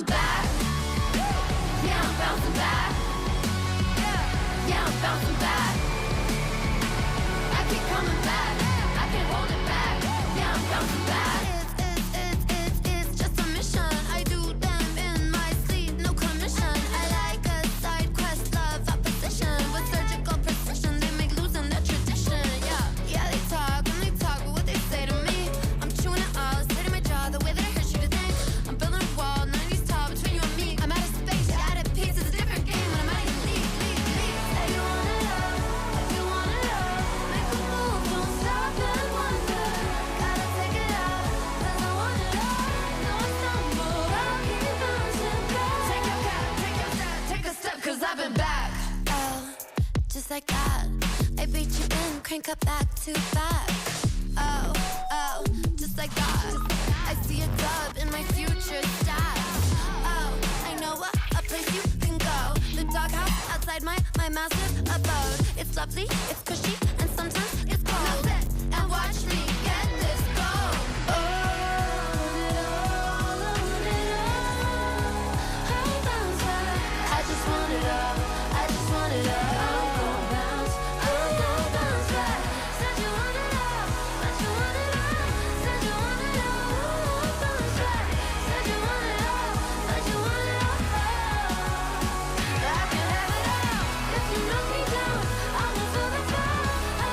bouncing back. Yeah, I'm bouncing back. Yeah, I'm bouncing back. I keep coming back. I can't hold it back. Yeah, I'm bouncing back. It's just a mission. I do them in my sleep, no commission. I like a side quest, love opposition. With surgical precision, they make losing their tradition. Yeah, they talk and they talk, but what they say to me, I'm chewing it all, sitting my jaw, the way that it hurts you to think. I'm building a wall, 90s tall between you and me. I'm out of space, you're out of peace. It's a different game when I'm out of your league. Say you wanna love, if you wanna love, make a move, don't stop and wonder. Gotta take it out, 'cause I wanna love. No, I stumble, I'll keep bouncing back. Take your cap, take your step, take a step, 'cause I've been back. Oh, just like that, I beat you in, crank up back to back. Oh, just like that, I see a dub in my future stats. Oh, I know a place you can go. The doghouse outside my massive abode. It's lovely, it's cushy, and sometimes it's cold. Now sit and watch me get this gold. Own it all, own it all. I bounce back. I just want it all. I just want it all. I'm gon' bounce. I'm gon' bounce back. Said you want it all, but you want it all. Said you want it all. Bounce back. Said you want it all, but you want it all. I can have it all. If you knock me down, I'll move to the floor. I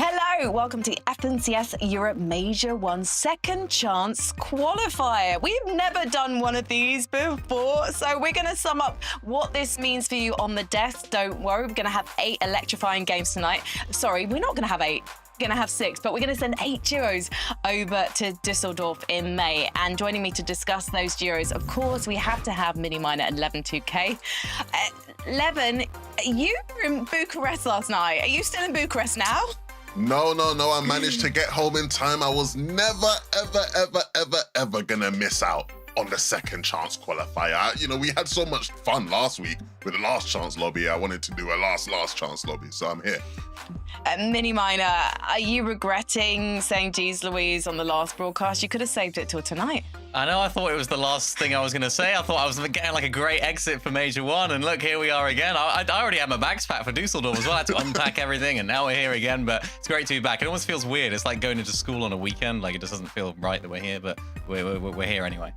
Hello, welcome to FNCS Europe Major 1 Second Chance Qualifier. We've never done one of these before, so we're going to sum up what this means for you on the desk. Don't worry, we're going to have 8 electrifying games tonight. Sorry, we're not going to have 8. Going to have 6, but we're going to send 8 duos over to Düsseldorf in May. And joining me to discuss those duos, of course, we have to have Mini Miner and Levin 2K. Levin, you were in Bucharest last night. Are you still in Bucharest now? No, I managed to get home in time. I was never, ever gonna miss out on the second chance qualifier. We had so much fun last week with the last chance lobby. I wanted to do a last chance lobby, so I'm here. Mini Miner, are you regretting saying geez Louise on the last broadcast? You could have saved it till tonight. I know, I thought it was the last thing I was going to say. I thought I was getting like a great exit for Major 1, and look, here we are again. I already had my bags packed for Dusseldorf as well. I had to unpack everything, and now we're here again, but it's great to be back. It almost feels weird. It's like going into school on a weekend. Like, it just doesn't feel right that we're here, but we're here anyway.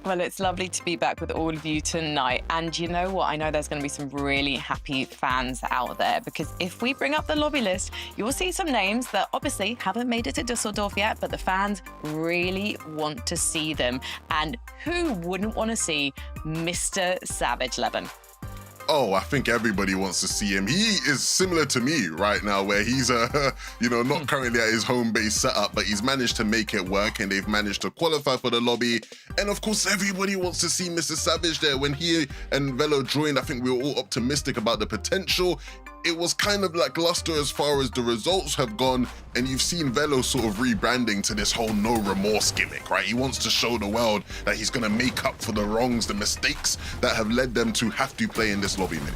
Well, it's lovely to be back with all of you tonight. And you know what? I know there's going to be some really happy fans out there, because if we bring up the lobby list, you'll see some names that obviously haven't made it to Düsseldorf yet, but the fans really want to see them. And who wouldn't want to see Mr. Savage, Levin? Oh, I think everybody wants to see him. He is similar to me right now, where he's not currently at his home base setup, but he's managed to make it work, and they've managed to qualify for the lobby. And of course, everybody wants to see Mr. Savage there. When he and Velo joined, I think we were all optimistic about the potential. It was kind of lackluster as far as the results have gone, and you've seen Velo sort of rebranding to this whole no remorse gimmick, right? He wants to show the world that he's going to make up for the wrongs, the mistakes that have led them to have to play in this lobby minute.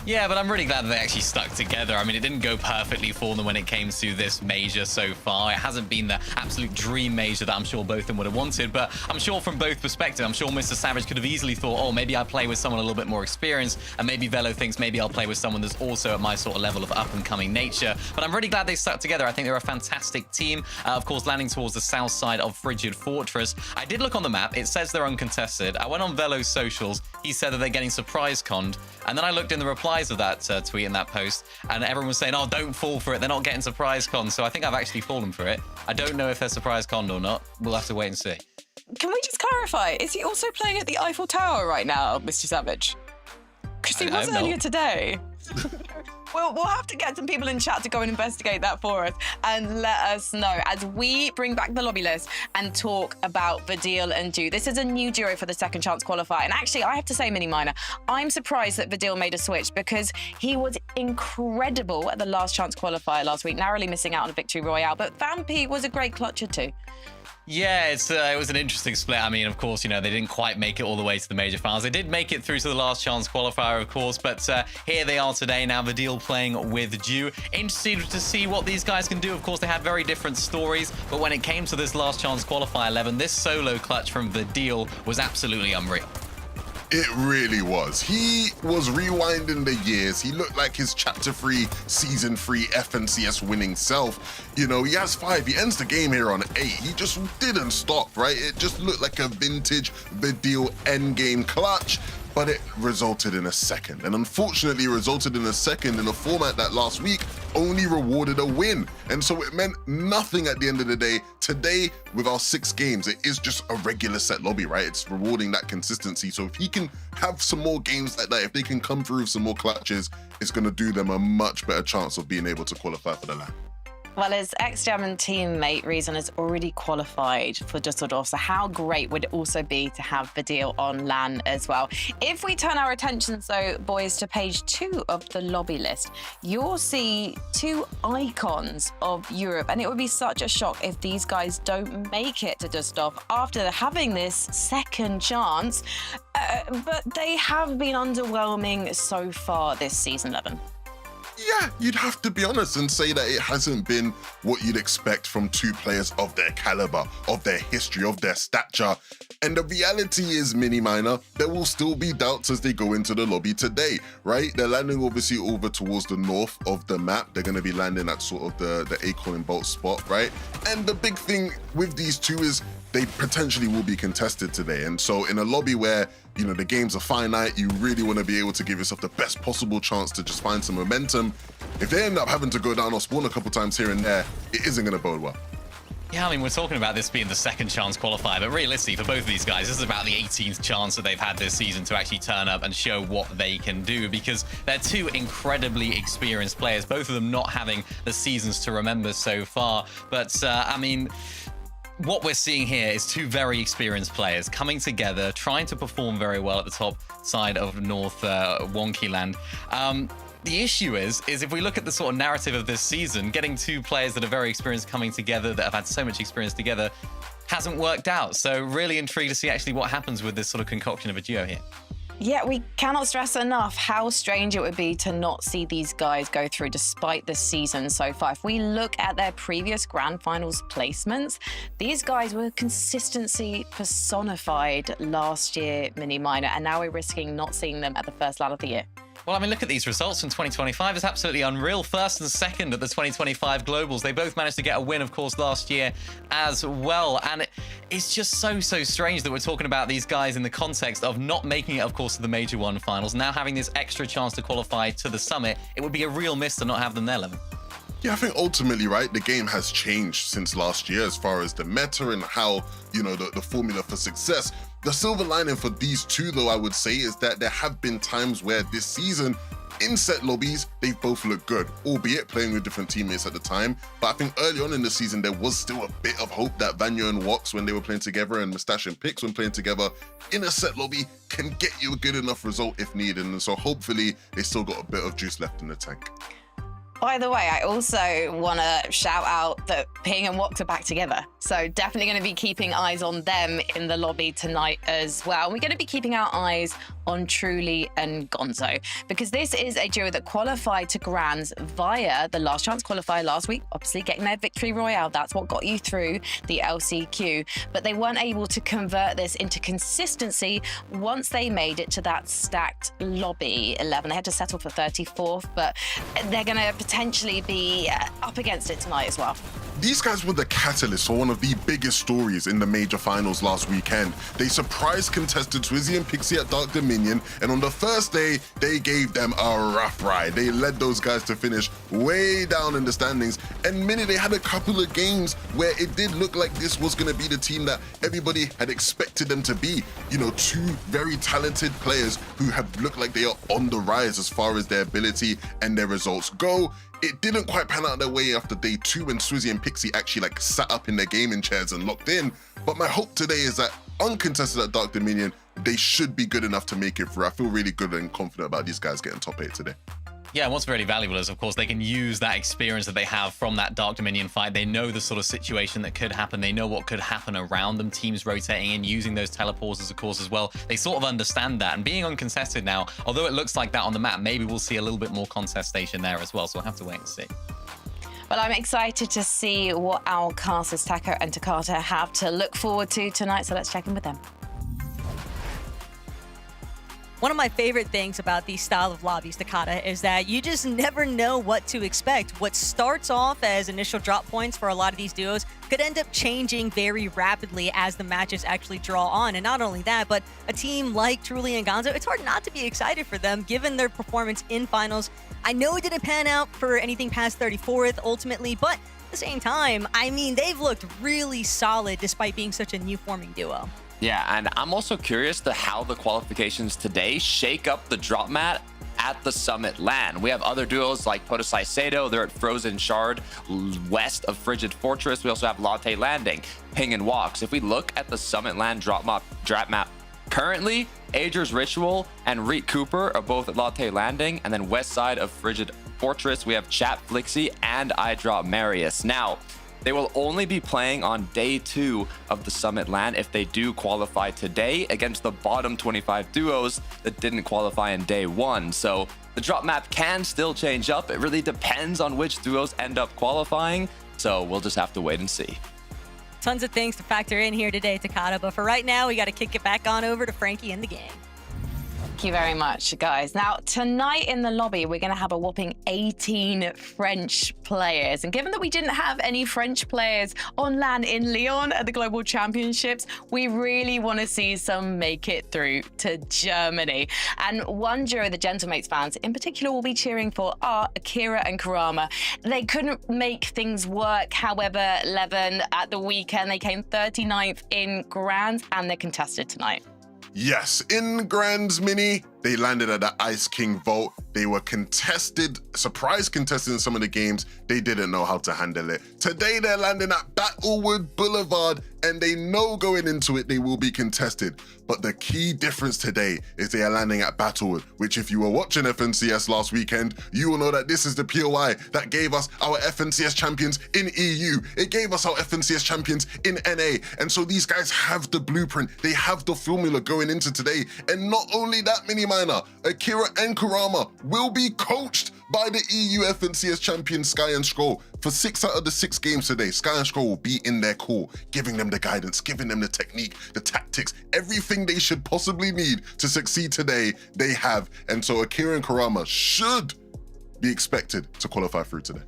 Yeah, but I'm really glad that they actually stuck together. I mean, it didn't go perfectly for them when it came to this major so far. It hasn't been the absolute dream major that I'm sure both of them would have wanted, but I'm sure from both perspectives, I'm sure Mr. Savage could have easily thought, oh, maybe I play with someone a little bit more experienced, and maybe Velo thinks maybe I'll play with someone that's also at my sort of level of up-and-coming nature. But I'm really glad they stuck together. I think they're a fantastic team. Of course, landing towards the south side of Frigid Fortress. I did look on the map. It says they're uncontested. I went on Velo's socials. He said that they're getting surprise conned. And then I looked in the replies of that tweet and that post, and everyone was saying, oh, don't fall for it. They're not getting surprise conned. So I think I've actually fallen for it. I don't know if they're surprise conned or not. We'll have to wait and see. Can we just clarify? Is he also playing at the Eiffel Tower right now, Mr. Savage? Because he was earlier today. We'll have to get some people in chat to go and investigate that for us and let us know as we bring back the lobby list and talk about Vidil and Dew. This is a new duo for the second chance qualifier. And actually, I have to say, Mini Miner, I'm surprised that Vidil made a switch, because he was incredible at the last chance qualifier last week, narrowly missing out on a victory royale. But Vampy was a great clutcher too. Yeah, it was an interesting split. I mean, of course, they didn't quite make it all the way to the major finals. They did make it through to the last chance qualifier, of course, but here they are today. Now, Vidil playing with Dew. Interested to see what these guys can do. Of course, they had very different stories, but when it came to this last chance qualifier 11, this solo clutch from Vidil was absolutely unreal. It really was. He was rewinding the years. He looked like his Chapter 3, Season 3 FNCS winning self. He has 5. He ends the game here on 8. He just didn't stop, right? It just looked like a vintage Vidil endgame clutch. But it resulted in a second, and unfortunately resulted in a second in a format that last week only rewarded a win. And so it meant nothing at the end of the day. Today, with our 6 games, it is just a regular set lobby, right? It's rewarding that consistency. So if he can have some more games like that, if they can come through with some more clutches, it's going to do them a much better chance of being able to qualify for the LAN. Well, his ex-German teammate Reason has already qualified for Düsseldorf, so how great would it also be to have Vidil on LAN as well? If we turn our attention, so boys, to page 2 of the lobby list, you'll see 2 icons of Europe, and it would be such a shock if these guys don't make it to Düsseldorf after having this second chance. But they have been underwhelming so far this season, Levin. Yeah, you'd have to be honest and say that it hasn't been what you'd expect from 2 players of their caliber, of their history, of their stature. And the reality is, Mini Miner, there will still be doubts as they go into the lobby today, right? They're landing obviously over towards the north of the map. They're going to be landing at sort of the Acorn and Bolt spot, right? And the big thing with these 2 is they potentially will be contested today. And so in a lobby where, the games are finite, you really want to be able to give yourself the best possible chance to just find some momentum. if they end up having to go down or spawn a couple times here and there, it isn't going to bode well. Yeah, I mean, we're talking about this being the second chance qualifier, but realistically, for both of these guys, this is about the 18th chance that they've had this season to actually turn up and show what they can do, because they're two incredibly experienced players, both of them not having the seasons to remember so far. But, I mean, what we're seeing here is two very experienced players coming together, trying to perform very well at the top side of North Wonky Land. The issue is if we look at the sort of narrative of this season, getting two players that are very experienced coming together, that have had so much experience together, hasn't worked out. So really intrigued to see actually what happens with this sort of concoction of a duo here. Yeah, we cannot stress enough how strange it would be to not see these guys go through despite this season so far. If we look at their previous Grand Finals placements, these guys were consistency personified last year, Mini Minor, and now we're risking not seeing them at the first LAN of the year. Well, I mean, look at these results from 2025. It's absolutely unreal. First and second at the 2025 Globals. They both managed to get a win, of course, last year as well. And it's just so strange that we're talking about these guys in the context of not making it, of course, to the Major 1 finals. Now having this extra chance to qualify to the Summit, it would be a real miss to not have them there, Levin. Yeah, I think ultimately, right, the game has changed since last year as far as the meta and how, you know, the formula for success. The silver lining for these two, though, I would say, is that there have been times where this season, in set lobbies, they both look good, albeit playing with different teammates at the time. But I think early on in the season, there was still a bit of hope that Vanyo and Wox, when they were playing together, and Mustache and Pix, when playing together in a set lobby, can get you a good enough result if needed. And so hopefully, they still got a bit of juice left in the tank. By the way, I also want to shout out that Ping and Wox are back together. So definitely going to be keeping eyes on them in the lobby tonight as well. We're going to be keeping our eyes on Truly and Gonzo, because this is a duo that qualified to Grands via the last chance qualifier last week, obviously getting their victory royale. That's what got you through the LCQ. But they weren't able to convert this into consistency once they made it to that stacked lobby 11. They had to settle for 34th, but they're going to potentially be up against it tonight as well. These guys were the catalyst for one of the biggest stories in the major finals last weekend. They surprise contested Swizzy and Pixie at Dark Dominion, and on the first day, they gave them a rough ride. They led those guys to finish way down in the standings, and Mini, they had a couple of games where it did look like this was going to be the team that everybody had expected them to be. You know, two very talented players who have looked like they are on the rise as far as their ability and their results go. It didn't quite pan out their way after day 2 when Swizzy and Pixie actually sat up in their gaming chairs and locked in. But my hope today is that uncontested at Dark Dominion, they should be good enough to make it through. I feel really good and confident about these guys getting top 8 today. Yeah, and what's really valuable is, of course, they can use that experience that they have from that Dark Dominion fight. They know the sort of situation that could happen. They know what could happen around them, teams rotating in, using those teleporters, of course, as well. They sort of understand that. And being uncontested now, although it looks like that on the map, maybe we'll see a little bit more contestation there as well. So we'll have to wait and see. Well, I'm excited to see what our casters, Taco and Takata, have to look forward to tonight. So let's check in with them. One of my favorite things about these style of lobbies, Takata, is that you just never know what to expect. What starts off as initial drop points for a lot of these duos could end up changing very rapidly as the matches actually draw on. And not only that, but a team like Truly and Gonzo, it's hard not to be excited for them given their performance in finals. I know it didn't pan out for anything past 34th ultimately, but at the same time, I mean, they've looked really solid despite being such a new forming duo. Yeah, and I'm also curious to how the qualifications today shake up the drop mat at the Summit LAN. We have other duos like Podosai Sado, they're at Frozen Shard, west of Frigid Fortress. We also have Latte Landing, Ping and Wox. If we look at the Summit LAN drop map currently, Ager's Ritual and Reet Cooper are both at Latte Landing, and then west side of Frigid Fortress, we have Chat Flixie and I Drop Marius. Now, they will only be playing on day 2 of the Summit LAN if they do qualify today against the bottom 25 duos that didn't qualify in day 1. So the drop map can still change up. It really depends on which duos end up qualifying. So we'll just have to wait and see. Tons of things to factor in here today, Takata. But for right now, we got to kick it back on over to Frankie in the game. Thank you very much, guys. Now, tonight in the lobby, we're going to have a whopping 18 French players. And given that we didn't have any French players on LAN in Lyon at the Global Championships, we really want to see some make it through to Germany. And one duo the Gentlemates fans in particular will be cheering for are Akira and Kurama. They couldn't make things work. However, Levin, at the weekend, they came 39th in Grands and they're contested tonight. Yes, in Grands Mini, they landed at the Ice King Vault. They were contested, surprise contested in some of the games. They didn't know how to handle it. Today, they're landing at Battlewood Boulevard, and they know going into it, they will be contested. But the key difference today is they are landing at Battlewood, which if you were watching FNCS last weekend, you will know that this is the POI that gave us our FNCS champions in EU. It gave us our FNCS champions in NA. And so these guys have the blueprint. They have the formula going into today. And not only that, Mini Miner, Akira and Kurama will be coached by the EU FNCS champion Sky and Scroll. For 6 out of the 6 games today, Sky and Scroll will be in their call, giving them the guidance, giving them the technique, the tactics, everything they should possibly need to succeed today, they have. And so Akira and Kurama should be expected to qualify through today.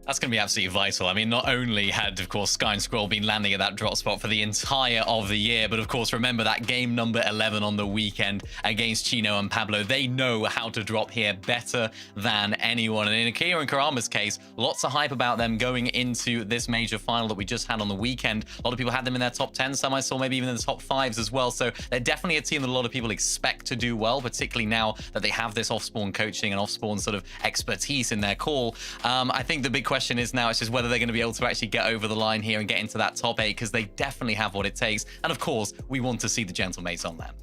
That's going to be absolutely vital. I mean, not only had, of course, Sky and Scroll been landing at that drop spot for the entire of the year, but of course, remember that game number 11 on the weekend against Chino and Pablo. They know how to drop here better than anyone. And in Akira and Kurama's case, lots of hype about them going into this major final that we just had on the weekend. A lot of people had them in their top 10. Some I saw maybe even in the top 5s as well. So they're definitely a team that a lot of people expect to do well, particularly now that they have this off-spawn coaching and off-spawn sort of expertise in their call. I think the big question is now it's just whether they're going to be able to actually get over the line here and get into that top 8, because they definitely have what it takes. And of course, we want to see the Gentlemates on that.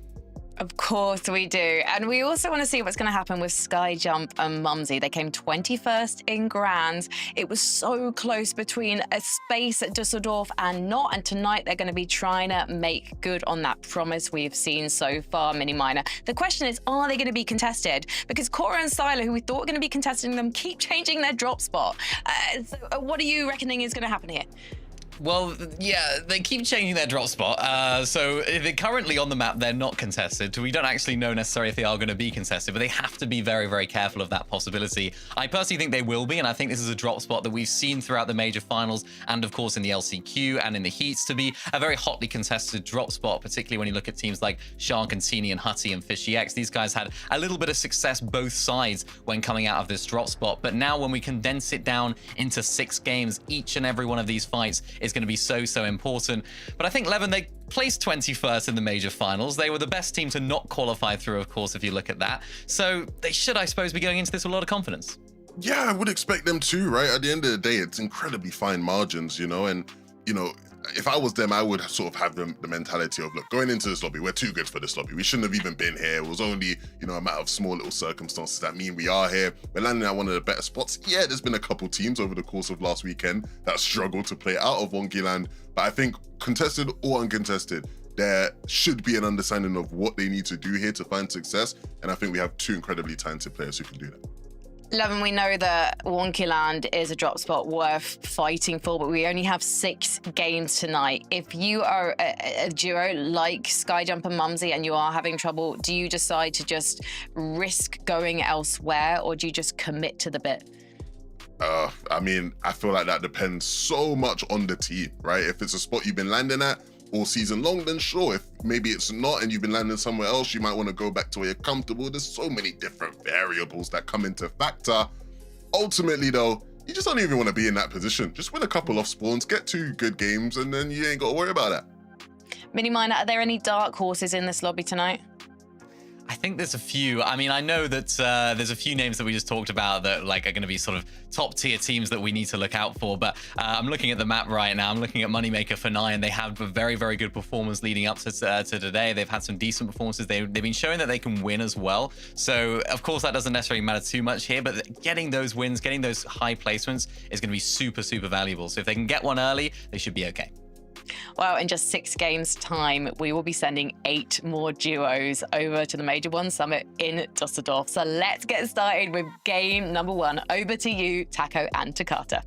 Of course we do. And we also want to see what's going to happen with Skyjump and Mumsy. They came 21st in Grands. It was so close between a space at Dusseldorf and not. And tonight they're going to be trying to make good on that promise we've seen so far, Mini Miner. The question is, are they going to be contested? Because Cora and Styler, who we thought were going to be contesting them, keep changing their drop spot. So what are you reckoning is going to happen here? Well, yeah, they keep changing their drop spot. So if they're currently on the map, they're not contested. We don't actually know necessarily if they are going to be contested, but they have to be very, very careful of that possibility. I personally think they will be, and I think this is a drop spot that we've seen throughout the major finals and, of course, in the LCQ and in the heats to be a very hotly contested drop spot, particularly when you look at teams like Shark and Teeny and Hutty and Fishy X. These guys had a little bit of success both sides when coming out of this drop spot, but now when we condense it down into 6 games, each and every one of these fights is going to be so important. But I think Levin, they placed 21st in the major finals. They were the best team to not qualify through, of course, if you look at that. So they should, I suppose, be going into this with a lot of confidence. Yeah, I would expect them to, right? At the end of the day, it's incredibly fine margins, and, if I was them, I would sort of have the mentality of, look, going into this lobby, we're too good for this lobby. We shouldn't have even been here. It was only, a matter of small little circumstances that mean we are here. We're landing at one of the better spots. Yeah, there's been a couple teams over the course of last weekend that struggled to play out of Wonkyland. But I think contested or uncontested, there should be an understanding of what they need to do here to find success. And I think we have 2 incredibly talented players who can do that. Levin, we know that Wonkyland is a drop spot worth fighting for, but we only have 6 games tonight. If you are a duo like Skyjump and Mumsy and you are having trouble, do you decide to just risk going elsewhere, or do you just commit to the bit? I feel like that depends so much on the team, right? If it's a spot you've been landing at all season long, then sure. If maybe it's not and you've been landing somewhere else, you might want to go back to where you're comfortable. There's so many different variables that come into factor. Ultimately, though, you just don't even want to be in that position. Just win a couple off spawns, get 2 good games, and then you ain't got to worry about that. Mini Miner, are there any dark horses in this lobby tonight? I think there's a few. I mean, I know that there's a few names that we just talked about that are going to be sort of top tier teams that we need to look out for. But I'm looking at the map right now. I'm looking at Moneymaker for 9. They have a very, very good performance leading up to today. They've had some decent performances. They've been showing that they can win as well. So, of course, that doesn't necessarily matter too much here. But getting those wins, getting those high placements is going to be super, super valuable. So if they can get one early, they should be okay. Well, in just 6 games' time, we will be sending 8 more duos over to the Major One Summit in Dusseldorf. So let's get started with game number 1. Over to you, Taco and Takata.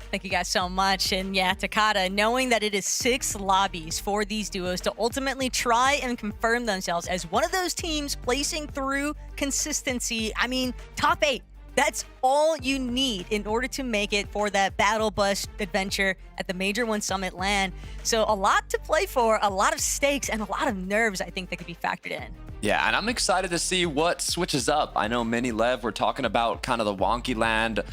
Thank you guys so much. And yeah, Takada, knowing that it is 6 lobbies for these duos to ultimately try and confirm themselves as one of those teams placing through consistency. I mean, top 8. That's all you need in order to make it for that Battle Bus adventure at the Major 1 Summit LAN. So a lot to play for, a lot of stakes, and a lot of nerves, I think, that could be factored in. Yeah, and I'm excited to see what switches up. I know Mini Lev, we're talking about kind of the wonky land.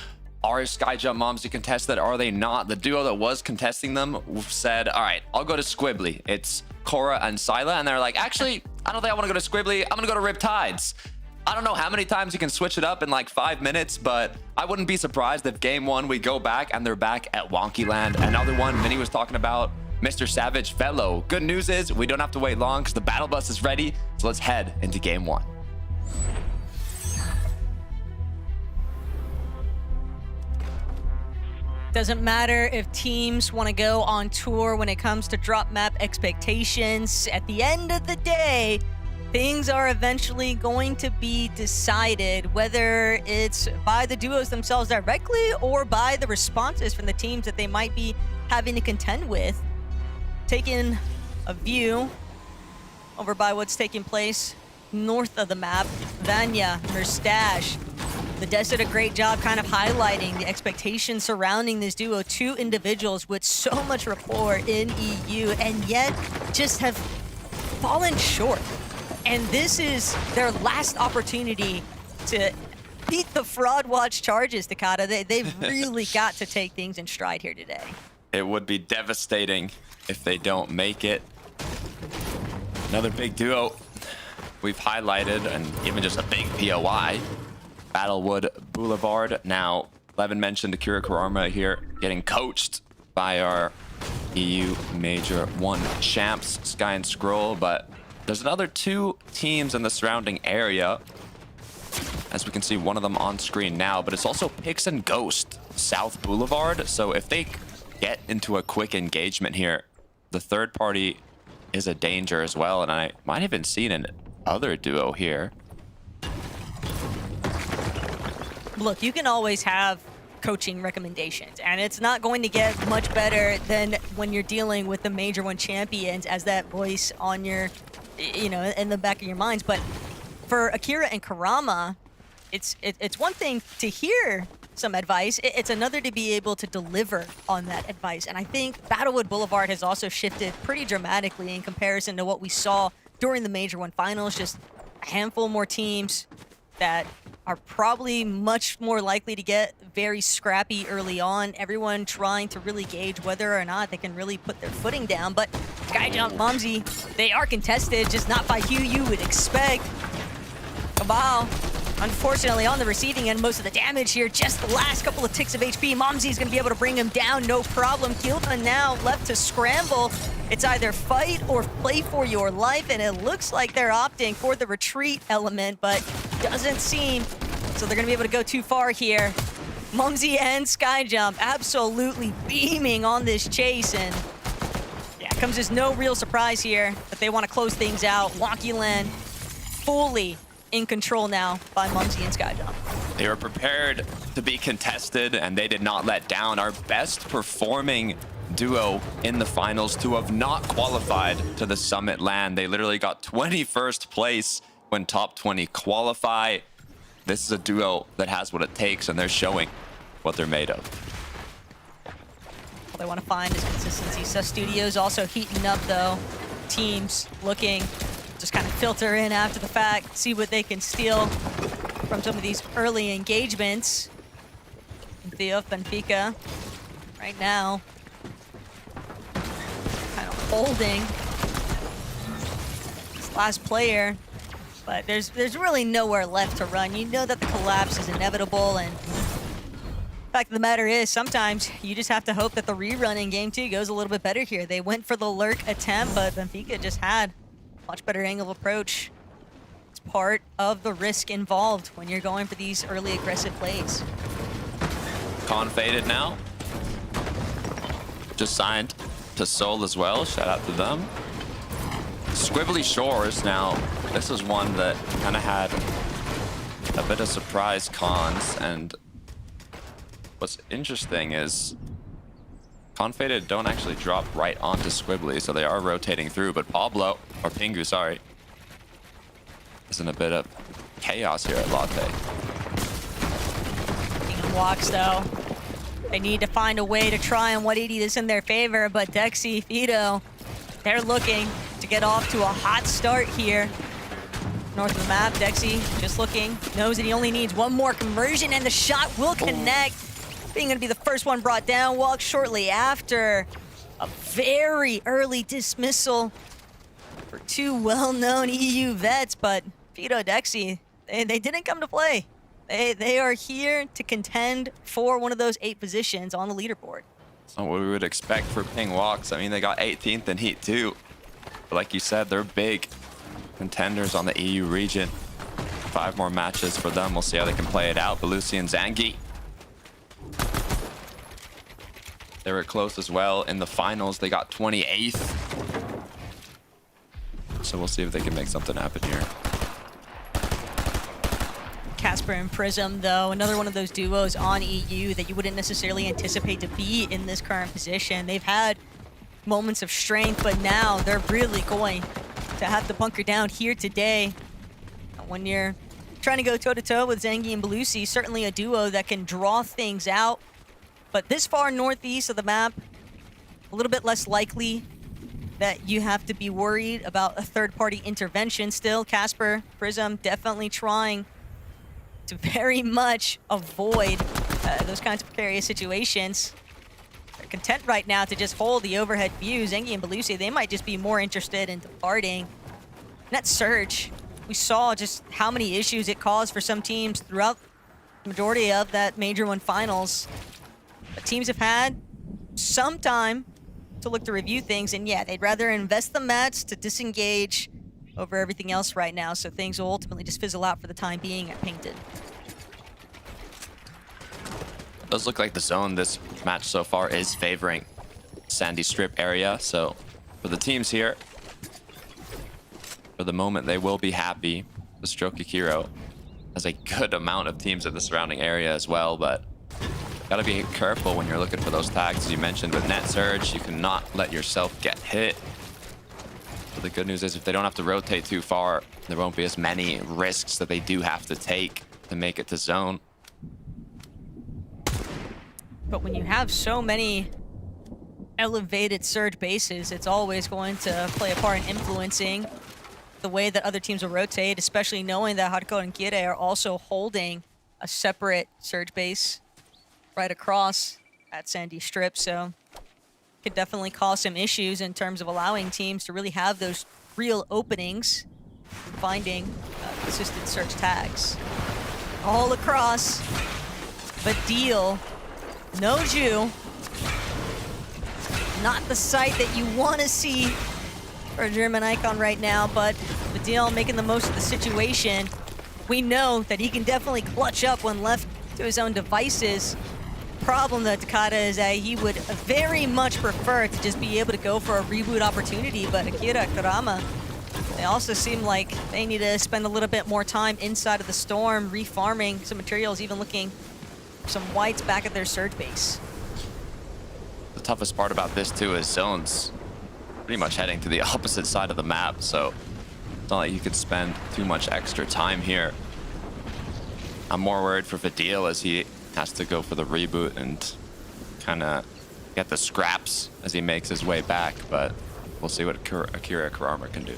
Are Skyjump Momsy contested? Are they not? The duo that was contesting them said, all right, I'll go to Squibbly. It's Cora and Scylla. And they're like, actually, I don't think I want to go to Squibbly. I'm going to go to Riptides. I don't know how many times you can switch it up in like 5 minutes, but I wouldn't be surprised if game 1 we go back and they're back at Wonky Land. Another one Minnie was talking about, Mr. Savage Fellow. Good news is we don't have to wait long because the battle bus is ready. So let's head into game 1. Doesn't matter if teams want to go on tour when it comes to drop map expectations. At the end of the day, things are eventually going to be decided, whether it's by the duos themselves directly or by the responses from the teams that they might be having to contend with. Taking a view over by what's taking place north of the map, Vanya, Merstash. The Devs did a great job kind of highlighting the expectations surrounding this duo. 2 individuals with so much rapport in EU and yet just have fallen short. And this is their last opportunity to beat the Fraud Watch charges, Takada. They've really got to take things in stride here today. It would be devastating if they don't make it. Another big duo we've highlighted, and even just a big POI. Battlewood Boulevard. Now, Levin mentioned Akira Kurama here getting coached by our EU Major 1 champs, Sky and Scroll, but there's another 2 teams in the surrounding area. As we can see, one of them on screen now, but it's also Pix and Ghost, South Boulevard. So if they get into a quick engagement here, the third party is a danger as well. And I might have even seen an other duo here. Look, you can always have coaching recommendations, and it's not going to get much better than when you're dealing with the Major 1 champions as that voice on your, you know, in the back of your minds. But for Akira and Kurama, it's one thing to hear some advice. It's another to be able to deliver on that advice. And I think Battlewood Boulevard has also shifted pretty dramatically in comparison to what we saw during the Major 1 finals. Just a handful more teams that are probably much more likely to get very scrappy early on. Everyone trying to really gauge whether or not they can really put their footing down. But Skyjump Momsy, they are contested, just not by who you would expect. Cabal, unfortunately, on the receiving end, most of the damage here. Just the last couple of ticks of HP. Momsy is going to be able to bring him down, no problem. Gilda now left to scramble. It's either fight or play for your life, and it looks like they're opting for the retreat element, but doesn't seem so they're going to be able to go too far here. Momsy and Skyjump absolutely beaming on this chase, and yeah, it comes as no real surprise here that they want to close things out. Wonky Land fully in control now by Momsy and Skyjump. They were prepared to be contested, and they did not let down. Our best performing duo in the finals to have not qualified to the Summit LAN. They literally got 21st place when top 20 qualify. This is a duo that has what it takes, and they're showing what they're made of. All they want to find is consistency. Sus Studios also heating up, though. Teams looking, just kind of filter in after the fact, see what they can steal from some of these early engagements. And Theo Benfica right now kind of holding this last player, but there's really nowhere left to run. You know that the collapse is inevitable, and the fact of the matter is sometimes you just have to hope that the rerun in game 2 goes a little bit better here. They went for the lurk attempt, but Benfica just had a much better angle of approach. It's part of the risk involved when you're going for these early aggressive plays. Con faded now. Just signed to Seoul as well. Shout out to them. Squibbly Shores now. This is one that kind of had a bit of surprise cons, and what's interesting is Confaded don't actually drop right onto Squibbly, so they are rotating through, but Pablo, or Pingu, sorry, is in a bit of chaos here at Latte. Kingdom walks, though. They need to find a way to try and 180 this in their favor, but Dexy, Fido, they're looking to get off to a hot start here. North of the map, Dexy just looking, knows that he only needs one more conversion, and the shot will connect. Being going to be the first one brought down. Walk shortly after. A very early dismissal for two well-known EU vets, but Fido, Dexy, they didn't come to play. They are here to contend for one of those 8 positions on the leaderboard. It's not what we would expect for Ping Walks. I mean, they got 18th in Heat 2. But like you said, they're big contenders on the EU region. 5 more matches for them. We'll see how they can play it out. Belusi and Zangi, they were close as well in the finals. They got 28th. So we'll see if they can make something happen here. Casper and Prism, though, another one of those duos on EU that you wouldn't necessarily anticipate to be in this current position. They've had moments of strength, but now they're really going to have to bunker down here today. When you're trying to go toe-to-toe with Zangi and Belusi, certainly a duo that can draw things out. But this far northeast of the map, a little bit less likely that you have to be worried about a third-party intervention still. Casper, Prism definitely trying to very much avoid those kinds of precarious situations. They're content right now to just hold the overhead view. Zangi and Belusi, they might just be more interested in departing. That surge, we saw just how many issues it caused for some teams throughout the majority of that Major 1 finals. But teams have had some time to look to review things, and yeah, they'd rather invest the mats to disengage over everything else right now, so things will ultimately just fizzle out for the time being at Painted. It does look like the zone this match so far is favoring Sandy Strip area, so for the teams here, for the moment, they will be happy. The Strokey Hero has a good amount of teams in the surrounding area as well, but gotta be careful when you're looking for those tags. As you mentioned with Net Surge, you cannot let yourself get hit. But the good news is if they don't have to rotate too far, there won't be as many risks that they do have to take to make it to zone. But when you have so many elevated surge bases, it's always going to play a part in influencing the way that other teams will rotate, especially knowing that Hardcore and Kire are also holding a separate surge base right across at Sandy Strip, so could definitely cause some issues in terms of allowing teams to really have those real openings and finding consistent search tags. All across, but Deal knows you. Not the sight that you want to see for a German icon right now, but Badil making the most of the situation. We know that he can definitely clutch up when left to his own devices. Problem that Takada is that he would very much prefer to just be able to go for a reboot opportunity, but Akira, Kurama, they also seem like they need to spend a little bit more time inside of the storm, refarming some materials, even looking for some whites back at their surge base. The toughest part about this too is zones pretty much heading to the opposite side of the map, so it's not like you could spend too much extra time here. I'm more worried for Vidil as he has to go for the reboot and kind of get the scraps as he makes his way back, but we'll see what Akira Kurama can do.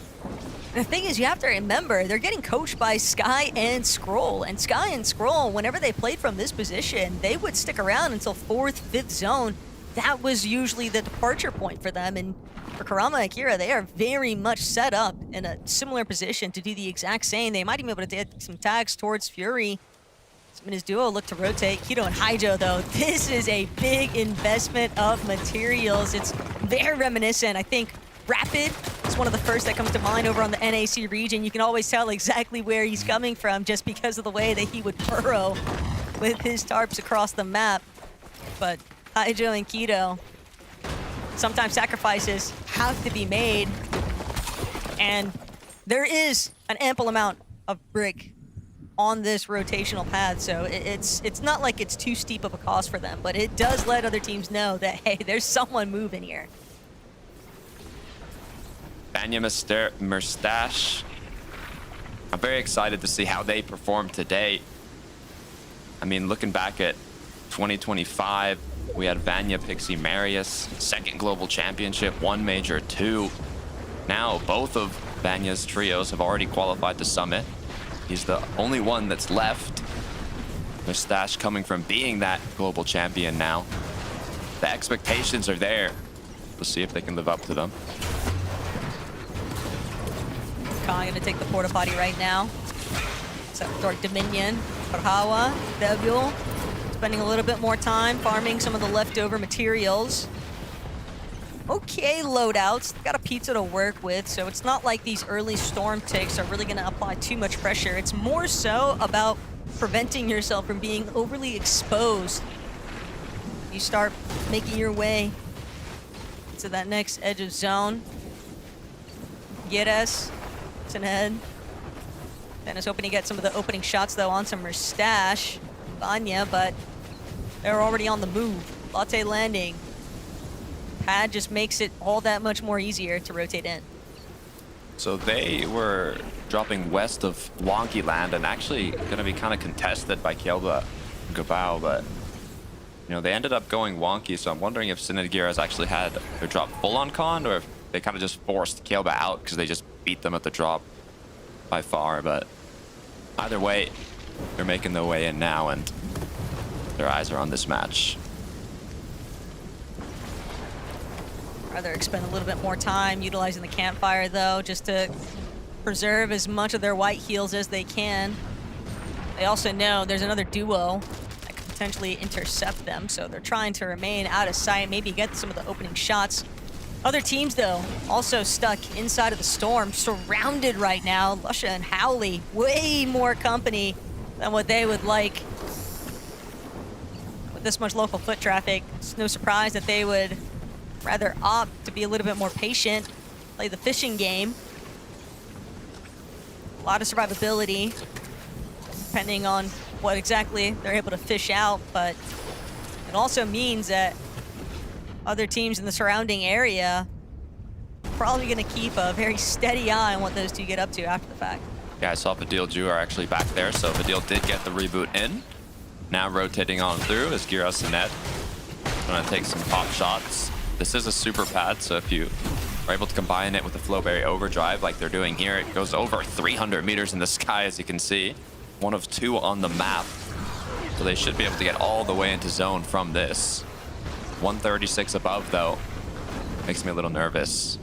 The thing is, you have to remember, they're getting coached by Sky and Scroll. And Sky and Scroll, whenever they played from this position, they would stick around until 4th, 5th zone. That was usually the departure point for them. And for Kurama and Akira, they are very much set up in a similar position to do the exact same. They might even be able to get some tags towards Fury. And his duo look to rotate. Kido and Haijo, though, this is a big investment of materials. It's very reminiscent. I think Rapid is one of the first that comes to mind over on the NAC region. You can always tell exactly where he's coming from just because of the way that he would burrow with his tarps across the map. But Haijo and Kido, sometimes sacrifices have to be made. And there is an ample amount of brick on this rotational path, so it's not like it's too steep of a cost for them, but it does let other teams know that, hey, there's someone moving here. Vanya Mustache. I'm very excited to see how they perform today. I mean, looking back at 2025, we had Vanya Pixie Marius, second global championship, 1 major, 2. Now, both of Vanya's trios have already qualified to Summit. He's the only one that's left. Mustache coming from being that global champion now. The expectations are there. We'll see if they can live up to them. Kai gonna take the porta potty right now. Set for Dominion, Karhawa, Devil, spending a little bit more time farming some of the leftover materials. Okay loadouts, they've got a pizza to work with, so it's not like these early storm takes are really gonna apply too much pressure. It's more so about preventing yourself from being overly exposed. You start making your way to that next edge of zone. Get us. It's an head. Dennis hoping to get some of the opening shots though on some Mustache, Vanya, but they're already on the move. Latte landing. Pad just makes it all that much more easier to rotate in. So they were dropping west of Wonky Land and actually going to be kind of contested by Kelba and Gabao, but you know, they ended up going Wonky, so I'm wondering if Synergear has actually had their drop full on con, or if they kind of just forced Kelba out because they just beat them at the drop by far. But either way, they're making their way in now and their eyes are on this match. Rather expend a little bit more time utilizing the campfire though, just to preserve as much of their white heals as they can. They also know there's another duo that could potentially intercept them, so they're trying to remain out of sight, maybe get some of the opening shots. Other teams though, also stuck inside of the storm, surrounded right now. Lusha and Howley, way more company than what they would like. With this much local foot traffic, it's no surprise that they would rather opt to be a little bit more patient, play the fishing game. A lot of survivability, depending on what exactly they're able to fish out, but it also means that other teams in the surrounding area are probably going to keep a very steady eye on what those two get up to after the fact. Yeah, I saw Vidil Ju are actually back there, so Vidil did get the reboot in. Now rotating on through is Gira Sinet. Gonna take some pop shots. This is a super pad, so if you are able to combine it with the Flowberry Overdrive like they're doing here, it goes over 300 meters in the sky, as you can see. 1 of 2 on the map. So they should be able to get all the way into zone from this. 136 above, though. Makes me a little nervous.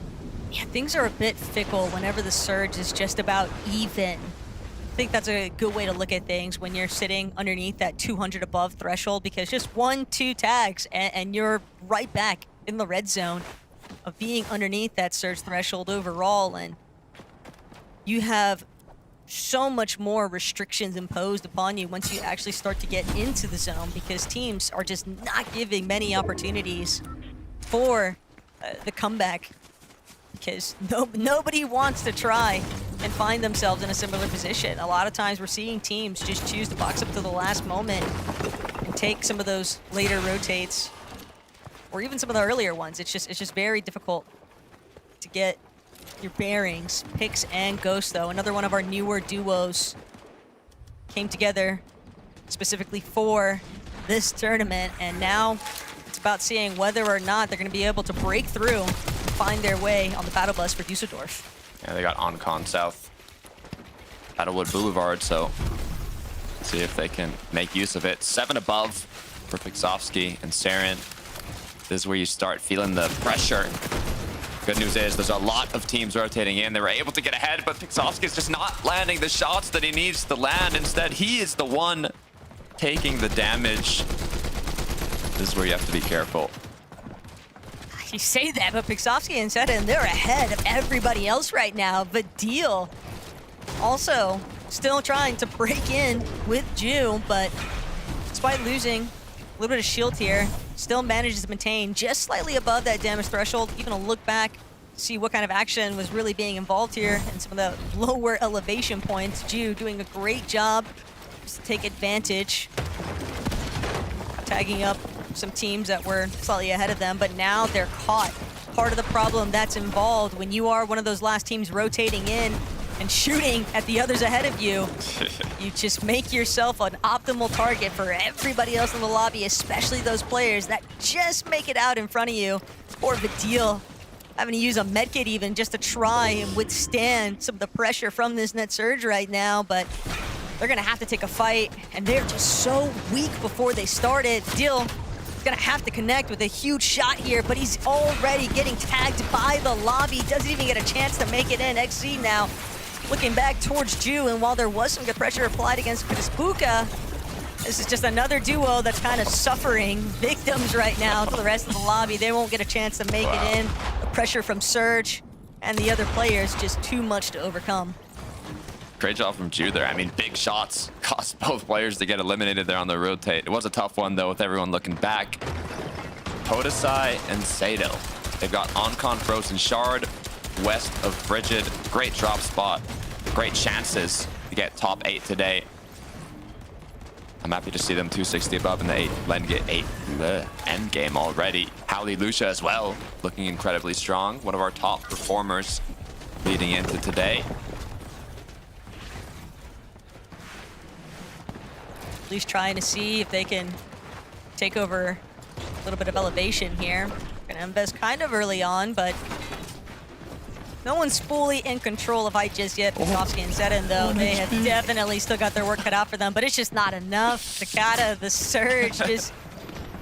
Yeah, things are a bit fickle whenever the surge is just about even. I think that's a good way to look at things when you're sitting underneath that 200 above threshold, because just 1-2 tags and you're right back in the red zone of being underneath that surge threshold overall, and you have so much more restrictions imposed upon you once you actually start to get into the zone, because teams are just not giving many opportunities for the comeback, because nobody wants to try and find themselves in a similar position. A lot of times we're seeing teams just choose to box up to the last moment and take some of those later rotates, or even some of the earlier ones. It's just very difficult to get your bearings. Pix and Ghost, though, another one of our newer duos, came together specifically for this tournament, and now it's about seeing whether or not they're going to be able to break through and find their way on the battle bus for Dusseldorf. Yeah, they got Oncon South, Battlewood Boulevard, so let's see if they can make use of it. 7 above for Pixovsky and Saren. This is where you start feeling the pressure. Good news is there's a lot of teams rotating in. They were able to get ahead, but Pixovsky is just not landing the shots that he needs to land. Instead, he is the one taking the damage. This is where you have to be careful. You say that, but Pixovsky and Zeta, they're ahead of everybody else right now. Vidil also still trying to break in with Ju, but despite losing a little bit of shield here, still manages to maintain just slightly above that damage threshold. Even a look back see what kind of action was really being involved here and some of the lower elevation points. Ju doing a great job just to take advantage, tagging up some teams that were slightly ahead of them, but now they're caught. Part of the problem that's involved when you are one of those last teams rotating in and shooting at the others ahead of you, you just make yourself an optimal target for everybody else in the lobby, especially those players that just make it out in front of you. It's more of a deal having to use a medkit even just to try and withstand some of the pressure from this net surge right now, but they're gonna have to take a fight, and they're just so weak before they start it. Deal gonna have to connect with a huge shot here, but he's already getting tagged by the lobby. Doesn't even get a chance to make it in. XZ now looking back towards Ju, and while there was some good pressure applied against Puka, this is just another duo that's kind of suffering victims right now to the rest of the lobby. They won't get a chance to make it in. The pressure from Surge and the other players just too much to overcome. Great job from Ju there. I mean, big shots cost both players to get eliminated there on the rotate. It was a tough one, though, with everyone looking back. Podesai and Sato. They've got Oncon, Frozen Shard, west of Frigid. Great drop spot. Great chances to get top 8 today. I'm happy to see them 260 above in the 8 lane get 8 end game already. Howley Lucia as well, looking incredibly strong. One of our top performers leading into today. At least trying to see if they can take over a little bit of elevation here. Gonna invest kind of early on, but no one's fully in control of height just yet. Bukowski and Zedin, though, they have definitely still got their work cut out for them, but it's just not enough. Takata, the Surge, just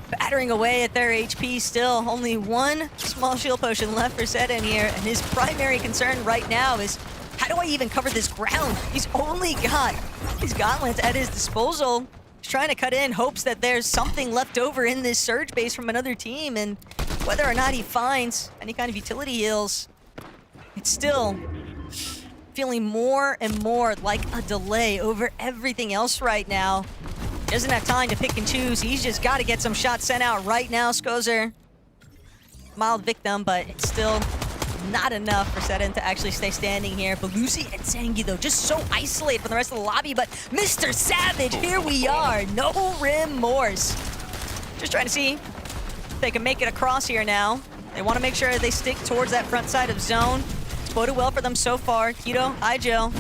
battering away at their HP still. Only one small shield potion left for Zedin here, and his primary concern right now is, how do I even cover this ground? He's only got his gauntlets at his disposal. He's trying to cut in, hopes that there's something left over in this Surge base from another team, and whether or not he finds any kind of utility heals, it's still feeling more and more like a delay over everything else right now. He doesn't have time to pick and choose. He's just got to get some shots sent out right now. Skozer, mild victim, but it's still not enough for Zedin to actually stay standing here. Belusi and Zangi, though, just so isolated from the rest of the lobby, but Mr. Savage, here we are. No remorse. Just trying to see if they can make it across here now. They want to make sure they stick towards that front side of zone. It's boded well for them so far. Keto, Ijo,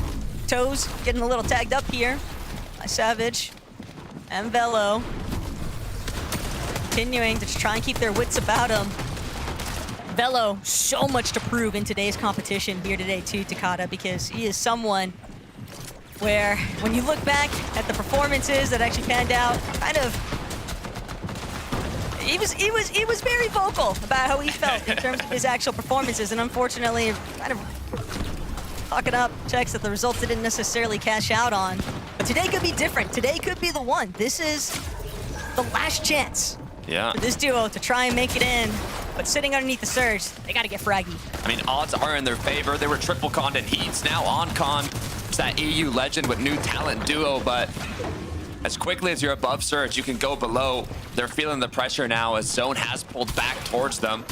Toes getting a little tagged up here by Savage and Velo. Continuing to just try and keep their wits about them. Velo, so much to prove in today's competition here today too, Takata, because he is someone where when you look back at the performances that actually panned out, kind of, he was very vocal about how he felt in terms of his actual performances, and unfortunately kind of talking up checks that the results didn't necessarily cash out on. But today could be different. Today could be the one. This is the last chance for this duo to try and make it in. But sitting underneath the Surge, they got to get fraggy. I mean, odds are in their favor. They were triple conned in Heats. Now on con, it's that EU legend with new talent duo, but as quickly as you're above Surge, you can go below. They're feeling the pressure now as Zone has pulled back towards them.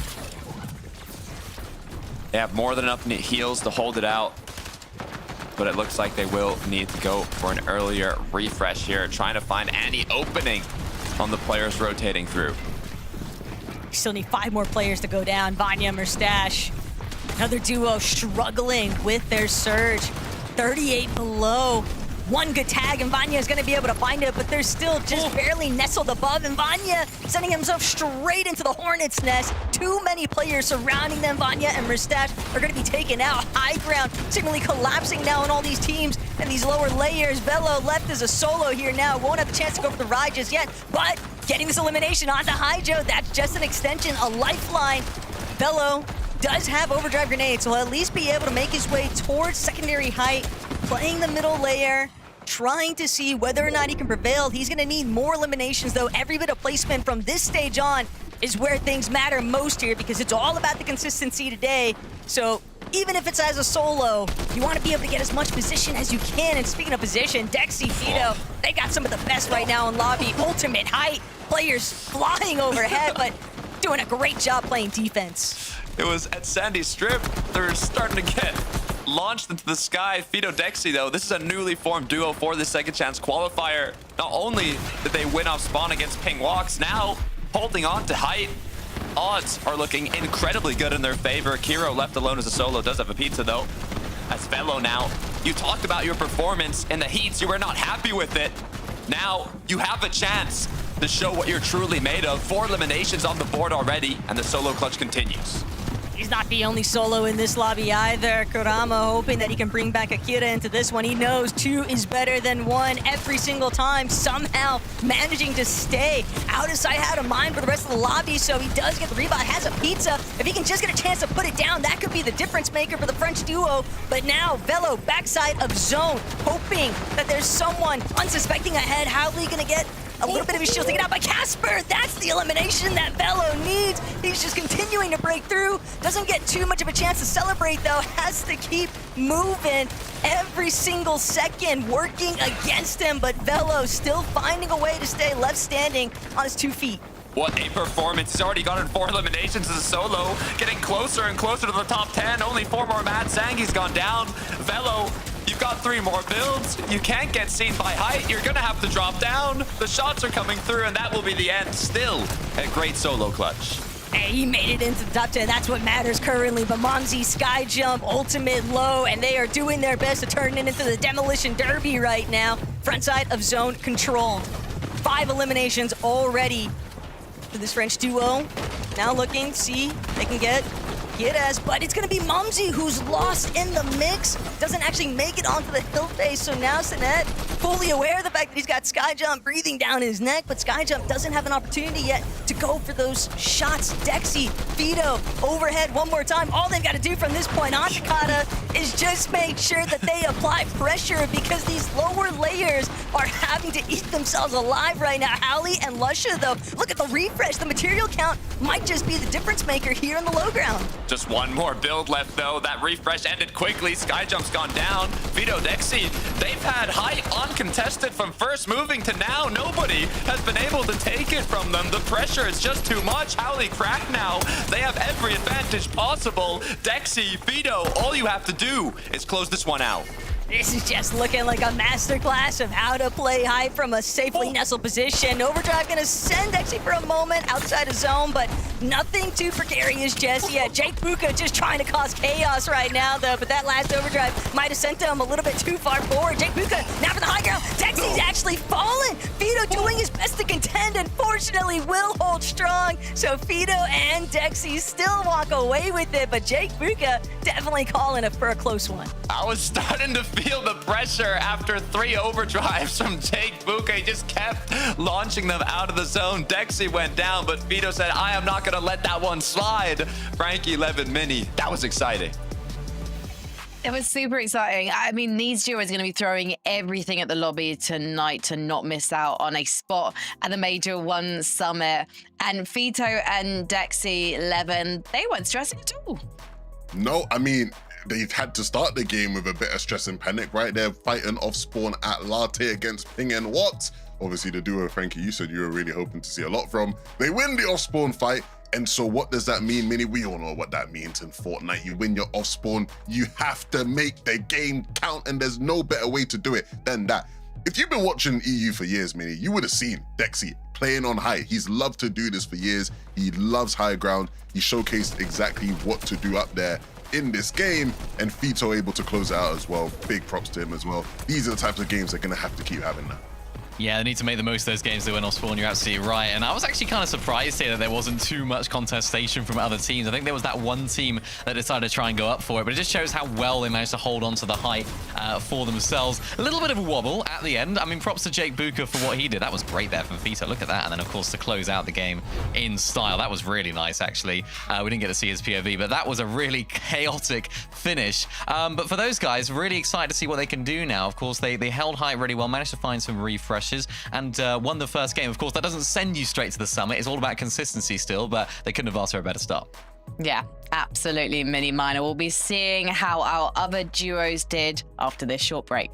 They have more than enough heals to hold it out, but it looks like they will need to go for an earlier refresh here, trying to find any opening on the players rotating through. We still need 5 more players to go down. Vanya, Merstash, another duo struggling with their Surge. 38 below. One good tag, and Vanya is going to be able to find it, but they're still just barely nestled above, and Vanya sending himself straight into the Hornet's nest. Too many players surrounding them. Vanya and Merstash are going to be taken out. High ground seemingly collapsing now in all these teams and these lower layers. Velo left as a solo here now. Won't have the chance to go for the ride just yet, but getting this elimination onto Haijo, that's just an extension, a lifeline. Velo does have overdrive grenades, so he'll at least be able to make his way towards secondary height, playing the middle layer, trying to see whether or not he can prevail. He's gonna need more eliminations, though. Every bit of placement from this stage on is where things matter most here, because it's all about the consistency today. So even if it's as a solo, you want to be able to get as much position as you can. And speaking of position, Dexy, Tito, they got some of the best right now in lobby. Ultimate height, players flying overhead, but doing a great job playing defense. It was at Sandy Strip. They're starting to get launched into the sky. Fido Dexy, though, this is a newly formed duo for the second chance qualifier. Not only did they win off spawn against Ping Walks, now holding on to height. Odds are looking incredibly good in their favor. Kiro left alone as a solo does have a pizza, though. As Velo now, you talked about your performance in the heats. You were not happy with it. Now you have a chance to show what you're truly made of. 4 eliminations on the board already, and the solo clutch continues. He's not the only solo in this lobby either. Kurama hoping that he can bring back Akira into this one. He knows 2 is better than 1 every single time. Somehow managing to stay out of sight, out of mind for the rest of the lobby. So he does get the rebound, has a pizza. If he can just get a chance to put it down, that could be the difference maker for the French duo. But now Velo backside of zone, hoping that there's someone unsuspecting ahead. Howley gonna get a little bit of his shield taken out by Casper. That's the elimination that Velo needs. He's just continuing to break through. Doesn't get too much of a chance to celebrate, though. Has to keep moving every single second, working against him. But Velo still finding a way to stay left standing on his 2 feet. What a performance. He's already gotten 4 eliminations as a solo, getting closer and closer to the top 10. Only 4 more Mad Zangi's gone down. Velo, you've got 3 more builds. You can't get seen by height. You're gonna have to drop down. The shots are coming through, and that will be the end. Still a great solo clutch. Hey, he made it into the top 10. That's what matters currently. But Momsy, Sky Jump, Ultimate Low, and they are doing their best to turn it into the Demolition Derby right now. Front side of zone controlled. 5 eliminations already for this French duo. Now looking, see, they can get Giras, but it's going to be Mumsy who's lost in the mix. Doesn't actually make it onto the hill face, so now Sinet fully aware of the fact that he's got Skyjump breathing down his neck, but Skyjump doesn't have an opportunity yet to go for those shots. Dexy, Fido, overhead one more time. All they've got to do from this point on, Takata, is just make sure that they apply pressure because these lower layers are having to eat themselves alive right now. Howley and Lusha, though, look at the refresh. The material count might just be the difference maker here on the low ground. Just one more build left, though. That refresh ended quickly. Skyjump's gone down. Fido Dexy, they've had height uncontested from first moving to now. Nobody has been able to take it from them. The pressure is just too much. Howley cracked now. They have every advantage possible. Dexy, Fido, all you have to do is close this one out. This is just looking like a masterclass of how to play high from a safely nestled position. Overdrive gonna send Dexy for a moment outside of zone, but nothing too precarious just yet. Jake Buka just trying to cause chaos right now, though, but that last overdrive might have sent him a little bit too far forward. Jake Buka now for the high ground. Dexy's actually fallen. Fido doing his best to contend, and fortunately will hold strong. So Fido and Dexy still walk away with it, but Jake Buka definitely calling it for a close one. I was starting to feel the pressure after 3 overdrives from Jake Buka. He just kept launching them out of the zone. Dexy went down, but Fido said, I am not going to let that one slide. Frankie 11 Mini, that was exciting. It was super exciting. I mean, these duos are going to be throwing everything at the lobby tonight to not miss out on a spot at the Major 1 Summit. And Fito and Dexy 11, they weren't stressing at all. No, I mean, they've had to start the game with a bit of stress and panic, right? They're fighting off spawn at Latte against Ping and Watts. Obviously, the duo, Frankie, you said you were really hoping to see a lot from. They win the off spawn fight. And so what does that mean, Mini? We all know what that means in Fortnite. You win your off spawn, you have to make the game count, and there's no better way to do it than that. If you've been watching EU for years, Mini, you would have seen Dexy playing on high. He's loved to do this for years. He loves high ground. He showcased exactly what to do up there in this game, and Fito able to close it out as well. Big props to him as well. These are the types of games they're gonna have to keep having now. Yeah, they need to make the most of those games that went off spawn. You're absolutely right. And I was actually kind of surprised here that there wasn't too much contestation from other teams. I think there was that one team that decided to try and go up for it, but it just shows how well they managed to hold on to the height for themselves. A little bit of a wobble at the end. I mean, props to Jake Buka for what he did. That was great there from Fito. Look at that. And then, of course, to close out the game in style. That was really nice, actually. We didn't get to see his POV, but that was a really chaotic finish. But for those guys, really excited to see what they can do now. Of course, they held height really well, managed to find some refreshes, and won the first game. Of course, that doesn't send you straight to the summit. It's all about consistency still, but they couldn't have asked for a better start. Yeah, absolutely, Mini Minor. We'll be seeing how our other duos did after this short break.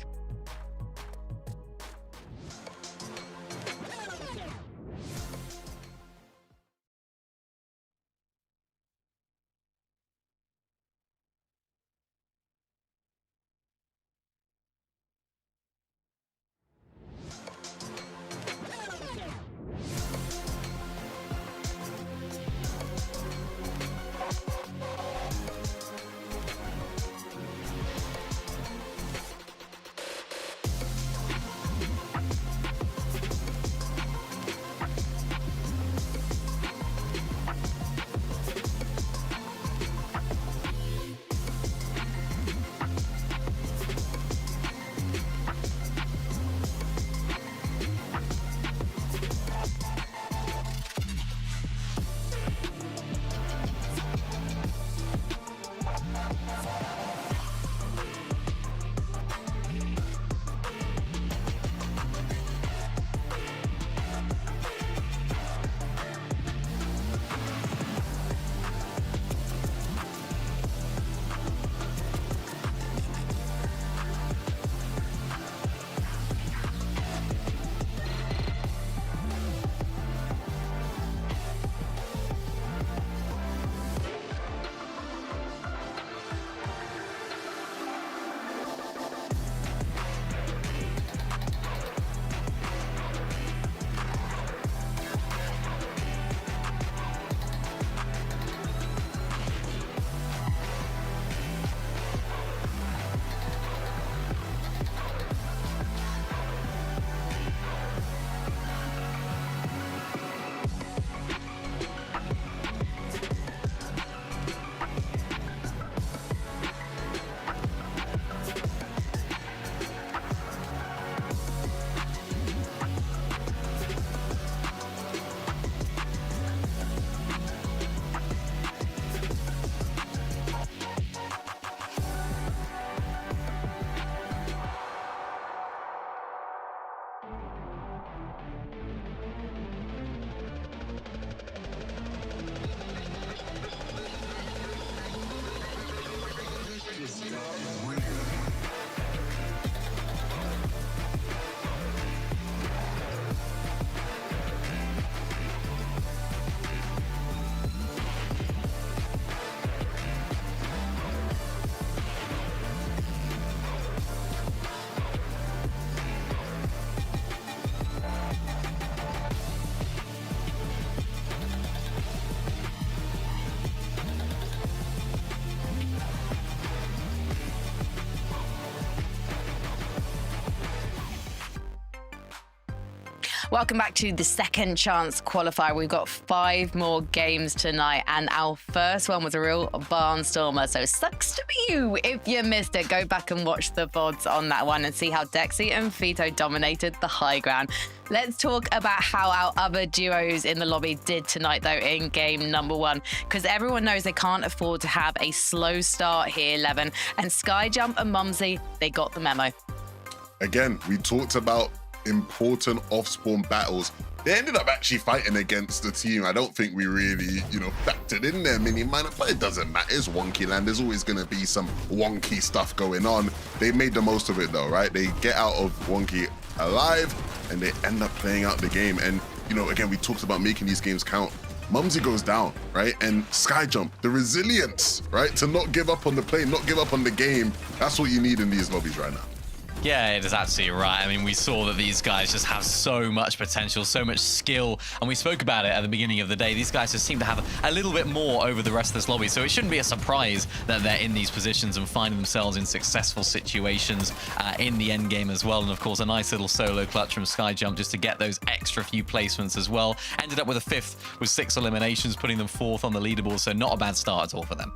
Welcome back to the second chance qualifier. We've got 5 more games tonight, and our first one was a real barnstormer. So sucks to be you if you missed it. Go back and watch the VODs on that one and see how Dexy and Fito dominated the high ground. Let's talk about how our other duos in the lobby did tonight, though, in game number 1, because everyone knows they can't afford to have a slow start here, Levin. And Skyjump and Mumsy, they got the memo. Again, we talked about important off-spawn battles. They ended up actually fighting against the team I don't think we really, factored in there. Mini minor, but it doesn't matter. It's wonky land. There's always going to be some wonky stuff going on. They made the most of it, though, right? They get out of wonky alive, and they end up playing out the game. And, again, we talked about making these games count. Mumsy goes down, right? And Skyjump, the resilience, right? To not give up on the play, not give up on the game. That's what you need in these lobbies right now. Yeah, it is absolutely right. I mean, we saw that these guys just have so much potential, so much skill, and we spoke about it at the beginning of the day. These guys just seem to have a little bit more over the rest of this lobby, so it shouldn't be a surprise that they're in these positions and finding themselves in successful situations in the end game as well. And of course, a nice little solo clutch from Skyjump just to get those extra few placements as well. Ended up with a 5th with 6 eliminations, putting them 4th on the leaderboard, so not a bad start at all for them.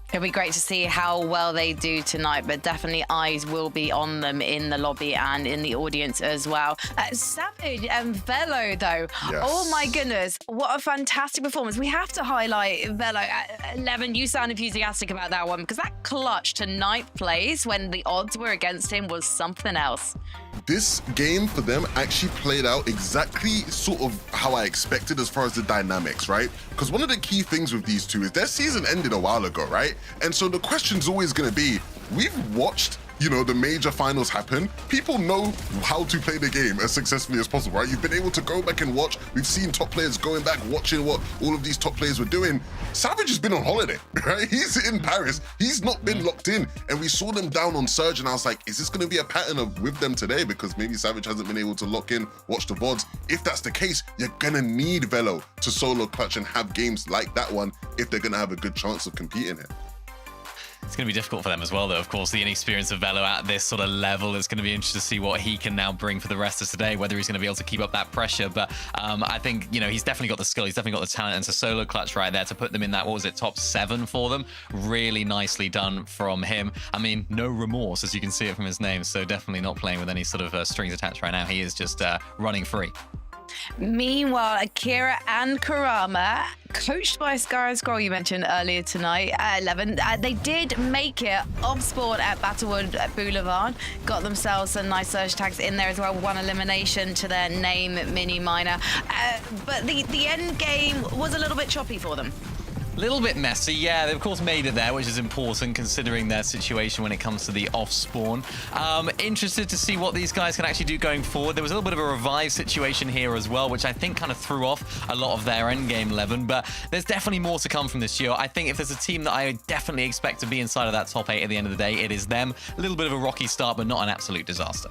It'll be great to see how well they do tonight, but definitely eyes will be on them in the lobby and in the audience as well. Savage and Velo, though. Yes. Oh, my goodness. What a fantastic performance. We have to highlight Velo. 11, you sound enthusiastic about that one, because that clutch to 9th place when the odds were against him was something else. This game for them actually played out exactly sort of how I expected as far as the dynamics, right? Because one of the key things with these two is their season ended a while ago, right? And so the question's always going to be, we've watched, the major finals happen. People know how to play the game as successfully as possible, right? You've been able to go back and watch. We've seen top players going back, watching what all of these top players were doing. Savage has been on holiday, right? He's in Paris. He's not been locked in. And we saw them down on Surge, and I was like, is this going to be a pattern with them today? Because maybe Savage hasn't been able to lock in, watch the VODs. If that's the case, you're going to need Velo to solo clutch and have games like that one if they're going to have a good chance of competing here. It's going to be difficult for them as well, though. Of course, the inexperience of Velo at this sort of level is going to be interesting to see what he can now bring for the rest of today, whether he's going to be able to keep up that pressure. But I think, he's definitely got the skill. He's definitely got the talent. And it's a solo clutch right there to put them in that, top 7 for them. Really nicely done from him. I mean, no remorse, as you can see it from his name. So definitely not playing with any sort of strings attached right now. He is just running free. Meanwhile, Akira and Kurama, coached by Scar Scroll, you mentioned earlier tonight at 11, they did make it off sport at Battlewood Boulevard, got themselves some nice surge tags in there as well, 1 elimination to their name, Mini Minor. But the end game was a little bit choppy for them. Little bit messy, yeah. They of course made it there, which is important considering their situation when it comes to the off spawn. Interested to see what these guys can actually do going forward. There was a little bit of a revive situation here as well, which I think kind of threw off a lot of their endgame 11, but there's definitely more to come from this year. I think if there's a team that I definitely expect to be inside of that top 8 at the end of the day, it is them. A little bit of a rocky start, but not an absolute disaster.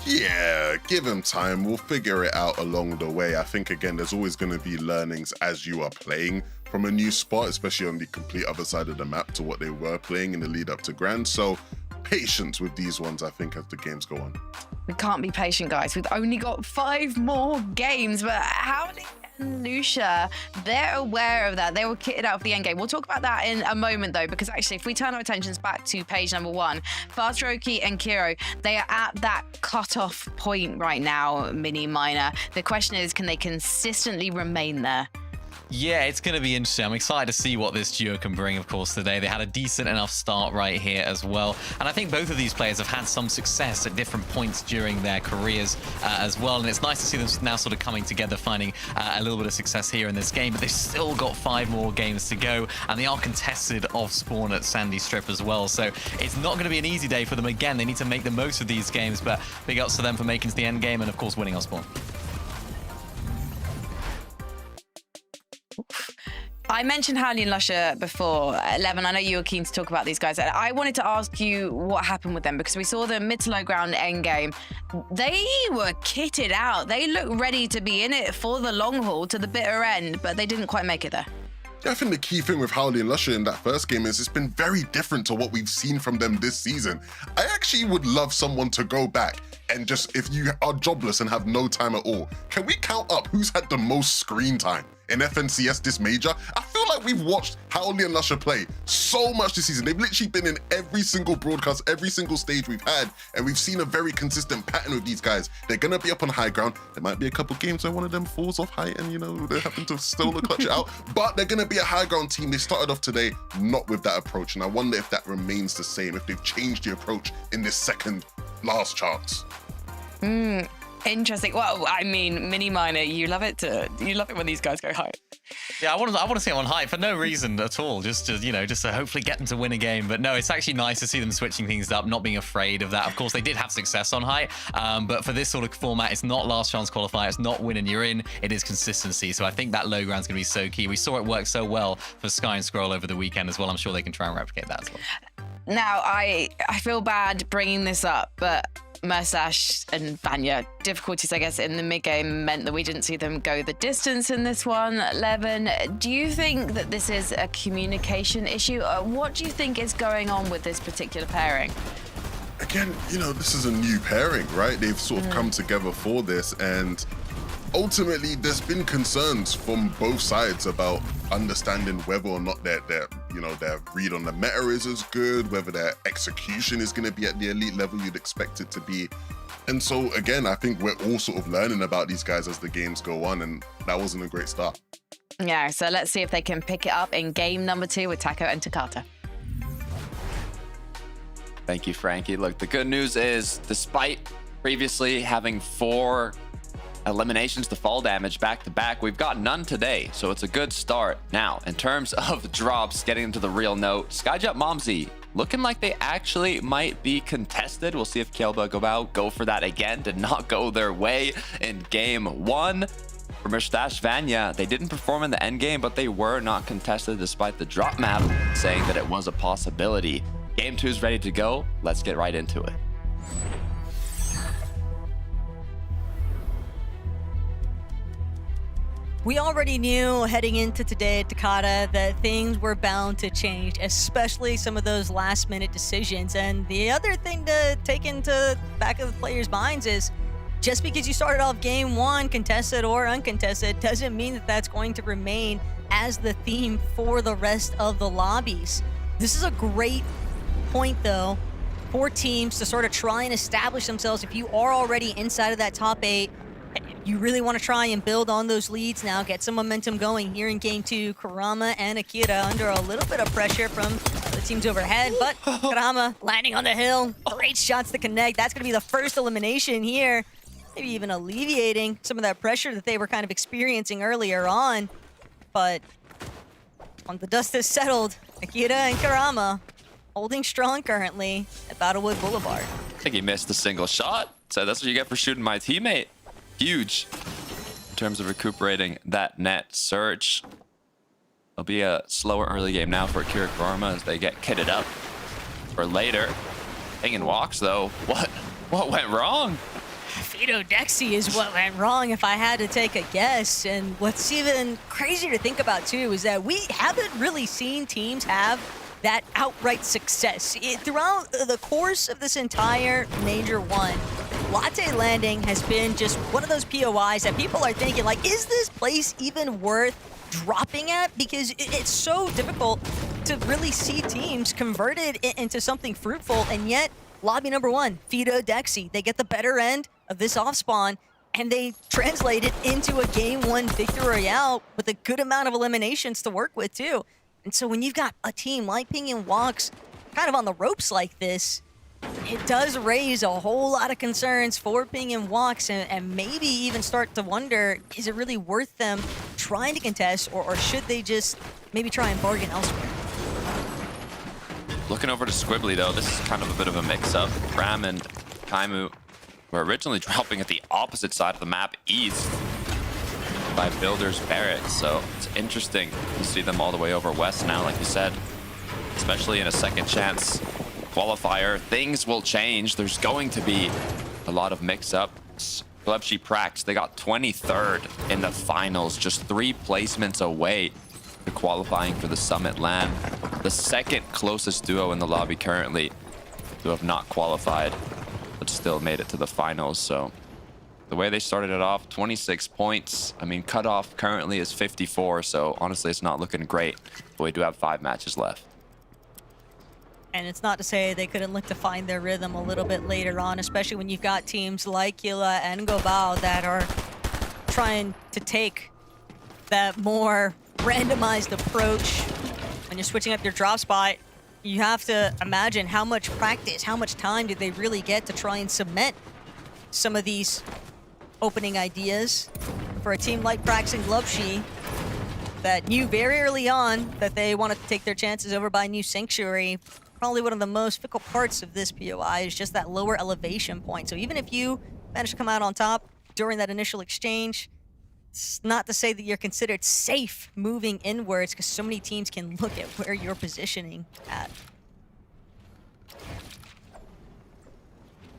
Yeah, give them time. We'll figure it out along the way. I think, again, there's always going to be learnings as you are playing from a new spot, especially on the complete other side of the map to what they were playing in the lead up to Grand. So patience with these ones, I think, as the games go on. We can't be patient, guys. We've only got 5 more games, but Howling and Lucia, they're aware of that. They were kitted out for the end game. We'll talk about that in a moment, though, because actually, if we turn our attentions back to page number 1, Fastaroki and Kiro, they are at that cutoff point right now, Mini Minor. The question is, can they consistently remain there? Yeah, it's going to be interesting. I'm excited to see what this duo can bring, of course, today. They had a decent enough start right here as well. And I think both of these players have had some success at different points during their careers as well. And it's nice to see them now sort of coming together, finding a little bit of success here in this game. But they've still got 5 more games to go. And they are contested off spawn at Sandy Strip as well. So it's not going to be an easy day for them. Again, they need to make the most of these games. But big ups to them for making it to the end game and, of course, winning off spawn. I mentioned Howley and Lusher before, 11. I know you were keen to talk about these guys. I wanted to ask you what happened with them because we saw the mid to low ground end game. They were kitted out. They looked ready to be in it for the long haul to the bitter end, but they didn't quite make it there. Yeah, I think the key thing with Howley and Lusher in that first game is it's been very different to what we've seen from them this season. I actually would love someone to go back and just, if you are jobless and have no time at all, can we count up who's had the most screen time in FNCS this major? I feel like we've watched Howley and Lusher play so much this season. They've literally been in every single broadcast, every single stage we've had, and we've seen a very consistent pattern with these guys. They're gonna be up on high ground. There might be a couple games where one of them falls off height and, you know, they happen to still clutch it out, but they're gonna be a high ground team. They started off today not with that approach, and I wonder if that remains the same, if they've changed the approach in this second last chance. Interesting. Well, I mean, Mini Miner, you love it when these guys go high. Yeah, I want to see them on high for no reason at all. Just to hopefully get them to win a game. But no, it's actually nice to see them switching things up, not being afraid of that. Of course, they did have success on high, but for this sort of format, it's not last chance qualifier. It's not win and you're in. It is consistency. So I think that low ground's going to be so key. We saw it work so well for Sky and Scroll over the weekend as well. I'm sure they can try and replicate that as well. Now, I feel bad bringing this up, but Mersash and Vanya, difficulties, I guess, in the mid-game meant that we didn't see them go the distance in this one. Levin, do you think that this is a communication issue? What do you think is going on with this particular pairing? Again, you know, this is a new pairing, right? They've sort of come together for this, and ultimately there's been concerns from both sides about understanding whether or not their read on the meta is as good, whether their execution is going to be at the elite level you'd expect it to be. And so again, I think we're all sort of learning about these guys as the games go on, and that wasn't a great start. Yeah, so let's see if they can pick it up in game number 2 with Taco and Takata. Thank you, Frankie. Look, the good news is, despite previously having 4 eliminations to fall damage back to back, we've got none today, so it's a good start. Now, in terms of drops, getting into the real note, Skyjet Momsy looking like they actually might be contested. We'll see if Kelba go for that again. Did not go their way in game 1. For Mustache Vanya, they didn't perform in the end game, but they were not contested despite the drop map saying that it was a possibility. Game 2 is ready to go. Let's get right into it. We already knew heading into today at Takata that things were bound to change, especially some of those last-minute decisions. And the other thing to take into the back of the players' minds is just because you started off game 1 contested or uncontested doesn't mean that that's going to remain as the theme for the rest of the lobbies. This is a great point, though, for teams to sort of try and establish themselves. If you are already inside of that top 8, you really want to try and build on those leads now, get some momentum going here in game 2. Kurama and Akira under a little bit of pressure from the teams overhead, but Kurama landing on the hill. Great shots to connect. That's going to be the first elimination here. Maybe even alleviating some of that pressure that they were kind of experiencing earlier on. But once the dust has settled, Akira and Kurama holding strong currently at Battlewood Boulevard. I think he missed a single shot, so that's what you get for shooting my teammate. Huge in terms of recuperating that net. Surge. It'll be a slower early game now for Akira Kurama as they get kitted up for later. Hanging walks though. What went wrong? Fido Dexy is what went wrong if I had to take a guess. And what's even crazier to think about too is that we haven't really seen teams have that outright success. Throughout the course of this entire Major 1, Latte Landing has been just one of those POIs that people are thinking, like, is this place even worth dropping at? Because it's so difficult to really see teams converted into something fruitful, and yet lobby number 1, Fido Dexy, they get the better end of this off spawn, and they translate it into a game 1 victory royale with a good amount of eliminations to work with too. And so when you've got a team like Ping and Walks kind of on the ropes like this, it does raise a whole lot of concerns for Ping and Walks, and maybe even start to wonder, is it really worth them trying to contest, or should they just maybe try and bargain elsewhere? Looking over to Squibbly though, this is kind of a bit of a mix-up. Ram and Kaimu were originally dropping at the opposite side of the map, east, by Builder's Barracks, so it's interesting to see them all the way over west now, like you said, especially in a second chance qualifier. Things will change. There's going to be a lot of mix-ups. Glebschi Prax, they got 23rd in the finals, just 3 placements away to qualifying for the Summit LAN. The second closest duo in the lobby currently who have not qualified, but still made it to the finals. So the way they started it off, 26 points. I mean, cutoff currently is 54, so honestly, it's not looking great. But we do have 5 matches left. And it's not to say they couldn't look to find their rhythm a little bit later on, especially when you've got teams like Killa and Gobao that are trying to take that more randomized approach. When you're switching up your drop spot, you have to imagine how much practice, how much time did they really get to try and cement some of these opening ideas. For a team like Prax and Glubshi that knew very early on that they wanted to take their chances over by New Sanctuary, probably one of the most fickle parts of this POI is just that lower elevation point. So even if you manage to come out on top during that initial exchange, it's not to say that you're considered safe moving inwards, because so many teams can look at where you're positioning at.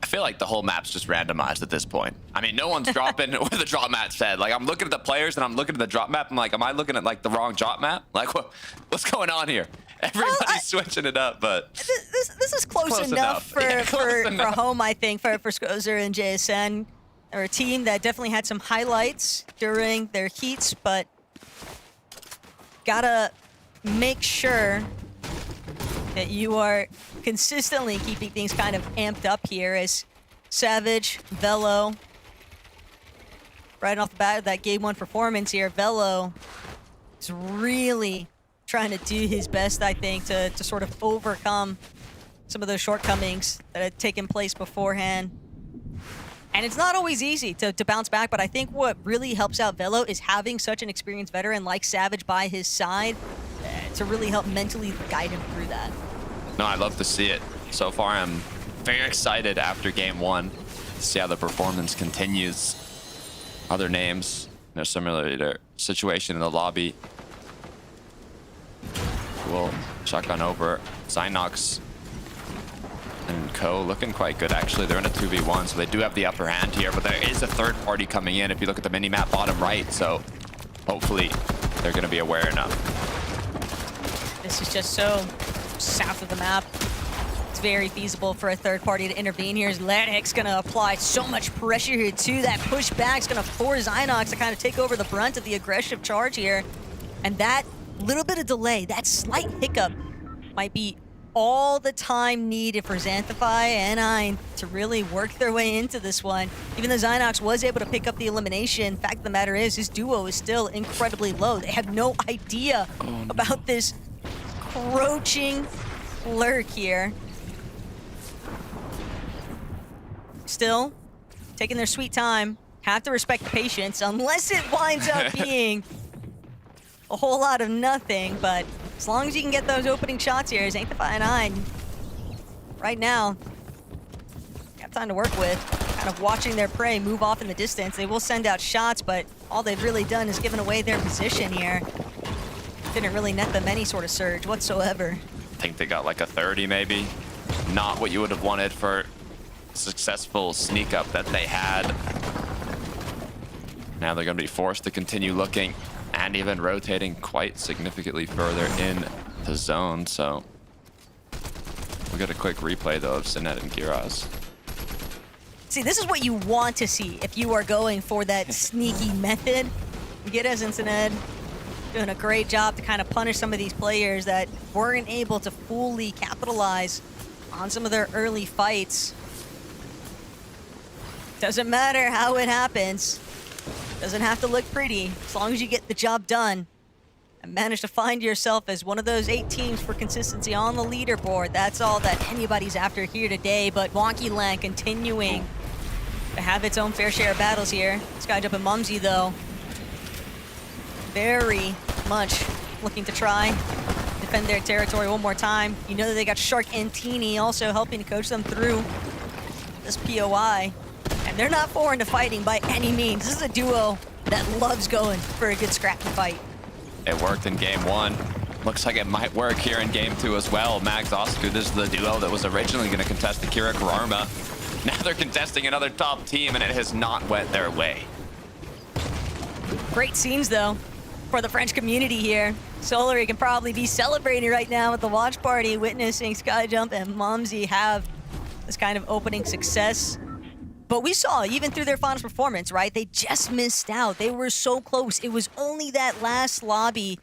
I feel like the whole map's just randomized at this point. I mean, no one's dropping where the drop map said. Like, I'm looking at the players and I'm looking at the drop map. I'm like, am I looking at like the wrong drop map? Like, what's going on here? Everybody's switching it up, but This is close enough for home, I think, for Scozer and JSN. They're a team that definitely had some highlights during their heats, but gotta make sure that you are consistently keeping things kind of amped up here as Savage, Velo, right off the bat of that game 1 performance here, Velo is really trying to do his best, I think, to sort of overcome some of those shortcomings that had taken place beforehand. And it's not always easy to bounce back, but I think what really helps out Velo is having such an experienced veteran like Savage by his side to really help mentally guide him through that. no, I love to see it. So far, I'm very excited after game 1 to see how the performance continues. Other names, similar to situation in the lobby. We'll shotgun over. Zynox and Co looking quite good, actually. They're in a 2v1, so they do have the upper hand here, but there is a third party coming in if you look at the mini-map bottom right, so hopefully they're going to be aware enough. This is just so south of the map. It's very feasible for a third party to intervene here. Ladek's going to apply so much pressure here too. That pushback's going to force Zynox to kind of take over the brunt of the aggressive charge here. And that little bit of delay, that slight hiccup might be all the time needed for Xanthify and Ein to really work their way into this one. Even though Zynox was able to pick up the elimination, fact of the matter is his duo is still incredibly low. They have no idea about this approaching lurk here. Still taking their sweet time. Have to respect the patience unless it winds up being a whole lot of nothing, but as long as you can get those opening shots here, Xanthify and Ein, right now, got time to work with. Kind of watching their prey move off in the distance. They will send out shots, but all they've really done is given away their position here. Didn't really net them any sort of surge whatsoever. I think they got like a 30 maybe. Not what you would have wanted for a successful sneak up that they had. Now they're going to be forced to continue looking and even rotating quite significantly further in the zone. So we'll get a quick replay though of Sinet and Giraz. See, this is what you want to see if you are going for that sneaky method. Giraz and Sinet doing a great job to kind of punish some of these players that weren't able to fully capitalize on some of their early fights. Doesn't matter how it happens. Doesn't have to look pretty, as long as you get the job done and manage to find yourself as one of those 8 teams for consistency on the leaderboard. That's all that anybody's after here today, but Wonky Land continuing to have its own fair share of battles here. Skyjump and Mumsy, though, very much looking to try defend their territory one more time. You know that they got Shark and Teeny also helping to coach them through this POI. And they're not foreign to fighting by any means. This is a duo that loves going for a good scrappy fight. It worked in game 1. Looks like it might work here in game 2 as well. Mags Osku, this is the duo that was originally going to contest the Kira Kararma. Now they're contesting another top team, and it has not went their way. Great scenes, though. for the French community here. Solary can probably be celebrating right now with the watch party, witnessing Skyjump and Mumsy have this kind of opening success. But we saw, even through their finals performance, right? They just missed out. They were so close. It was only that last lobby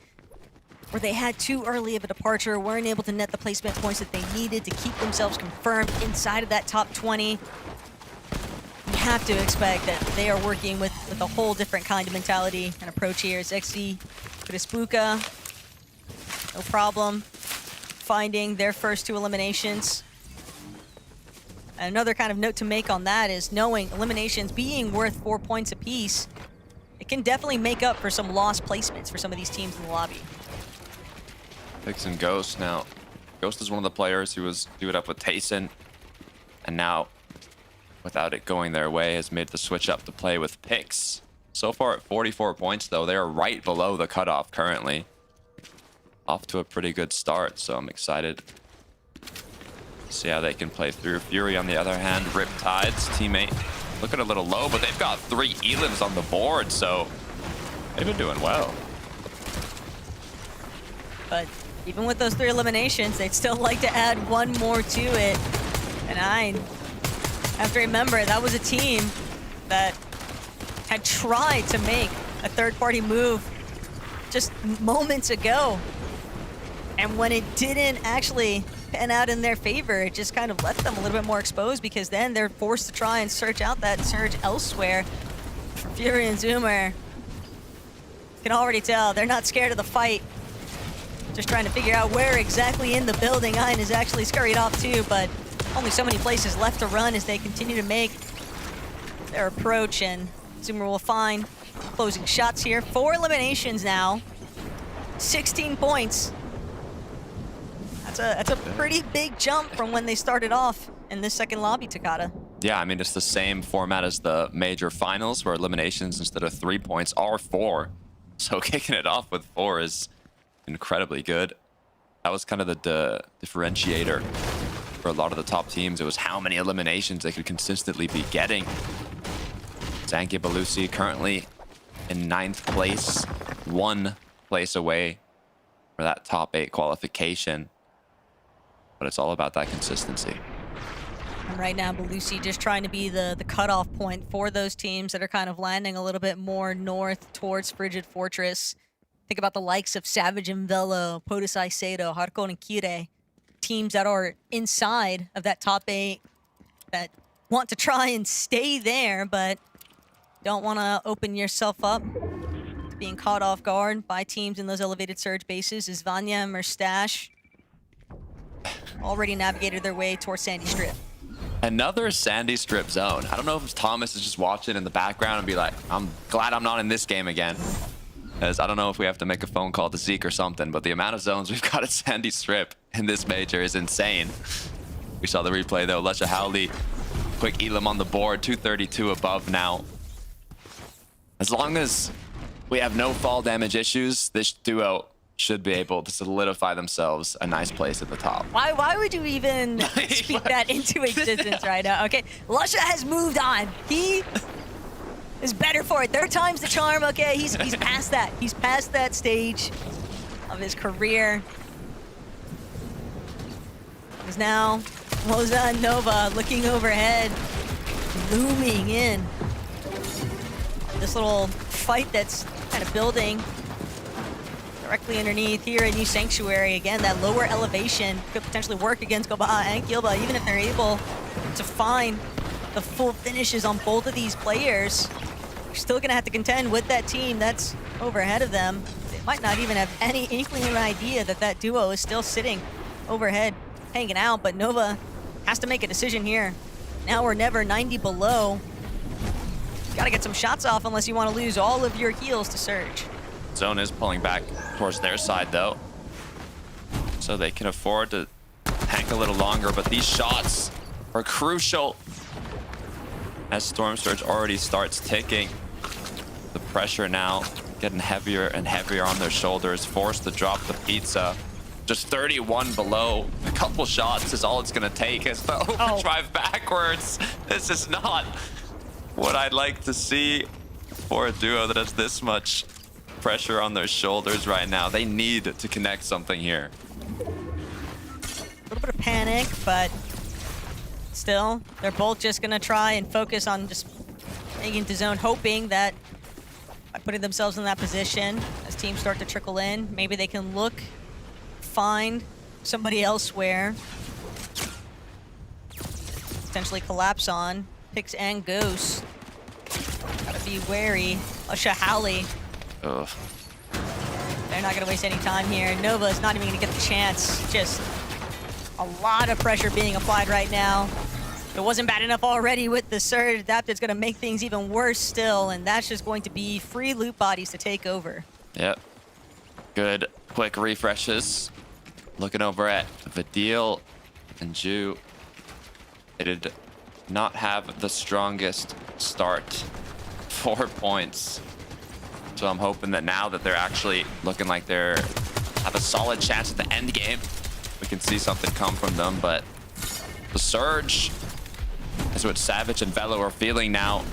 where they had too early of a departure, weren't able to net the placement points that they needed to keep themselves confirmed inside of that top 20. You have to expect that they are working with a whole different kind of mentality and approach here. Zexi, Krispuka, no problem finding their first 2 eliminations. And another kind of note to make on that is knowing eliminations being worth 4 points apiece, it can definitely make up for some lost placements for some of these teams in the lobby. Pix and Ghost now. Ghost is one of the players who was doing it up with Tayson, and now, without it going their way, has made the switch up to play with Pix. So far at 44 points, though, they are right below the cutoff currently. Off to a pretty good start, so I'm excited to see how they can play through. Fury, on the other hand, Riptide's teammate, looking a little low, but they've got 3 elims on the board, so they've been doing well. But even with those 3 eliminations, they'd still like to add 1 more to it. And I have to remember, that was a team that had tried to make a third-party move just moments ago. And when it didn't actually pan out in their favor, it just kind of left them a little bit more exposed, because then they're forced to try and search out that surge elsewhere. Fury and Zoomer can already tell they're not scared of the fight. Just trying to figure out where exactly in the building Ein is actually scurried off to, but only so many places left to run as they continue to make their approach, and Zoomer will find closing shots here. 4 eliminations now, 16 points. That's a pretty big jump from when they started off in this second lobby, Takada. Yeah, I mean, it's the same format as the major finals, where eliminations instead of 3 points are 4. So kicking it off with 4 is incredibly good. That was kind of the differentiator for a lot of the top teams. It was how many eliminations they could consistently be getting. Zanki Belusi currently in 9th place, 1 place away for that top 8 qualification. But it's all about that consistency. And right now, Belusi just trying to be the cutoff point for those teams that are kind of landing a little bit more north towards Frigid Fortress. Think about the likes of Savage and Velo, Podesai Seido, Harkon and Kire. Teams that are inside of that top 8 that want to try and stay there, but don't want to open yourself up to being caught off guard by teams in those elevated surge bases. Is Vanya and Merstash already navigated their way towards Sandy Strip. Another Sandy Strip zone. I don't know if Thomas is just watching in the background and be like, I'm glad I'm not in this game again. As I don't know if we have to make a phone call to Zeke or something, but the amount of zones we've got at Sandy Strip in this major is insane. We saw the replay though. Lesha Howley, quick Elam on the board, 232 above now. As long as we have no fall damage issues, this duo should be able to solidify themselves a nice place at the top. Why would you even speak that into existence right now? Okay, Lusha has moved on. He is better for it. 3rd time's the charm. Okay, he's past that. He's past that stage of his career. Is now Moza and Nova looking overhead, looming in. This little fight that's kind of building directly underneath here, a new sanctuary. Again, that lower elevation could potentially work against Gobaha and Gilba, even if they're able to find the full finishes on both of these players. You're still gonna have to contend with that team that's overhead of them. They might not even have any inkling of an idea that that duo is still sitting overhead, hanging out, but Nova has to make a decision here. Now or never, 90 below. Gotta get some shots off unless you want to lose all of your heals to Surge. Zone is pulling back towards their side though, so they can afford to tank a little longer, but these shots are crucial as Storm Surge already starts ticking. The pressure now getting heavier and heavier on their shoulders, forced to drop the pizza. Just 31 below. A couple shots is all it's gonna take as the overdrive backwards. This is not what I'd like to see for a duo that has this much pressure on their shoulders right now. They need to connect something here. A little bit of panic, but still, they're both just gonna try and focus on just making into zone, hoping that by putting themselves in that position, as teams start to trickle in, maybe they can look, find somebody elsewhere, potentially collapse on. Picks and Goose. Gotta be wary. Howley. Ugh. They're not gonna waste any time here. Nova is not even gonna get the chance. Just a lot of pressure being applied right now. It wasn't bad enough already with the surge. Adapted's gonna make things even worse still, and that's just going to be free loot bodies to take over. Yep. Good quick refreshes. Looking over at Vidil and Ju. They did not have the strongest start. 4 points. So I'm hoping that now that they're actually looking like they're have a solid chance at the end game, we can see something come from them. But the surge is what Savage and Velo are feeling now.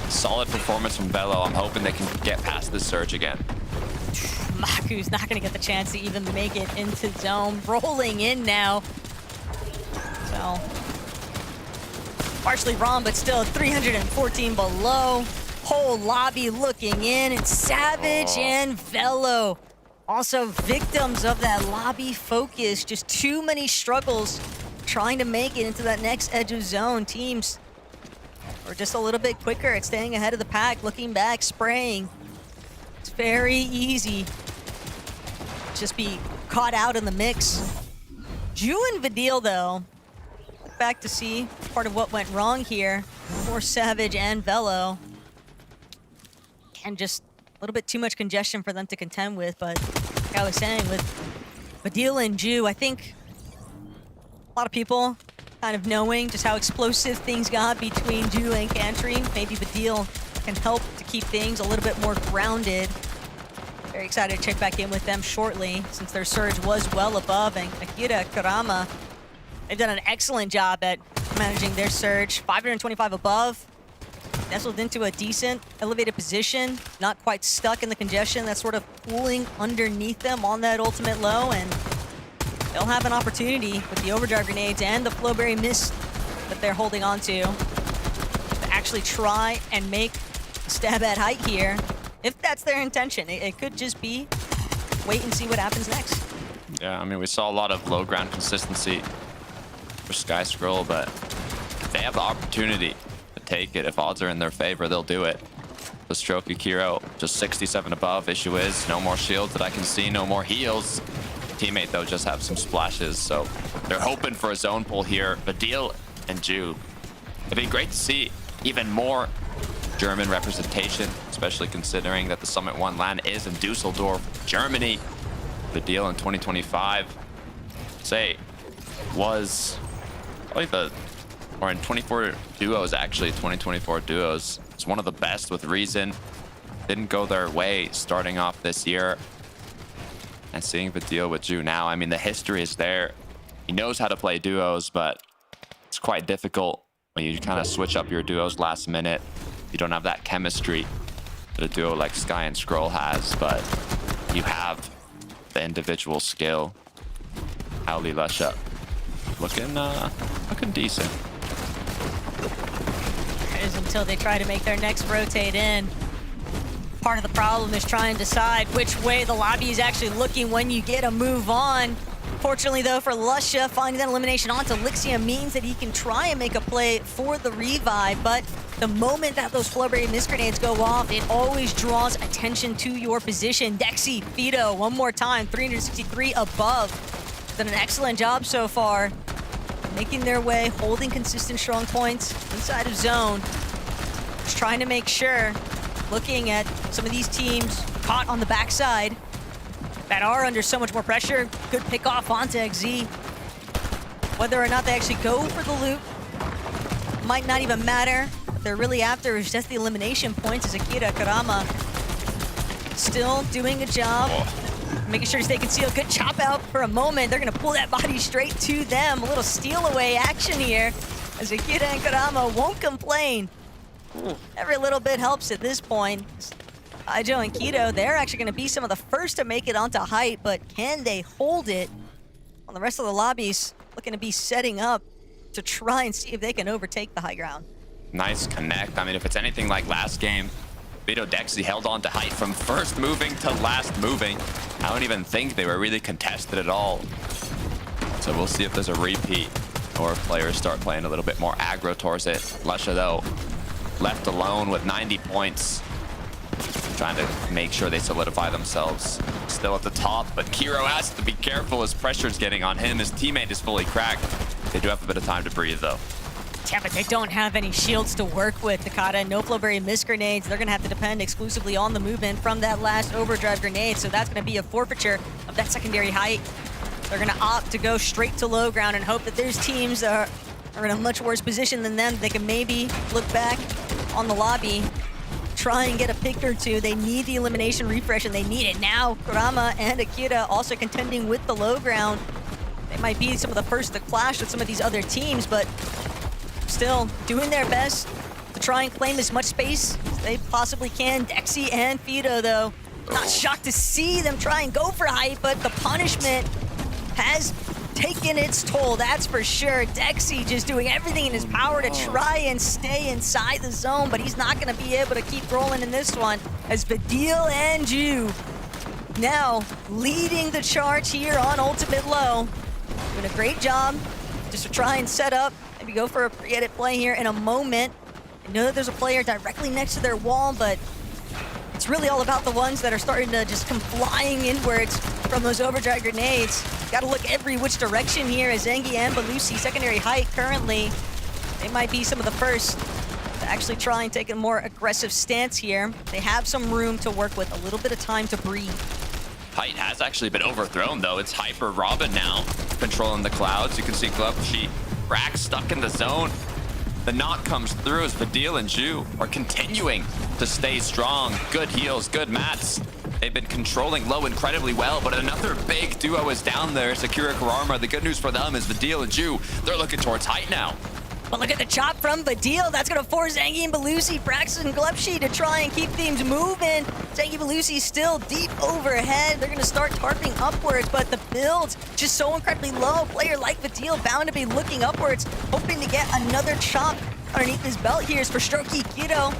Solid performance from Velo. I'm hoping they can get past this surge again. Maku's not gonna get the chance to even make it into zone. Rolling in now. So partially wrong, but still 314 below. Whole lobby looking in, and Savage and Velo also victims of that lobby focus. Just too many struggles trying to make it into that next edge of zone. Teams are just a little bit quicker at staying ahead of the pack, looking back, spraying. It's very easy to just be caught out in the mix. Ju and Vidil, though, look back to see part of what went wrong here for Savage and Velo. And just a little bit too much congestion for them to contend with, but like I was saying, with Vidil and Ju, I think a lot of people kind of knowing just how explosive things got between Ju and Cantry. Maybe Vidil can help to keep things a little bit more grounded. Very excited to check back in with them shortly, since their surge was well above, and Akira Karama, they've done an excellent job at managing their surge. 525 above. Nestled into a decent elevated position, not quite stuck in the congestion that's sort of cooling underneath them on that ultimate low, and they'll have an opportunity with the overdrive grenades and the flowberry mist that they're holding on to actually try and make a stab at height here, if that's their intention. It could just be wait and see what happens next. Yeah, I mean, we saw a lot of low ground consistency for Sky Scroll, but if they have the opportunity to take it, if odds are in their favor, they'll do it. The Stroke Akiro, just 67 above. Issue is no more shields that I can see, no more heals. Teammate, though, just have some splashes, so they're hoping for a zone pull here. Vidil and Ju. It'd be great to see even more German representation, especially considering that the Summit 1 LAN is in Dusseldorf, Germany. Vidil in 2025, say, was probably or in 24 duos, actually, 2024 duos. It's one of the best with Reason. Didn't go their way starting off this year. And seeing Vidil with Ju now, I mean, the history is there. He knows how to play duos, but it's quite difficult when you kind of switch up your duos last minute. You don't have that chemistry that a duo like Sky and Scroll has, but you have the individual skill. Howley Lusha looking decent. Is until they try to make their next rotate in. Part of the problem is trying to decide which way the lobby is actually looking when you get a move on. Fortunately, though, for Lusha, finding that elimination onto Lixia means that he can try and make a play for the revive, but the moment that those Flowberry Mist Grenades go off, it always draws attention to your position. Dexy, Fido, one more time, 363 above. Done an excellent job so far, making their way, holding consistent strong points inside of zone. Just trying to make sure, looking at some of these teams caught on the backside that are under so much more pressure. Good pick off onto XZ. Whether or not they actually go for the loot might not even matter. What they're really after is just the elimination points, as Akira Karama still doing a job. Making sure they can seal. Good chop out for a moment. They're going to pull that body straight to them. A little steal away action here, as Akira and Karama won't complain. Every little bit helps at this point. Ijo and Keto, they're actually going to be some of the first to make it onto height, but can they hold it? Well, the rest of the lobbies looking to be setting up to try and see if they can overtake the high ground. Nice connect. I mean, if it's anything like last game, Vito Dexy held on to height from first moving to last moving. I don't even think they were really contested at all. So we'll see if there's a repeat or if players start playing a little bit more aggro towards it. Lusha, though, left alone with 90 points. Trying to make sure they solidify themselves. Still at the top, but Kiro has to be careful as pressure's getting on him. His teammate is fully cracked. They do have a bit of time to breathe, though. Yeah, but they don't have any shields to work with, Takata. No Flowberry missed grenades. They're going to have to depend exclusively on the movement from that last overdrive grenade, so that's going to be a forfeiture of that secondary height. They're going to opt to go straight to low ground and hope that there's teams that are in a much worse position than them. They can maybe look back on the lobby, try and get a pick or two. They need the elimination refresh, and they need it now. Kurama and Akira also contending with the low ground. They might be some of the first to clash with some of these other teams, but still doing their best to try and claim as much space as they possibly can. Dexy and Fido, though, not shocked to see them try and go for height, but the punishment has taken its toll, that's for sure. Dexy just doing everything in his power to try and stay inside the zone, but he's not going to be able to keep rolling in this one, as Badil and Ju now leading the charge here on Ultimate Low. Doing a great job just to try and set up, maybe go for a pre-edit play here in a moment. I know that there's a player directly next to their wall, but it's really all about the ones that are starting to just come flying inwards from those overdrive grenades. Got to look every which direction here as Zengi and Belusi, secondary height currently. They might be some of the first to actually try and take a more aggressive stance here. They have some room to work with, a little bit of time to breathe. Height has actually been overthrown, though. It's Hyper Robin now controlling the clouds. You can see Glubshy Rack stuck in the zone. The knock comes through as Vadil and Ju are continuing to stay strong. Good heals, good mats. They've been controlling low incredibly well, but another big duo is down there. Sakura Karama, the good news for them is Vadil and Ju, they're looking towards height now. But look at the chop from Vadil. That's going to force Zengi and Belusi, Braxton and Glubshy to try and keep things moving. Zengi Belusi still deep overhead. They're going to start targeting upwards, but the build's just so incredibly low. A player like Vadil bound to be looking upwards, hoping to get another chop underneath his belt here is for Strokey Kido.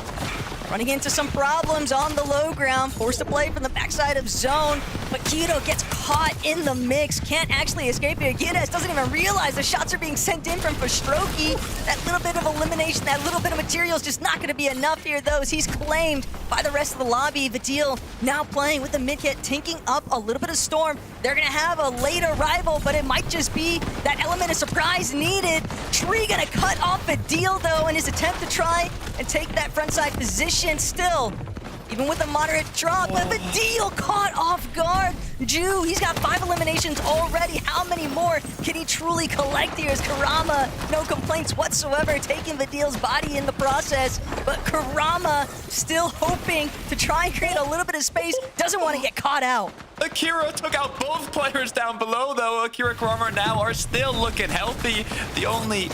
Running into some problems on the low ground, forced to play from the backside of zone, but Kido gets caught in the mix, can't actually escape it. Gides doesn't even realize the shots are being sent in from Strokey. That little bit of elimination, that little bit of material is just not going to be enough here, though, as he's claimed by the rest of the lobby. Vadil now playing with the mid-hit, tinking up a little bit of storm. They're going to have a late arrival, but it might just be that element of surprise needed. Tree going to cut off Vadil, though, in his attempt to try and take that frontside position. Still, even with a moderate drop, but Vadil caught off guard. Ju, he's got 5 eliminations already. How many more can he truly collect here? As Karama, no complaints whatsoever, taking Vadil's body in the process. But Karama still hoping to try and create a little bit of space, doesn't want to get caught out. Akira took out both players down below, though. Akira Karama now are still looking healthy. The only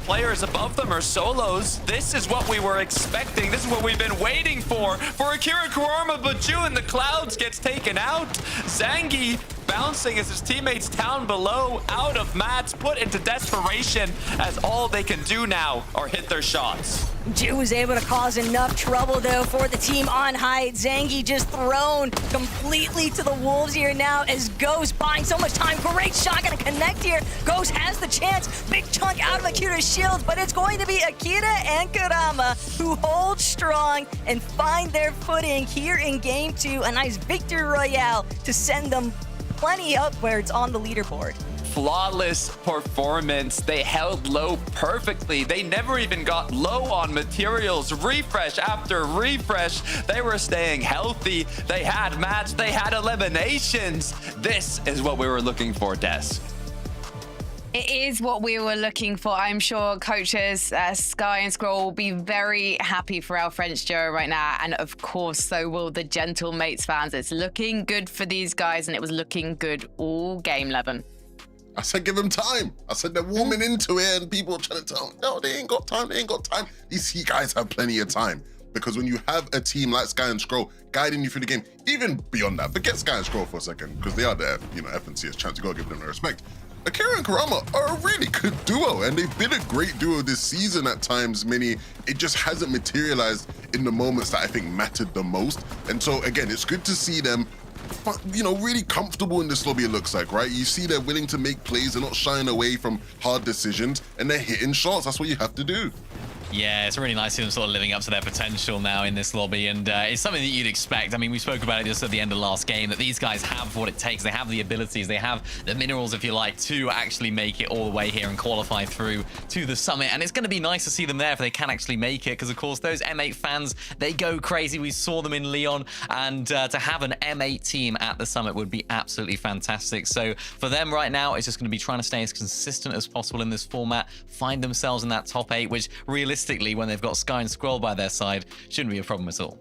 players above them are solos. This is what we were expecting. This is what we've been waiting for Akira Kurama, but Ju in the clouds gets taken out. Zangi bouncing as his teammates down below, out of mats, put into desperation, as all they can do now are hit their shots. Ju was able to cause enough trouble, though, for the team on height. Zangi just thrown completely to the wolves here now as Ghost buying so much time. Great shot, gonna connect here. Ghost has the chance. Big chunk out of Akira's shields, but it's going to be Akira and Karama who hold strong and find their footing here in Game 2. A nice victory royale to send them plenty upwards on the leaderboard. Flawless performance. They held low perfectly. They never even got low on materials. Refresh after refresh. They were staying healthy. They had mats. They had eliminations. This is what we were looking for, Des. It is what we were looking for. I'm sure coaches Sky and Scroll will be very happy for our French duo right now. And of course, so will the Gentle Mates fans. It's looking good for these guys, and it was looking good all game, Levin. I said, give them time. I said, they're warming into it, and people are trying to tell them, no, they ain't got time. They ain't got time. These guys have plenty of time. because when you have a team like Sky and Scroll guiding you through the game, even beyond that, forget Sky and Scroll for a second, because they are the FNCS champs, you gotta give them the respect. Akira and Kurama are a really good duo, and they've been a great duo this season at times, Minnie. It just hasn't materialized in the moments that I think mattered the most. And so, again, it's good to see them, really comfortable in this lobby, it looks like, right? You see they're willing to make plays, they're not shying away from hard decisions, and they're hitting shots. That's what you have to do. Yeah, it's really nice to see them sort of living up to their potential now in this lobby, and it's something that you'd expect. I mean, we spoke about it just at the end of the last game, that these guys have what it takes. They have the abilities, they have the minerals, if you like, to actually make it all the way here and qualify through to the summit. And it's going to be nice to see them there if they can actually make it, because, of course, those M8 fans, they go crazy. We saw them in Leon, and to have an M8 team at the summit would be absolutely fantastic. So for them right now, it's just going to be trying to stay as consistent as possible in this format, find themselves in that top 8, which realistically, when they've got Sky and Scroll by their side, shouldn't be a problem at all.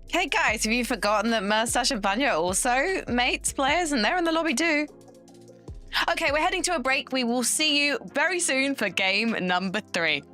Hey guys, have you forgotten that Merstash and Vanya are also mates players, and they're in the lobby too? Okay, we're heading to a break. We will see you very soon for game number 3.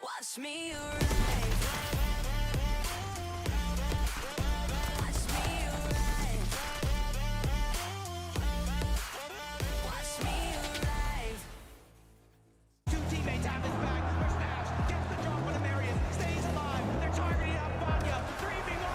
Watch me arrive. Watch me arrive. Watch me arrive. Two teammates have his back. Merstash gets the drop on Marion, stays alive. They're targeting up Vanya. 3v1.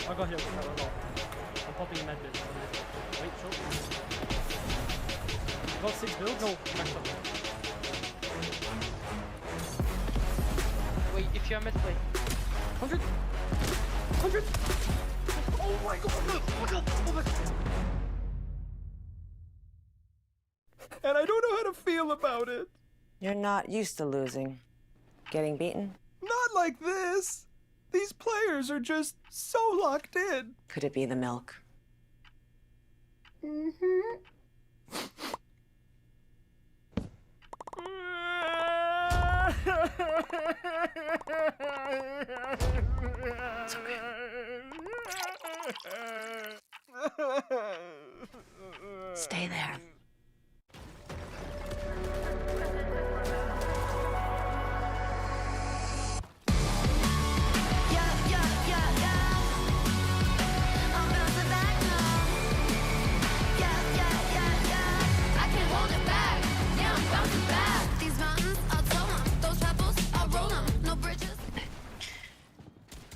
I'll go here. I'll go. I'm popping a med bit. Wait, show. Got 6 builds? No, max up. Wait, if you're mid play. 100! 100! Oh my god! Oh my god! Oh my god! And I don't know how to feel about it. You're not used to losing. Getting beaten? Not like this! These players are just so locked in. Could it be the milk? Stay there.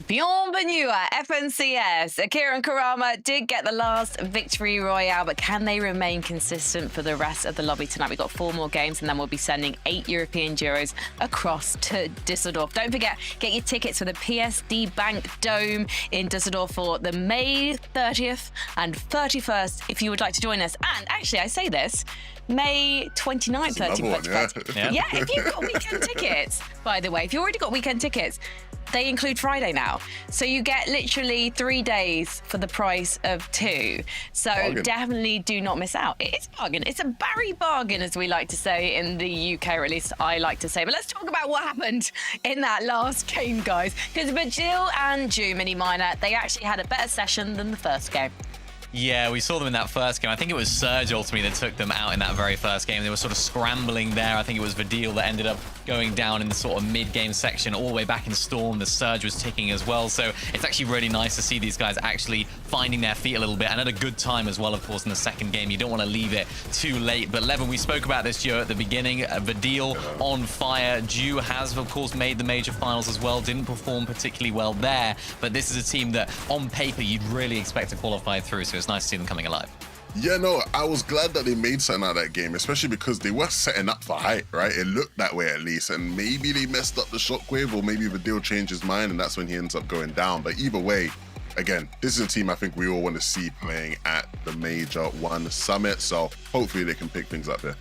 Bienvenue at FNCS. Akira and Kurama did get the last victory royale, but can they remain consistent for the rest of the lobby tonight? We've got 4 more games, and then we'll be sending 8 European Duros across to Düsseldorf. Don't forget, get your tickets for the PSD Bank Dome in Düsseldorf for the May 30th and 31st if you would like to join us. And actually, I say this, May 29th, 30th. Yeah. Yeah, if you've got weekend tickets, by the way, if you've already got weekend tickets, they include Friday now. So you get literally 3 days for the price of 2. So Bargain. definitely do not miss out. It is a bargain. It's a Barry bargain, as we like to say in the UK, or at least I like to say. But let's talk about what happened in that last game, guys. Because Virgil and Ju, Mini Miner, they actually had a better session than the first game. Yeah, we saw them in that first game. I think it was Surge ultimately that took them out in that very first game. They were sort of scrambling there. I think it was Vidil that ended up going down in the sort of mid-game section all the way back in Storm. The Surge was ticking as well. So it's actually really nice to see these guys actually finding their feet a little bit and at a good time as well, of course, in the second game. You don't want to leave it too late. But Levin, we spoke about this, Joe, at the beginning. Vidil on fire. Ju has, of course, made the major finals as well. Didn't perform particularly well there. But this is a team that, on paper, you'd really expect to qualify through. So it's nice to see them coming alive. Yeah, no, I was glad that they made something out of that game, especially because they were setting up for height, right? It looked that way at least, and maybe they messed up the shockwave, or maybe the deal changed his mind, and that's when he ends up going down. But either way, again, this is a team I think we all want to see playing at the Major 1 Summit, so hopefully they can pick things up there.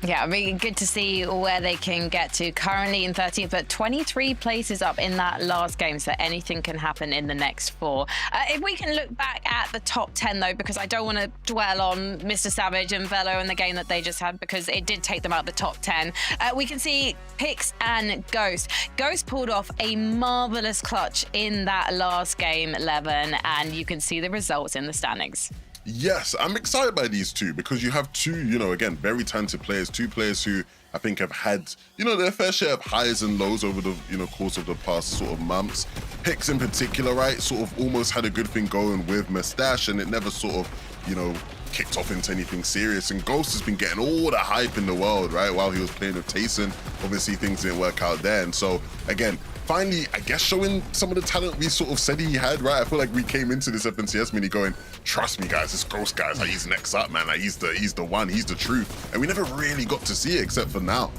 Yeah, I mean, good to see where they can get to. Currently in 13th, but 23 places up in that last game, so anything can happen in the next 4. If we can look back at the top 10, though, because I don't want to dwell on Mr. Savage and Velo and the game that they just had, because it did take them out the top 10. We can see Pix and Ghost. Ghost pulled off a marvelous clutch in that last game, 11, and you can see the results in the standings. Yes, I'm excited by these two because you have two, again, very talented players, 2 players who I think have had, their fair share of highs and lows over the, course of the past sort of months. Pix in particular, right, sort of almost had a good thing going with Mustache and it never sort of, kicked off into anything serious. And Ghost has been getting all the hype in the world, right, while he was playing with Tayson. Obviously, things didn't work out then. So, again, finally, I guess, showing some of the talent we sort of said he had, right? I feel like we came into this FNCS mini going, trust me, guys, this Ghost guy's like, he's next up, man. Like, he's the one, he's the truth. And we never really got to see it except for now.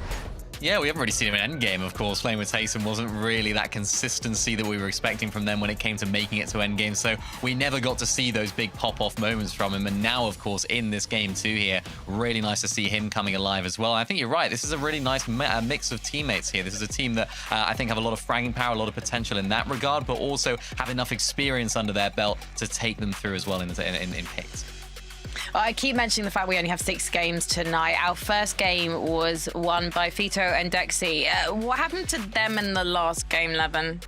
Yeah, we haven't really seen him in endgame, of course. Playing with Taysom wasn't really that consistency that we were expecting from them when it came to making it to endgame. So we never got to see those big pop-off moments from him. And now, of course, in this game too here, really nice to see him coming alive as well. I think you're right. This is a really nice mix of teammates here. This is a team that I think have a lot of fragging power, a lot of potential in that regard, but also have enough experience under their belt to take them through as well in picks. I keep mentioning the fact we only have 6 games tonight. Our first game was won by Fito and Dexy. What happened to them in the last game, Levin?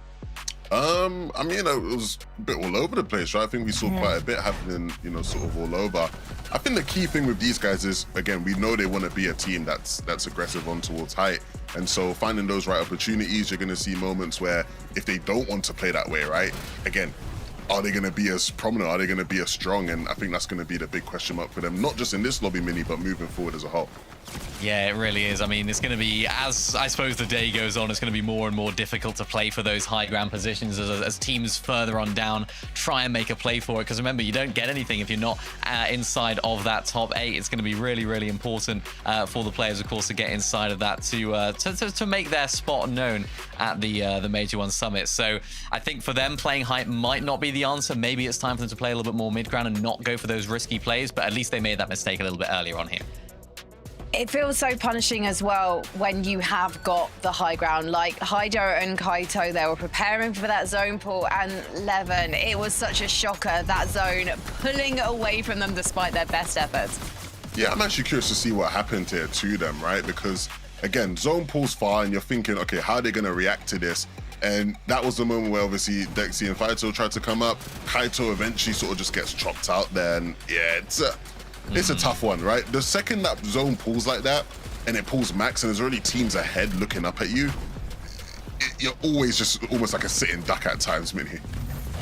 I mean, it was a bit all over the place, right? I think we saw quite a bit happening, sort of all over. I think the key thing with these guys is, again, we know they want to be a team that's aggressive on towards height. And so finding those right opportunities, you're going to see moments where if they don't want to play that way, right? Again, are they going to be as prominent? Are they going to be as strong? And I think that's going to be the big question mark for them, not just in this lobby mini, but moving forward as a whole. Yeah, it really is. I mean, it's going to be, as I suppose the day goes on, it's going to be more and more difficult to play for those high ground positions as teams further on down try and make a play for it. Because remember, you don't get anything if you're not inside of that top 8. It's going to be really, really important for the players, of course, to get inside of that to make their spot known at the Major 1 Summit. So I think for them, playing height might not be the answer. Maybe it's time for them to play a little bit more mid-ground and not go for those risky plays, but at least they made that mistake a little bit earlier on here. It feels so punishing as well when you have got the high ground. Like Haijo and Kaito, they were preparing for that zone pull, and Levin, it was such a shocker, that zone pulling away from them despite their best efforts. Yeah, I'm actually curious to see what happened here to them, right? Because, again, zone pulls far, and you're thinking, okay, how are they going to react to this? And that was the moment where obviously Dexy and Kaito tried to come up. Kaito eventually sort of just gets chopped out there, and yeah, it's a tough one, right? The second that zone pulls like that, and it pulls max, and there's already teams ahead looking up at you, you're always just almost like a sitting duck at times, Minnie.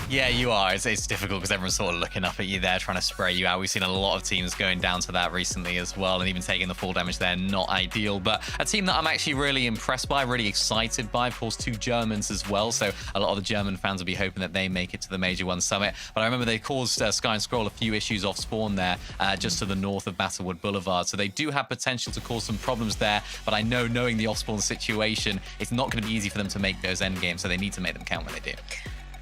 Yeah, you are. It's difficult because everyone's sort of looking up at you there, trying to spray you out. We've seen a lot of teams going down to that recently as well, and even taking the full damage there, not ideal. But a team that I'm actually really impressed by, really excited by, of course, 2 Germans as well. So a lot of the German fans will be hoping that they make it to the Major 1 Summit. But I remember they caused Sky and Scroll a few issues off spawn there, just to the north of Battlewood Boulevard. So they do have potential to cause some problems there. But I know, knowing the off spawn situation, it's not going to be easy for them to make those end games. So they need to make them count when they do.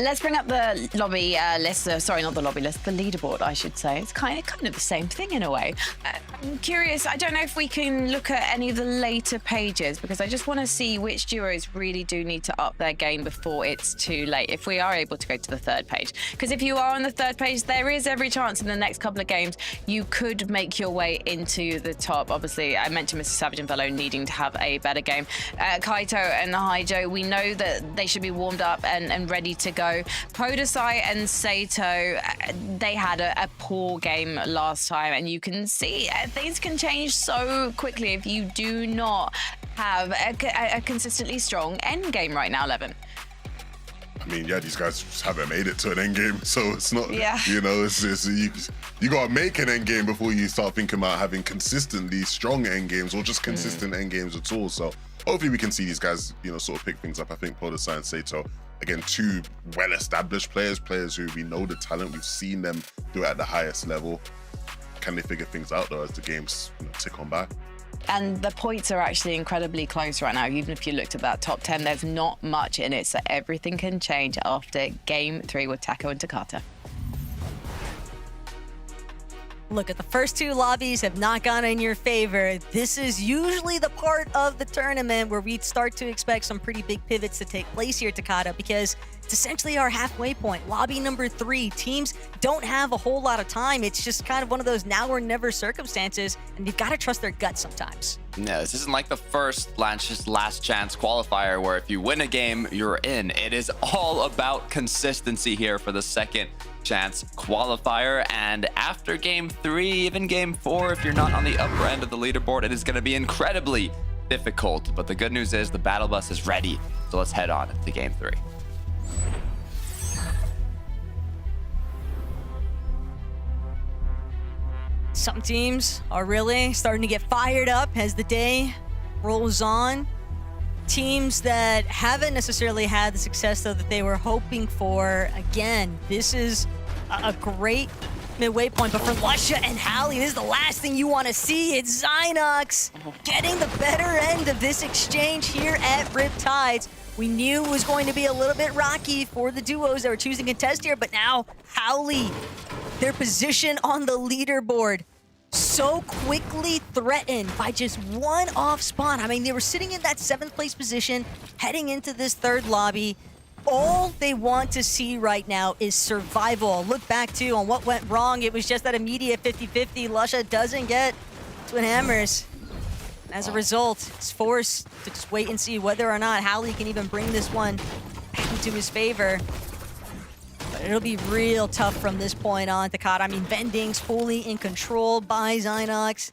Let's bring up the lobby list. Sorry, not the lobby list, the leaderboard, I should say. It's kind of the same thing in a way. I'm curious, I don't know if we can look at any of the later pages, because I just want to see which duos really do need to up their game before it's too late, if we are able to go to the third page. Because if you are on the third page, there is every chance in the next couple of games you could make your way into the top. Obviously, I mentioned Mr. Savage and Velo needing to have a better game. Kaito and Haijo, we know that they should be warmed up and ready to go. Podosai and Sato, they had a poor game last time, and you can see things can change so quickly if you do not have a consistently strong end game right now, Levin. I mean, yeah, these guys just haven't made it to an end game, so it's not, Yeah. you know, you got to make an end game before you start thinking about having consistently strong end games or just consistent end games at all. So hopefully we can see these guys, you know, sort of pick things up. I think Podosai and Sato, again, two well-established players who we know the talent, we've seen them do it at the highest level. Can they figure things out though as the games, you know, tick on by? And the points are actually incredibly close right now. Even if you looked at that top 10, there's not much in it, so everything can change after game 3 with Taco and Takata. Look, at the first two lobbies have not gone in your favor. This is usually the part of the tournament where we start to expect some pretty big pivots to take place here at Takata, because it's essentially our halfway point. Lobby number 3, teams don't have a whole lot of time. It's just kind of one of those now or never circumstances, and you've got to trust their gut sometimes. No, this isn't like the first last chance qualifier where if you win a game, you're in. It is all about consistency here for the second chance qualifier. And after game 3, even game 4, if you're not on the upper end of the leaderboard, it is going to be incredibly difficult. But the good news is the battle bus is ready. So let's head on to game 3. Some teams are really starting to get fired up as the day rolls on. Teams that haven't necessarily had the success, though, that they were hoping for. Again, this is a great midway point, but for Lusha and Hallie, this is the last thing you want to see. It's Zynox getting the better end of this exchange here at Riptides. We knew it was going to be a little bit rocky for the duos that were choosing contest here, but now Howley, their position on the leaderboard, so quickly threatened by just one off spawn. I mean, they were sitting in that 7th place position, heading into this third lobby. All they want to see right now is survival. Look back, too, on what went wrong. It was just that immediate 50-50. Lusha doesn't get Twin Hammers. As a result, it's forced to just wait and see whether or not Howley can even bring this one back into his favor. But it'll be real tough from this point on, Takata. I mean, Vending's fully in control by Zynox.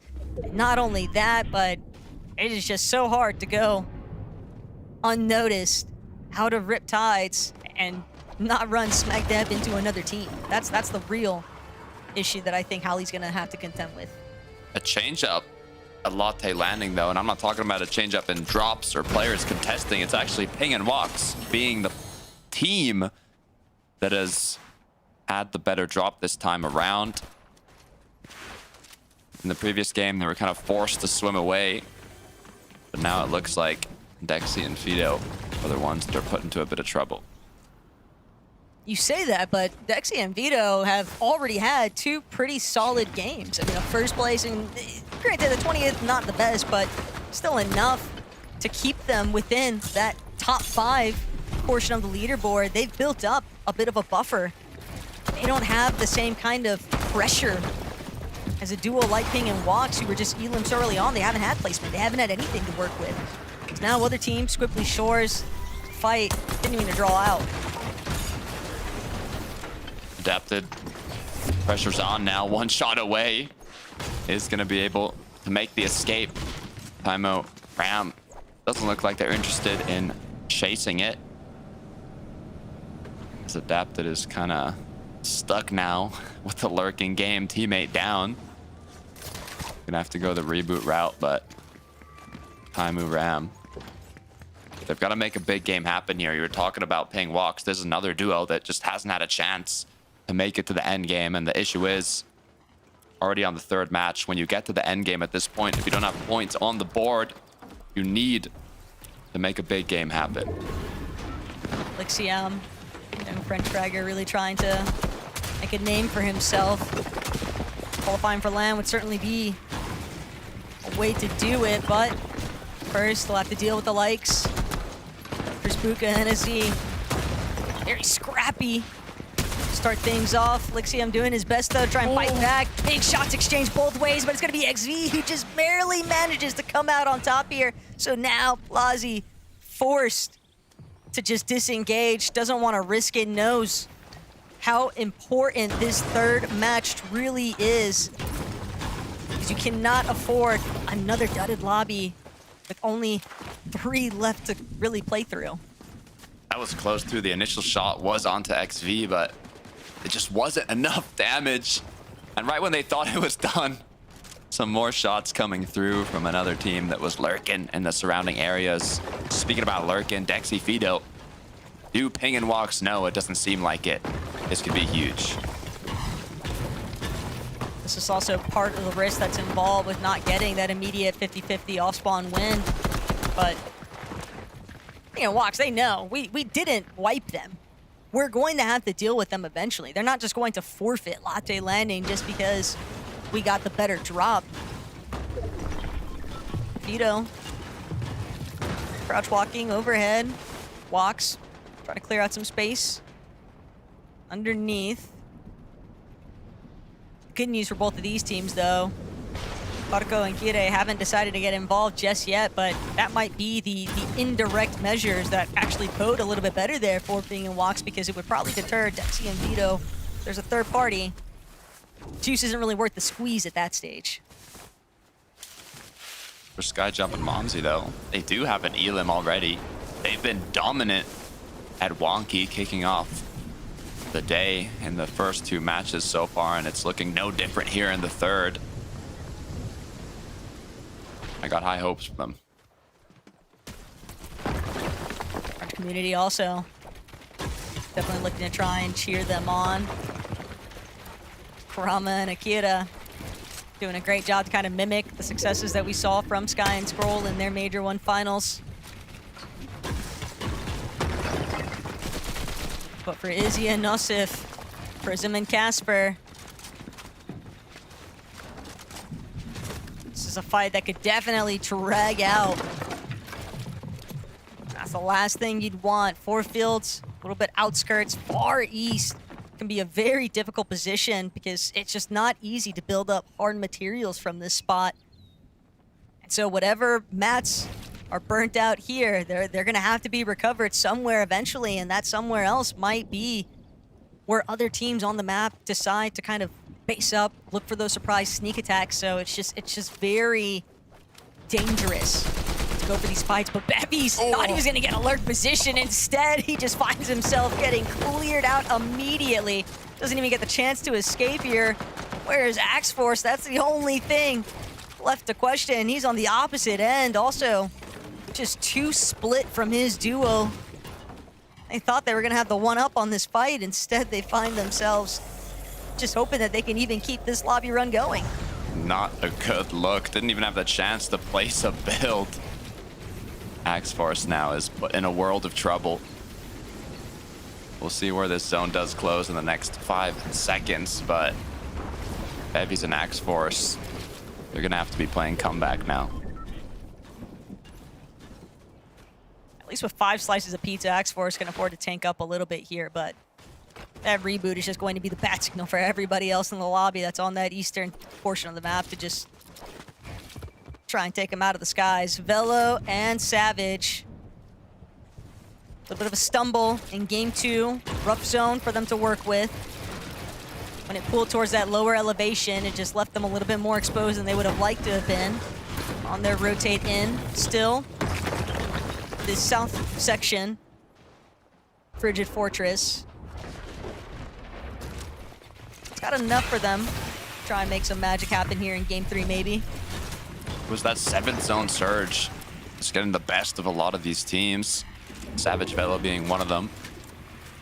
Not only that, but it is just so hard to go unnoticed out of Riptides and not run smack dab into another team. That's the real issue that I think Howley's gonna have to contend with. A change-up, a latte landing though, and I'm not talking about a change-up in drops or players contesting. It's actually Ping and Wox being the team that has had the better drop this time around. In the previous game, they were kind of forced to swim away, but now it looks like Dexy and Fido are the ones that are put into a bit of trouble. You say that, but Dexy and Vito have already had 2 pretty solid games. I mean, the first place, and granted, the 20th, not the best, but still enough to keep them within that top 5 portion of the leaderboard. They've built up a bit of a buffer. They don't have the same kind of pressure as a duo like Ping and Wox, who were just elim so early on. They haven't had placement. They haven't had anything to work with. So now other teams, Squibbly Shores, fight, continuing to draw out. Adapted. Pressure's on now. 1 shot away. Is going to be able to make the escape. Tymo Ram doesn't look like they're interested in chasing it. As Adapted is kind of stuck now with the lurking game teammate down. Gonna have to go the reboot route, but Taimu Ram, they've got to make a big game happen here. You were talking about Ping Wox. There's another duo that just hasn't had a chance to make it to the end game, and the issue is already on the 3rd match. When you get to the end game at this point, if you don't have points on the board, you need to make a big game happen. Lixiam Young French fragger really trying to make a name for himself. Qualifying for LAN would certainly be a way to do it, but first they'll have to deal with the likes for Spooka and Hennessy. Very scrappy. Start things off. Lixium doing his best though, try and fight back. Big shots exchanged both ways, but it's gonna be XV who just barely manages to come out on top here. So now Plazi forced to just disengage, doesn't want to risk it, knows how important this third match really is. Because you cannot afford another dudded lobby with only 3 left to really play through. That was close too. The initial shot was onto XV, but it just wasn't enough damage. And right when they thought it was done, some more shots coming through from another team that was lurking in the surrounding areas. Speaking about lurking, Dexy Fido. Do ping and walks? No, it doesn't seem like it. This could be huge. This is also part of the risk that's involved with not getting that immediate 50-50 off-spawn win. But, you know, Walks, they know. We didn't wipe them. We're going to have to deal with them eventually. They're not just going to forfeit Latte Landing just because we got the better drop. Fido. Crouch walking overhead. Walks. Try to clear out some space. Underneath. Good news for both of these teams, though. Barco and Kire haven't decided to get involved just yet, but that might be the indirect measures that actually bode a little bit better there for Ping and Walks, because it would probably deter Dexy and Vito. There's a third party. Juice isn't really worth the squeeze at that stage. For Skyjump and Momsy, though, they do have an Elim already. They've been dominant at Wonky, kicking off the day in the first 2 matches so far, and it's looking no different here in the third. I got high hopes for them. Our community also definitely looking to try and cheer them on. Kurama and Akira doing a great job to kind of mimic the successes that we saw from Sky and Scroll in their Major 1 finals. But for Izzy and Nosif, Prism and Casper, this is a fight that could definitely drag out. That's the last thing you'd want. 4 fields, a little bit outskirts, far east. Can be a very difficult position because it's just not easy to build up hard materials from this spot. And so whatever mats are burnt out here, they're gonna have to be recovered somewhere eventually, and that somewhere else might be where other teams on the map decide to kind of base up, look for those surprise sneak attacks. So it's just very dangerous to go for these fights. But Bevies thought he was gonna get alert position. Instead, he just finds himself getting cleared out immediately. Doesn't even get the chance to escape here. Where's Axe Force? That's the only thing left to question. He's on the opposite end. Also, just 2 split from his duo. They thought they were gonna have the 1-up on this fight. Instead, they find themselves just hoping that they can even keep this lobby run going. Not a good look. Didn't even have the chance to place a build. Axe Force now is in a world of trouble. We'll see where this zone does close in the next 5 seconds, but Bevies and Axe Force, they're gonna have to be playing comeback now. At least with 5 slices of pizza, Axe Force can afford to tank up a little bit here, but that reboot is just going to be the bat signal for everybody else in the lobby that's on that eastern portion of the map to just try and take him out of the skies. Velo and Savage. A little bit of a stumble in game 2. Rough zone for them to work with. When it pulled towards that lower elevation, it just left them a little bit more exposed than they would have liked to have been on their rotate in. Still, this south section, Frigid Fortress, it's got enough for them to try and make some magic happen here in game 3 maybe. It was that 7th zone surge. It's getting the best of a lot of these teams. Savage Velo being one of them.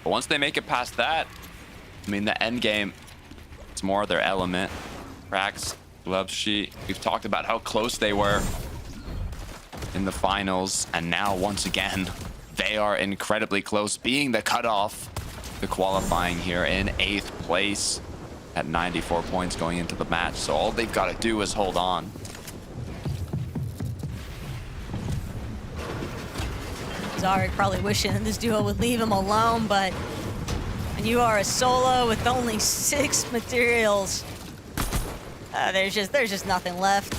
But once they make it past that, I mean, the end game, it's more their element. Rax, Glove Sheet, we've talked about how close they were in the finals, and now once again they are incredibly close, being the cutoff the qualifying here in 8th place at 94 points going into the match. So all they've got to do is hold on. Zarek probably wishing that this duo would leave him alone, but when you are a solo with only 6 materials, there's just nothing left.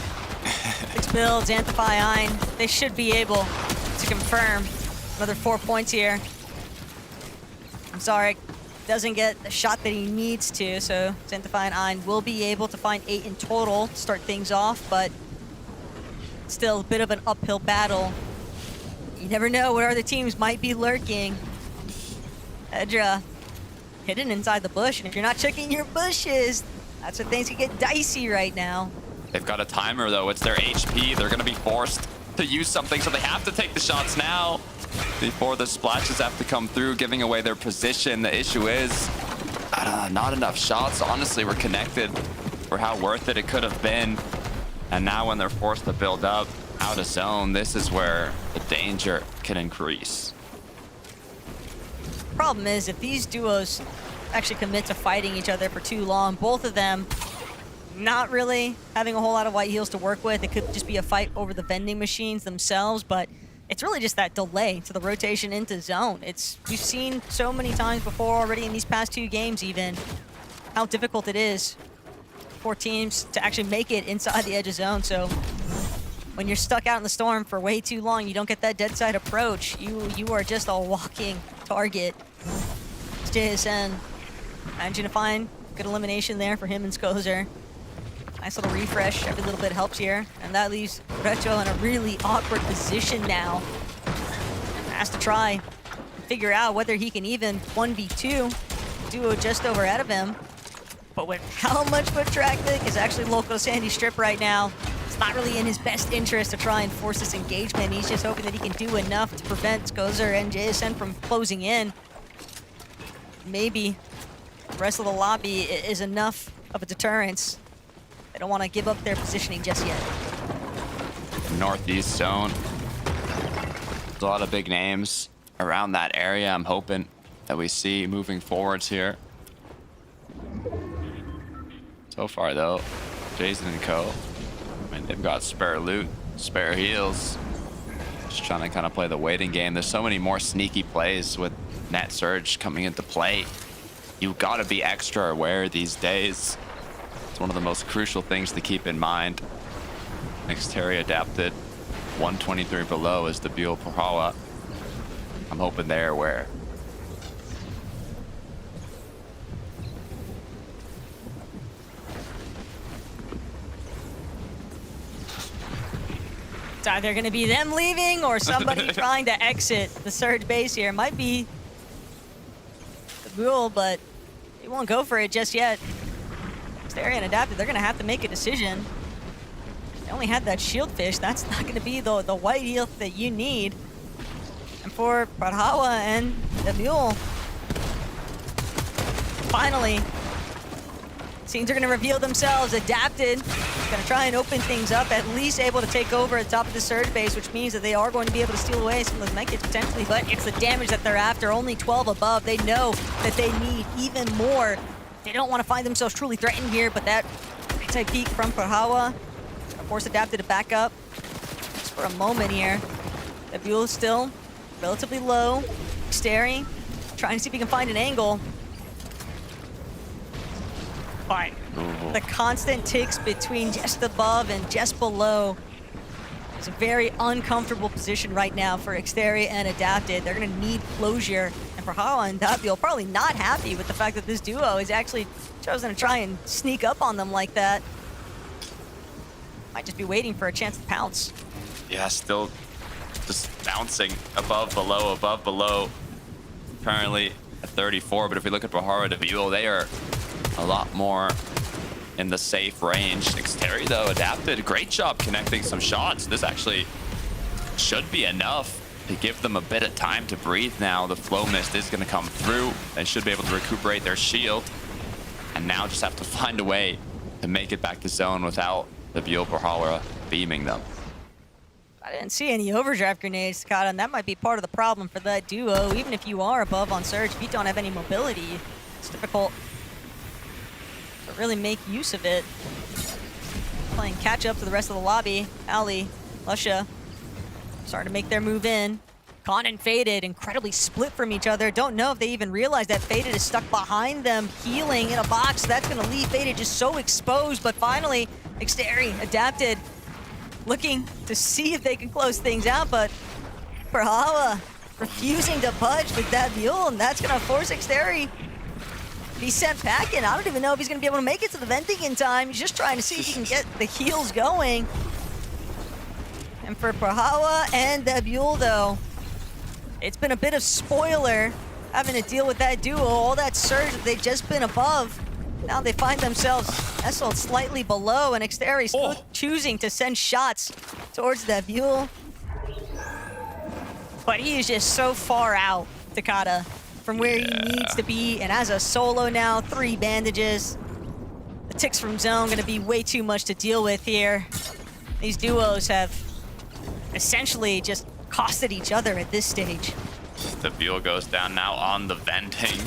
6 builds, Amplify Ein, they should be able to confirm another 4 points here. Zarek doesn't get the shot that he needs to, so Amplify Ein will be able to find 8 in total to start things off, but still a bit of an uphill battle. You never know where other teams might be lurking. Edra hidden inside the bush, and if you're not checking your bushes, that's when things can get dicey right now. They've got a timer though, it's their HP. They're gonna be forced to use something, so they have to take the shots now before the splashes have to come through, giving away their position. The issue is, not enough shots, honestly, were connected for how worth it could have been. And now when they're forced to build up out of zone, this is where the danger can increase. Problem is, if these duos actually commit to fighting each other for too long, both of them not really having a whole lot of white heals to work with. It could just be a fight over the vending machines themselves, but it's really just that delay to the rotation into zone. We've seen so many times before already in these past 2 games even how difficult it is for teams to actually make it inside the edge of zone. So when you're stuck out in the storm for way too long, you don't get that dead side approach. You are just a walking target. It's JSN managing to find good elimination there for him and Skozer. Nice little refresh, every little bit helps here. And that leaves Retro in a really awkward position now. Has to try and figure out whether he can even 1v2 duo just over ahead of him. But with how much foot traffic is actually local to Sandy Strip right now, it's not really in his best interest to try and force this engagement. He's just hoping that he can do enough to prevent Skozer and JSN from closing in. Maybe the rest of the lobby is enough of a deterrence. They don't want to give up their positioning just yet. Northeast zone. There's a lot of big names around that area. I'm hoping that we see moving forwards here. So far though, Jason and Co. I mean, they've got spare loot, spare heals. Just trying to kind of play the waiting game. There's so many more sneaky plays with Net Surge coming into play. You gotta be extra aware these days. It's one of the most crucial things to keep in mind. Xterria adapted 123 below is the Buell Perhala. I'm hoping they're aware. It's either going to be them leaving or somebody trying to exit the Surge base here. Might be the Buell, but they won't go for it just yet. Xterria and Adapted, they're going to have to make a decision. They only had that shield fish. That's not going to be the white heal that you need. And for Perhala and the Mule, finally, scenes are going to reveal themselves. Adapted, going to try and open things up, at least able to take over at the top of the Surge base, which means that they are going to be able to steal away some of those medkits potentially, but it's the damage that they're after. Only 12 above. They know that they need even more. They don't want to find themselves truly threatened here, but that anti-peek from Perhala force Adapted to back up just for a moment here. The Buell is still relatively low. Xterria trying to see if he can find an angle. But the constant ticks between just above and just below is a very uncomfortable position right now for Xterria and Adapted. They're going to need closure. And for Hala and Dapiel, probably not happy with the fact that this duo is actually chosen to try and sneak up on them like that. Might just be waiting for a chance to pounce. Yeah, still just bouncing above, below, above, below. Currently at 34, but if we look at Bahara and Buell, they are a lot more in the safe range. Xterria, though, Adapted. Great job connecting some shots. This actually should be enough to give them a bit of time to breathe now. The flow mist is going to come through. They should be able to recuperate their shield. And now just have to find a way to make it back to zone without the Buell Perhala beaming them. I didn't see any overdrive grenades, Takata, and that might be part of the problem for that duo. Even if you are above on Surge, if you don't have any mobility, it's difficult to really make use of it. Playing catch up to the rest of the lobby. Ali, Lusha, starting to make their move in. Con and Faded incredibly split from each other. Don't know if they even realize that Faded is stuck behind them, healing in a box. That's going to leave Faded just so exposed, but finally, Xteri adapted, looking to see if they can close things out, but Brawlhalla refusing to budge with that mule, and that's going to force Xteri to be sent packing. I don't even know if he's going to be able to make it to the venting in time. He's just trying to see if he can get the heals going. And for Brawlhalla and that mule, though, it's been a bit of spoiler having to deal with that duo. All that surge that they've just been above. Now they find themselves nestled slightly below, and Xteri still choosing to send shots towards that mule. But he is just so far out, Takata, from where he needs to be. And as a solo now, 3 bandages. The ticks from zone gonna be way too much to deal with here. These duos have essentially just costed each other at this stage. The Buell goes down now on the venting.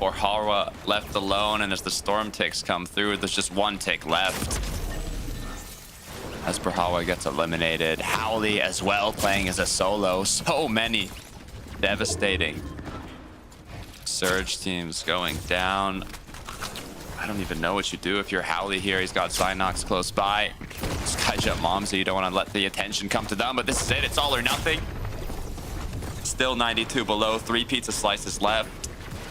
Brawlhalla left alone, and as the storm ticks come through, there's just 1 tick left. As Brawlhalla gets eliminated, Howley as well playing as a solo. So many devastating Surge teams going down. I don't even know what you do if you're Howley here. He's got Synox close by. Skyjump Momsy, you don't want to let the attention come to them, but this is it. It's all or nothing. Still 92 below, 3 pizza slices left.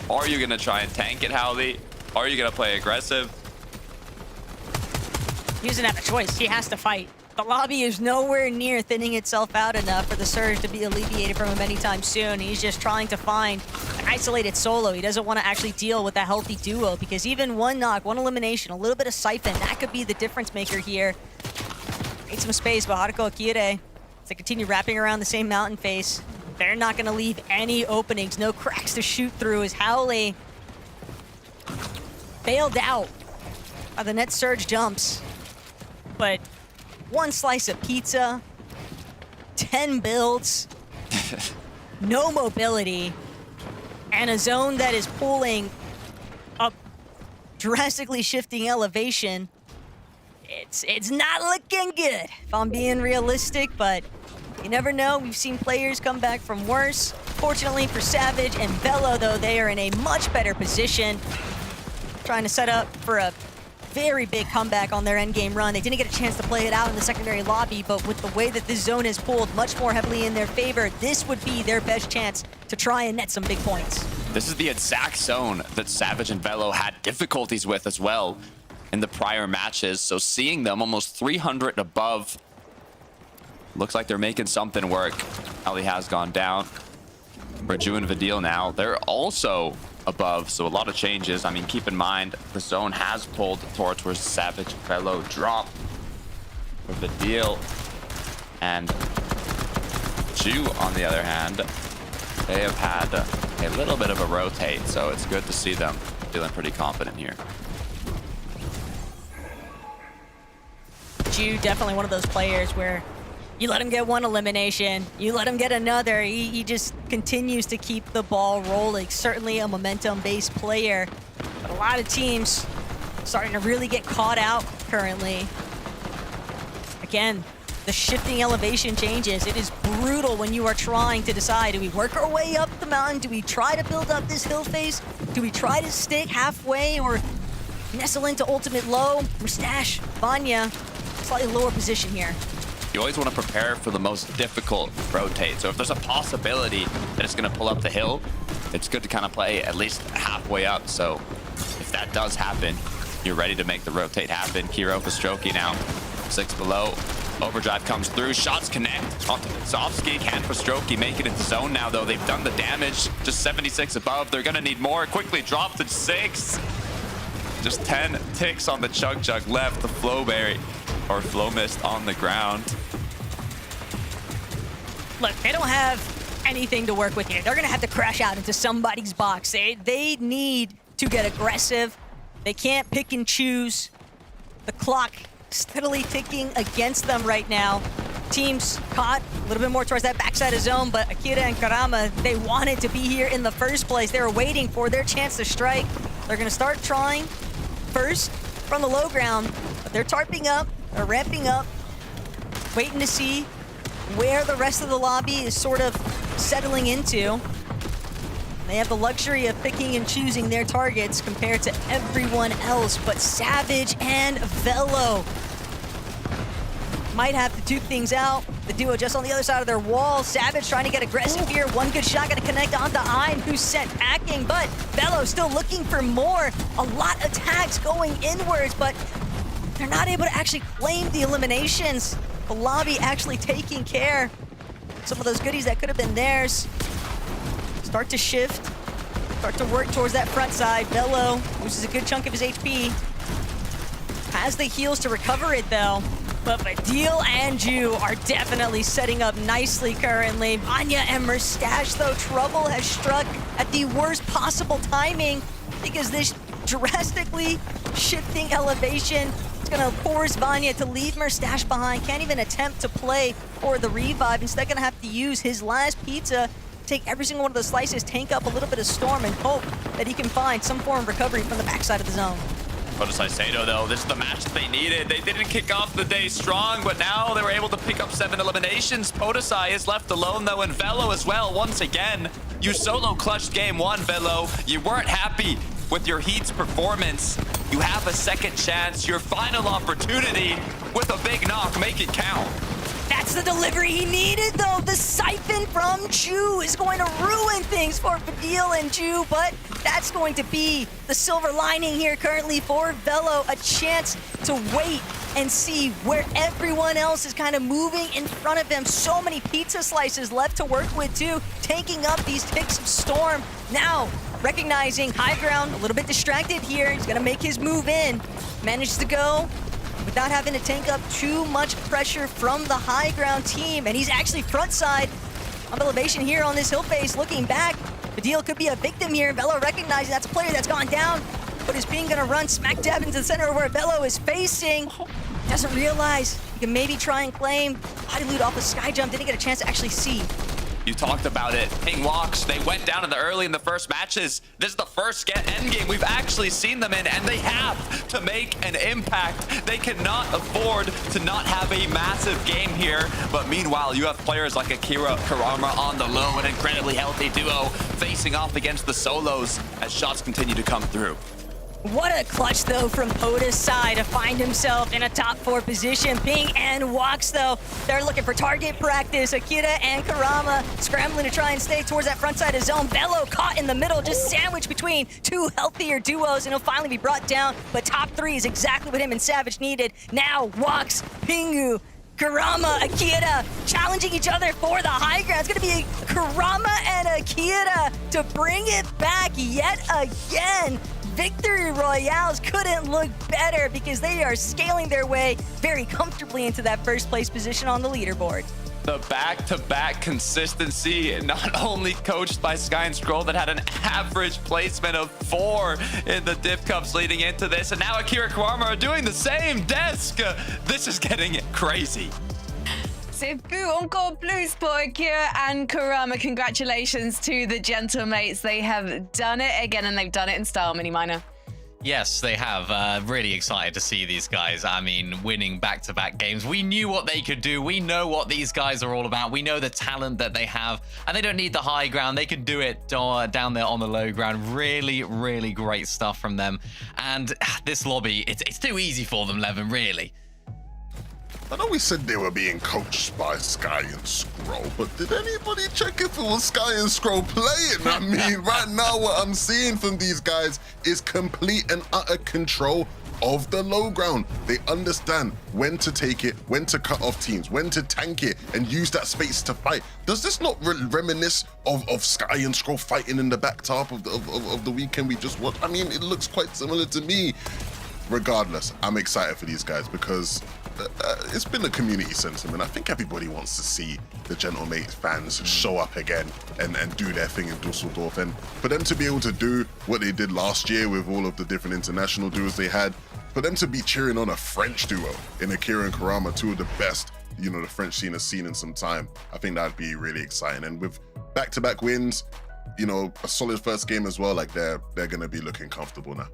Are you going to try and tank it, Howley? Are you going to play aggressive? He doesn't have a choice. He has to fight. The lobby is nowhere near thinning itself out enough for the Surge to be alleviated from him anytime soon. He's just trying to find an isolated solo. He doesn't want to actually deal with a healthy duo, because even 1 knock, 1 elimination, a little bit of Siphon, that could be the difference maker here. Need some space, but Haruko Akire, as they continue wrapping around the same mountain face, they're not going to leave any openings, no cracks to shoot through, as Howley bailed out by the net Surge jumps. But 1 slice of pizza, 10 builds, no mobility, and a zone that is pulling up, drastically shifting elevation. It's not looking good, if I'm being realistic, but you never know. We've seen players come back from worse. Fortunately for Savage and Bello, though, they are in a much better position, trying to set up for a very big comeback on their endgame run. They didn't get a chance to play it out in the secondary lobby, but with the way that this zone is pulled much more heavily in their favor, this would be their best chance to try and net some big points. This is the exact zone that Savage and Velo had difficulties with as well in the prior matches. So seeing them almost 300 above, looks like they're making something work. Ali has gone down. Raju and Vidil now, they're also above, so a lot of changes. I mean, keep in mind, the zone has pulled towards where Savage and Velo drop. For Vidil and Ju, on the other hand, they have had a little bit of a rotate, so it's good to see them feeling pretty confident here. Ju, definitely one of those players where you let him get 1 elimination, you let him get another, he just continues to keep the ball rolling. Certainly a momentum-based player, but a lot of teams starting to really get caught out currently. Again, the shifting elevation changes. It is brutal when you are trying to decide, do we work our way up the mountain? Do we try to build up this hill face? Do we try to stick halfway or nestle into ultimate low? Mustache, Vanya, slightly lower position here. You always want to prepare for the most difficult rotate. So if there's a possibility that it's going to pull up the hill, it's good to kind of play at least halfway up. So if that does happen, you're ready to make the rotate happen. Kiro for Strokey now, 6 below. Overdrive comes through, shots connect onto Zovsky. Can for Strokey make it into zone now, though. They've done the damage, just 76 above. They're going to need more. Quickly drop to 6. Just 10 ticks on the Chug Jug left. The Flowberry, or Flow Mist on the ground. Look, they don't have anything to work with here. They're going to have to crash out into somebody's box. They need to get aggressive. They can't pick and choose. The clock steadily ticking against them right now. teams caught a little bit more towards that backside of zone, but Akira and Karama, they wanted to be here in the first place. They were waiting for their chance to strike. They're going to start trying first from the low ground, but they're tarping up, they're ramping up, waiting to see where the rest of the lobby is sort of settling into. They have the luxury of picking and choosing their targets compared to everyone else, but Savage and Velo might have to duke things out. The duo just on the other side of their wall. Savage trying to get aggressive here. One good shot gonna connect onto Ein, who's sent packing, but Velo still looking for more. A lot of tags going inwards, but they're not able to actually claim the eliminations. The lobby actually taking care of some of those goodies that could have been theirs. Start to shift, start to work towards that front side. Velo loses a good chunk of his HP. Has the heals to recover it though. But Badil and Ju are definitely setting up nicely currently. Anya and Mustache, though, trouble has struck at the worst possible timing because this drastically shifting elevation is going to force Vanya to leave Mustache behind. Can't even attempt to play for the revive. Instead, going to have to use his last pizza, take every single one of those slices, tank up a little bit of Storm, and hope that he can find some form of recovery from the backside of the zone. Saido, though, this is the match that they needed. They didn't kick off the day strong, but now they were able to pick up 7 eliminations. Podesai is left alone, though, and Velo as well, once again. You solo clutched game 1, Velo. You weren't happy with your Heat's performance. You have a second chance, your final opportunity with a big knock. Make it count. That's the delivery he needed, though. The siphon from Ju is going to ruin things for Badil and Ju, but that's going to be the silver lining here currently for Velo. A chance to wait and see where everyone else is kind of moving in front of him. So many pizza slices left to work with, too. Taking up these ticks of Storm. Now, recognizing high ground, a little bit distracted here. He's going to make his move in. Managed to go without having to tank up too much pressure from the high ground team. And he's actually front side on elevation here on this hill face. Looking back, Badil could be a victim here. Velo recognizing that's a player that's gone down, but his ping gonna run smack dab into the center of where Velo is facing. Doesn't realize he can maybe try and claim body loot off the sky jump. Didn't get a chance to actually see. You talked about it. Ping walks, they went down in the early in the first matches. This is the first end game we've actually seen them in, and they have to make an impact. They cannot afford to not have a massive game here. But meanwhile, you have players like Akira Karama on the low, an incredibly healthy duo facing off against the solos as shots continue to come through. What a clutch, though, from Poda's side to find himself in a top 4 position. Ping and Walks, though, they're looking for target practice. Akira and Karama scrambling to try and stay towards that front side of zone. Velo caught in the middle, just sandwiched between 2 healthier duos, and he'll finally be brought down. But top 3 is exactly what him and Savage needed. Now, Walks, Pingu, Karama, Akira challenging each other for the high ground. It's going to be Karama and Akira to bring it back yet again. Victory Royales couldn't look better because they are scaling their way very comfortably into that first place position on the leaderboard. The back-to-back consistency, not only coached by Sky and Scroll that had an average placement of 4 in the Div Cups leading into this, and now Akira Karama are doing the same. Desk, this is getting crazy. C'est beau, encore plus pour Akira and Karama. Congratulations to the Gentlemates. They have done it again, and they've done it in style, Mini Miner. Yes, they have. Really excited to see these guys. I mean, winning back-to-back games. We knew what they could do. We know what these guys are all about. We know the talent that they have, and they don't need the high ground. They can do it down there on the low ground. Really, really great stuff from them. And this lobby, it's too easy for them, Levin, really. I know we said they were being coached by Sky and Scroll, but did anybody check if it was Sky and Scroll playing? I mean, right now what I'm seeing from these guys is complete and utter control of the low ground. They understand when to take it, when to cut off teams, when to tank it, and use that space to fight. Does this not reminisce of Sky and Scroll fighting in the back half of the weekend we just watched? I mean, it looks quite similar to me. Regardless, I'm excited for these guys because it's been a community sentiment. I think everybody wants to see the Gentlemates fans show up again and do their thing in Dusseldorf. And for them to be able to do what they did last year with all of the different international duos they had, for them to be cheering on a French duo in Akira and Karama, 2 of the best you know, the French scene has seen in some time. I think that'd be really exciting. And with back-to-back wins, you know, a solid first game as well, like they're going to be looking comfortable now.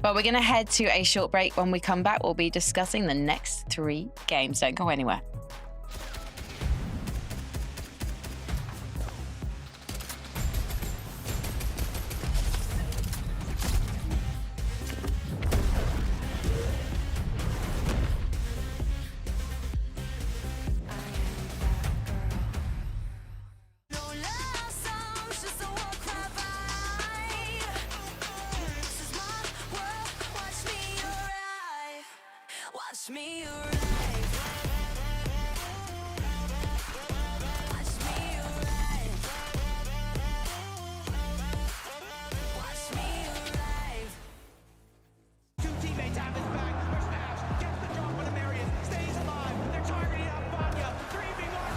Well, we're going to head to a short break. When we come back, we'll be discussing the next 3 games. Don't go anywhere. Watch me arrive. Watch me arrive. Watch me arrive. Two teammates have his back. There's Nash. Gets the drop on Marion. Stays alive. They're targeting up Vanya. 3v1.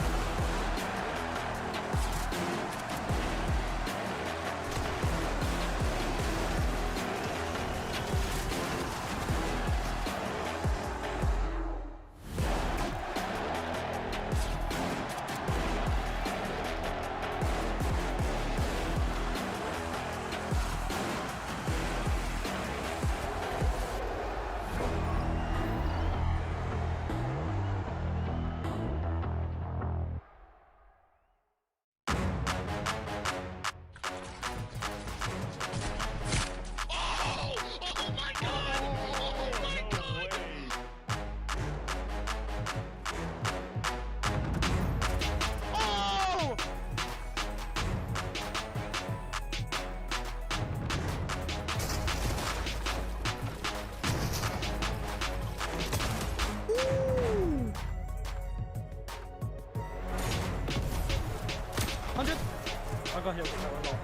I got hit with that one off.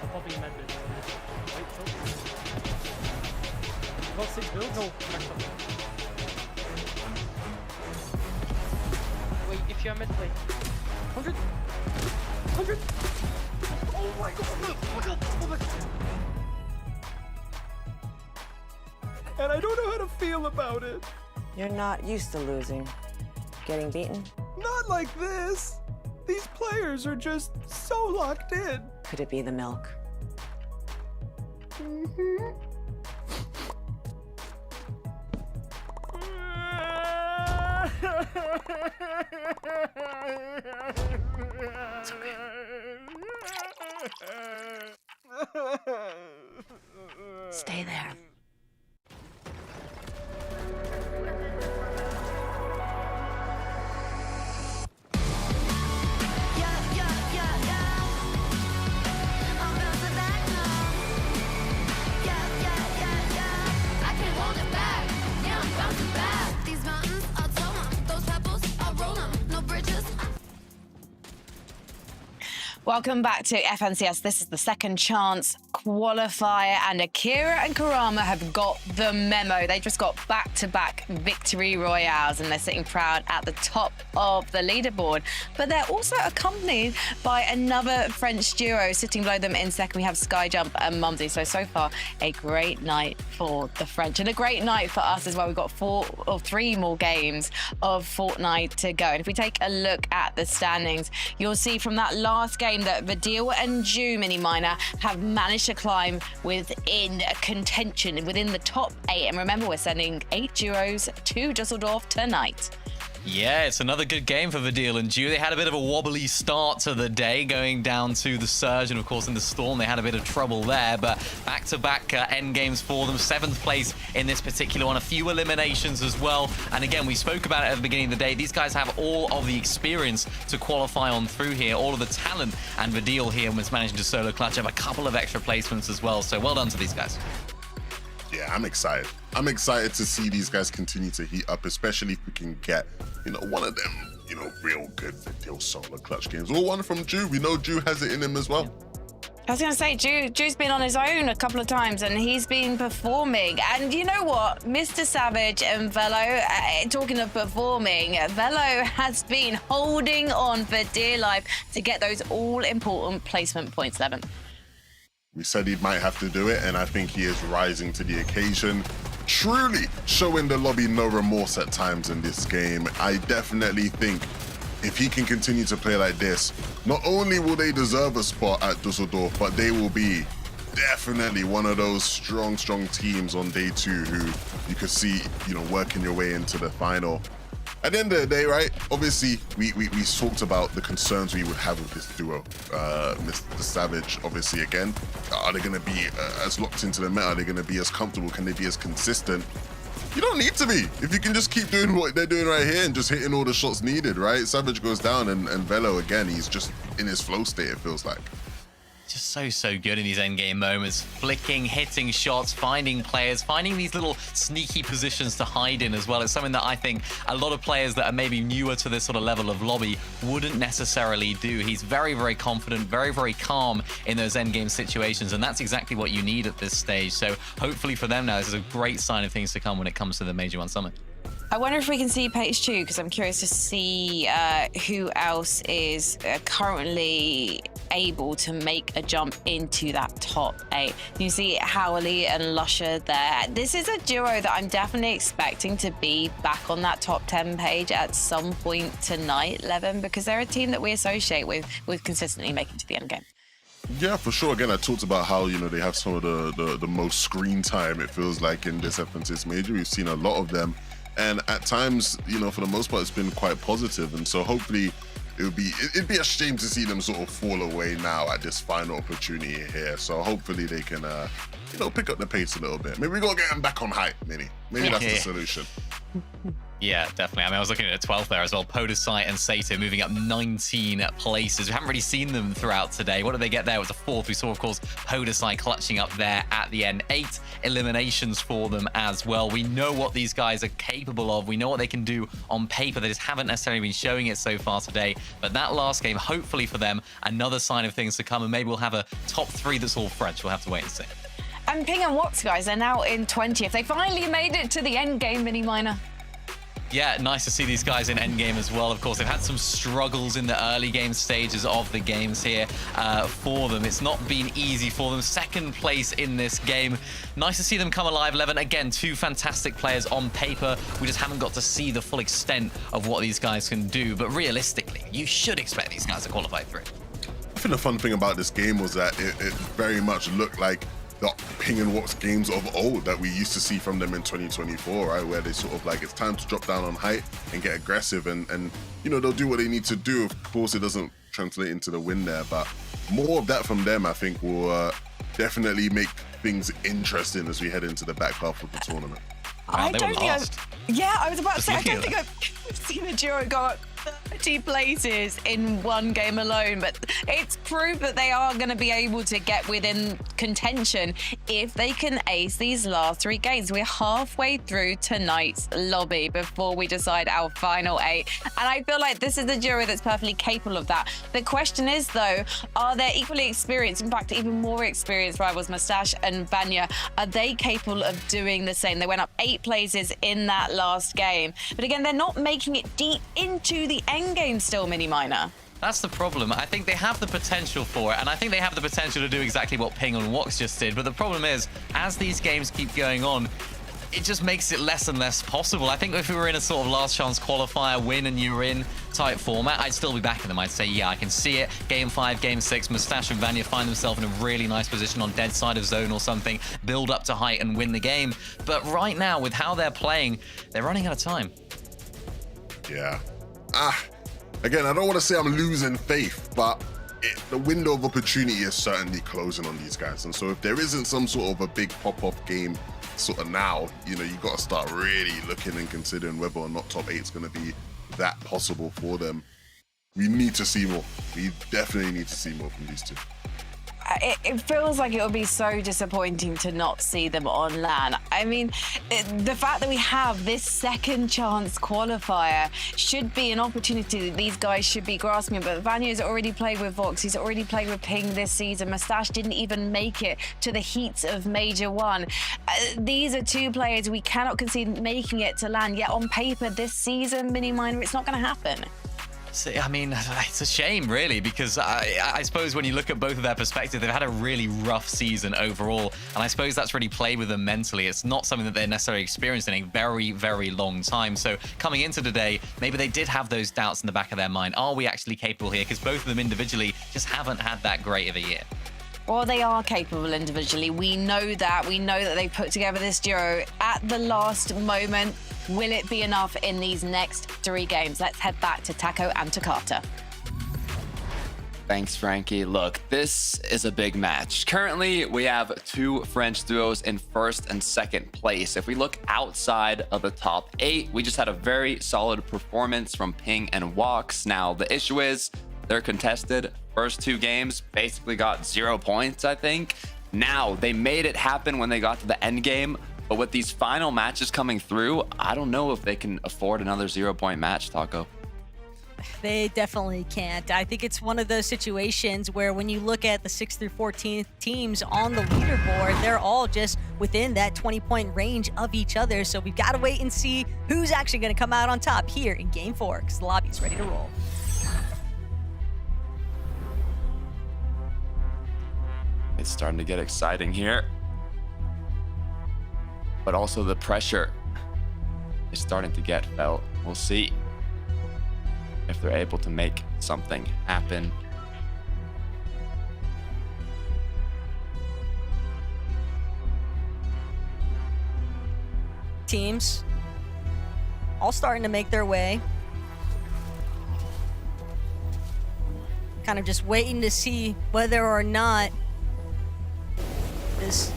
I'm popping a med bit. Wait, so. Got 6 builds? No, maxed up. Wait, if you're mid, wait. 100? 100? Oh my god! Oh my god! Oh my god! And I don't know how to feel about it. You're not used to losing. Getting beaten? Not like this! These players are just so locked in. Could it be the milk? Stay there. Welcome back to FNCS. This is the second chance qualifier, and Akira and Kurama have got the memo. They just got back-to-back victory royales, and they're sitting proud at the top of the leaderboard. But they're also accompanied by another French duo sitting below them in second. We have Skyjump and Mumsy. So far, a great night for the French, and a great night for us as well. We've got 3 more games of Fortnite to go. And if we take a look at the standings, you'll see from that last game that Vidil and Ju Mini Miner have managed to climb within contention, within the top 8. And remember, we're sending 8 duos to Dusseldorf tonight. Yeah, it's another good game for Vidil and Ju. They had a bit of a wobbly start to the day, going down to the Surge, and of course in the Storm they had a bit of trouble there, but back-to-back end games for them. 7th place in this particular one, a few eliminations as well. And again, we spoke about it at the beginning of the day. These guys have all of the experience to qualify on through here, all of the talent, and Vidil here was managing to solo clutch, have a couple of extra placements as well. So well done to these guys. Yeah, I'm excited. I'm excited to see these guys continue to heat up, especially if we can get, you know, one of them, you know, real good Vidil solo clutch games. Or one from Ju. We know Ju has it in him as well. I was going to say, Ju's been on his own a couple of times, and he's been performing. And you know what? Mr. Savage and Velo, talking of performing, Velo has been holding on for dear life to get those all-important placement points, 11. We said he might have to do it, and I think he is rising to the occasion. truly showing the lobby no remorse at times in this game. I definitely think if he can continue to play like this, not only will they deserve a spot at Dusseldorf, but they will be definitely one of those strong teams on day 2 who you could see, you know, working your way into the final. At the end of the day, right, obviously, we talked about the concerns we would have with this duo. Mr. Savage, obviously, again, are they going to be as locked into the meta? Are they going to be as comfortable? Can they be as consistent? You don't need to be. If you can just keep doing what they're doing right here and just hitting all the shots needed, right? Savage goes down and Velo, again, he's just in his flow state, it feels like. Just so good in these endgame moments. Flicking, hitting shots, finding players, finding these little sneaky positions to hide in as well. It's something that I think a lot of players that are maybe newer to this sort of level of lobby wouldn't necessarily do. He's very confident, very calm in those endgame situations, and that's exactly what you need at this stage. So hopefully for them now, this is a great sign of things to come when it comes to the Major One Summit. I wonder if we can see page 2, because I'm curious to see who else is currently able to make a jump into that top 8. You see Howley and Lusher there. This is a duo that I'm definitely expecting to be back on that top 10 page at some point tonight, Levin, because they're a team that we associate with consistently making to the end game. Yeah, for sure. Again, I talked about how, you know, they have some of the most screen time, it feels like, in this FNCS Major. We've seen a lot of them. And at times, you know, for the most part, it's been quite positive. And so hopefully it'd be a shame to see them sort of fall away now at this final opportunity here. So hopefully they can, you know, pick up the pace a little bit. Maybe we got to get them back on hype, Maybe that's the solution. Yeah, definitely. I mean, I was looking at a 12th there as well. Podosite and Sato moving up 19 places. We haven't really seen them throughout today. What did they get there? It was a 4th. We saw, of course, Podosite clutching up there at the end. 8 eliminations for them as well. We know what these guys are capable of. We know what they can do on paper. They just haven't necessarily been showing it so far today. But that last game, hopefully for them, another sign of things to come. And maybe we'll have a top 3 that's all French. We'll have to wait and see. And Ping and Wox, guys, are now in 20th. They finally made it to the end game, Mini Miner. Yeah, nice to see these guys in endgame as well. Of course, they've had some struggles in the early game stages of the games here for them. It's not been easy for them. 2nd place in this game. Nice to see them come alive, Levin. Again, 2 fantastic players on paper. We just haven't got to see the full extent of what these guys can do. But realistically, you should expect these guys to qualify through. I think the fun thing about this game was that it very much looked like the Ping and Wox games of old that we used to see from them in 2024, right? Where they sort of like, it's time to drop down on height and get aggressive and you know, they'll do what they need to do. Of course, it doesn't translate into the win there, but more of that from them, I think, will definitely make things interesting as we head into the back half of the tournament. I don't think I was about to say, I don't looking think I've seen a duo go up 30 places in one game alone, but it's proof that they are going to be able to get within contention if they can ace these last 3 games. We're halfway through tonight's lobby before we decide our final 8, and I feel like this is a duo that's perfectly capable of that. The question is, though, are they equally experienced, in fact, even more experienced rivals, Mustache and Vanya? Are they capable of doing the same? They went up 8 places in that last game, but again, they're not making it deep into the end game still, Mini Miner. That's the problem. I think they have the potential for it, and I think they have the potential to do exactly what Ping and Wox just did. But the problem is, as these games keep going on, it just makes it less and less possible. I think if we were in a sort of last chance qualifier, win and you're in type format, I'd still be backing them. I'd say, yeah, I can see it. Game 5, Game 6, Mustache and Vanya find themselves in a really nice position on dead side of zone or something, build up to height and win the game. But right now, with how they're playing, they're running out of time. Yeah. Again, I don't want to say I'm losing faith, but the window of opportunity is certainly closing on these guys. And so if there isn't some sort of a big pop-off game sort of now, you know, you've got to start really looking and considering whether or not top 8 is going to be that possible for them. We need to see more. We definitely need to see more from these 2. It feels like it would be so disappointing to not see them on LAN. I mean, the fact that we have this 2nd chance qualifier should be an opportunity that these guys should be grasping. But Vanya's already played with Vox. He's already played with Ping this season. Mustache didn't even make it to the heats of Major 1. These are 2 players we cannot concede making it to LAN. Yet on paper this season, Mini Miner, it's not going to happen. See, I mean, it's a shame, really, because I suppose when you look at both of their perspectives, they've had a really rough season overall, and I suppose that's really played with them mentally. It's not something that they're necessarily experienced in a very, very long time. So coming into today, maybe they did have those doubts in the back of their mind. Are we actually capable here? Because both of them individually just haven't had that great of a year. Well, they are capable individually. We know that. We know that they put together this duo at the last moment. Will it be enough in these next 3 games? Let's head back to Taco and Takata. Thanks, Frankie. Look, this is a big match. Currently, we have 2 French duos in 1st and 2nd place. If we look outside of the top 8, we just had a very solid performance from Ping and Wox. Now, the issue is they're contested. First 2 games basically got 0 points, I think. Now, they made it happen when they got to the end game. But with these final matches coming through, I don't know if they can afford another 0-point match, Taco. They definitely can't. I think it's one of those situations where when you look at the 6th through 14th teams on the leaderboard, they're all just within that 20-point range of each other. So we've got to wait and see who's actually going to come out on top here in Game 4, because the lobby's ready to roll. It's starting to get exciting here. But also the pressure is starting to get felt. We'll see if they're able to make something happen. Teams all starting to make their way. Kind of just waiting to see whether or not this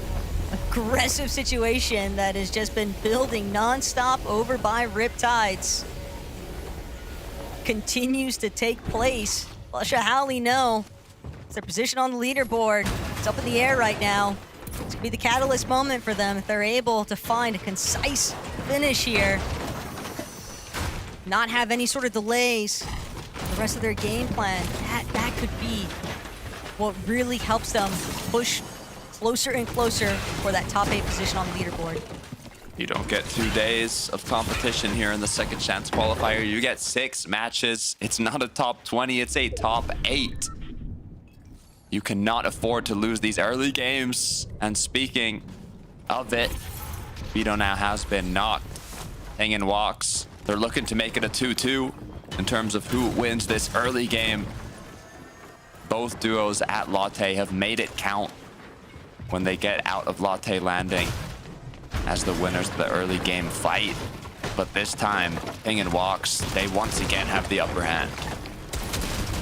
aggressive situation that has just been building nonstop over by Riptides continues to take place. Well, Shahali know it's their position on the leaderboard. It's up in the air right now. It's gonna be the catalyst moment for them if they're able to find a concise finish here. Not have any sort of delays in the rest of their game plan. That could be what really helps them push closer and closer for that top 8 position on the leaderboard. You don't get 2 days of competition here in the second chance qualifier. You get 6 matches. It's not a top 20, it's a top 8. You cannot afford to lose these early games. And speaking of it, Vito now has been knocked. Ping and Wox, they're looking to make it a 2-2 in terms of who wins this early game. Both duos at Latte have made it count when they get out of Latte Landing as the winners of the early game fight. But this time, Ping and Wox, they once again have the upper hand.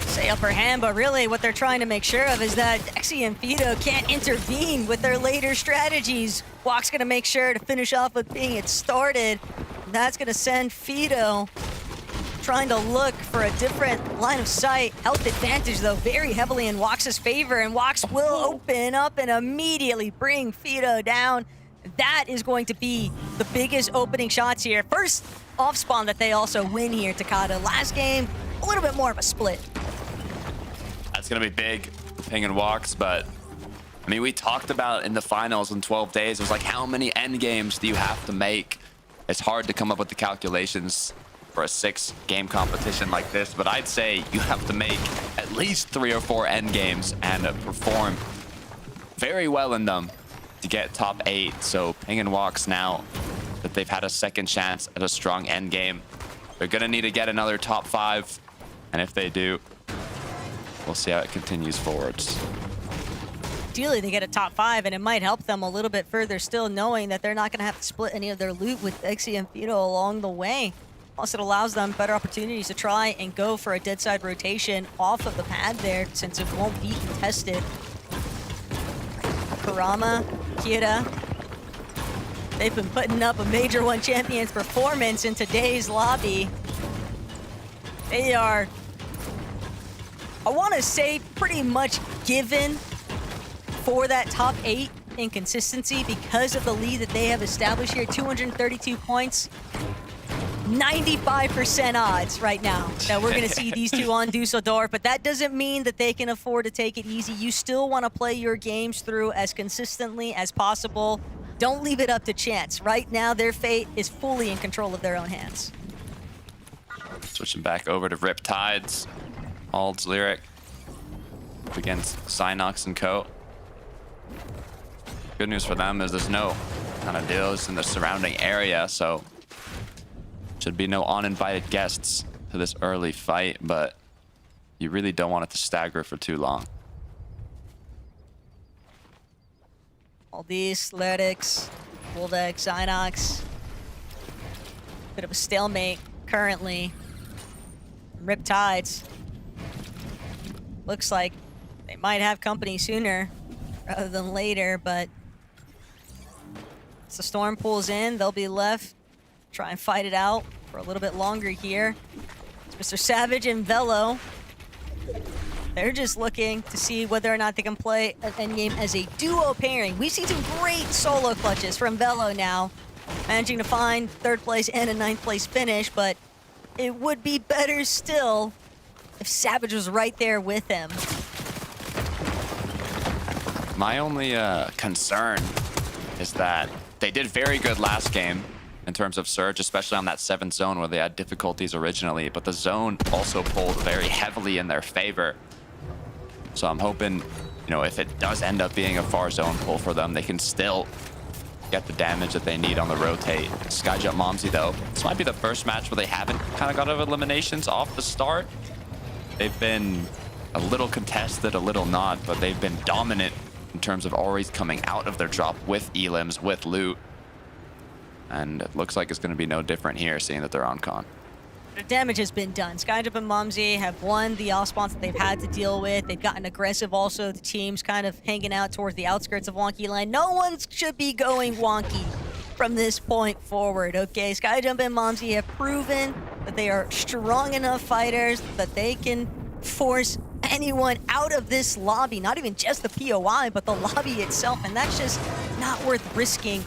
Say upper hand, but really what they're trying to make sure of is that Dexy and Fido can't intervene with their later strategies. Wox gonna make sure to finish off with Ping it started. That's gonna send Fido trying to look for a different line of sight. Health advantage, though, very heavily in Wox's favor, and Wox will open up and immediately bring Fido down. That is going to be the biggest opening shots here. First off spawn that they also win here, Takata. Last game, a little bit more of a split. That's going to be big for Ping and Wox, but I mean, we talked about in the finals in 12 days, it was like, how many end games do you have to make? It's hard to come up with the calculations for a 6-game competition like this, but I'd say you have to make at least 3 or 4 end games and perform very well in them to get top 8. So Ping and Wox, now that they've had a second chance at a strong end game, they're gonna need to get another top 5, and if they do, we'll see how it continues forwards. Ideally, they get a top 5, and it might help them a little bit further still, knowing that they're not gonna have to split any of their loot with Dexy and Fido along the way. Plus, it allows them better opportunities to try and go for a dead side rotation off of the pad there, since it won't be contested. Kurama, Kira, they've been putting up a Major 1 Champions performance in today's lobby. They are, I want to say, pretty much given for that top 8 in consistency because of the lead that they have established here. 232 points. 95% odds right now that we're going to see these two on Dusseldorf, but that doesn't mean that they can afford to take it easy. You still want to play your games through as consistently as possible. Don't leave it up to chance. Right now, their fate is fully in control of their own hands. Switching back over to Riptides. Ald's Lyric up against Synox and Co. Good news for them is there's no kind of deals in the surrounding area, so should be no uninvited guests to this early fight, but you really don't want it to stagger for too long. All these Athletics, Bulldog, Synox. Bit of a stalemate currently. Riptides. Looks like they might have company sooner rather than later, but as the storm pulls in, they'll be left. Try and fight it out for a little bit longer here. It's Mr. Savage and Velo. They're just looking to see whether or not they can play an endgame as a duo pairing. We've seen some great solo clutches from Velo now, managing to find 3rd place and a 9th place finish, but it would be better still if Savage was right there with him. My only concern is that they did very good last game in terms of Surge, especially on that 7th zone where they had difficulties originally, but the zone also pulled very heavily in their favor. So I'm hoping, you know, if it does end up being a far zone pull for them, they can still get the damage that they need on the rotate. Skyjump Momsy, though, this might be the first match where they haven't kind of got of eliminations off the start. They've been a little contested, a little not, but they've been dominant in terms of always coming out of their drop with elims, with loot. And it looks like it's going to be no different here, seeing that they're on con. The damage has been done. Skyjump and Momsy have won the all spawns that they've had to deal with. They've gotten aggressive also. The team's kind of hanging out towards the outskirts of Wonky Land. No one should be going wonky from this point forward, okay? Skyjump and Momsy have proven that they are strong enough fighters that they can force anyone out of this lobby. Not even just the POI, but the lobby itself. And that's just not worth risking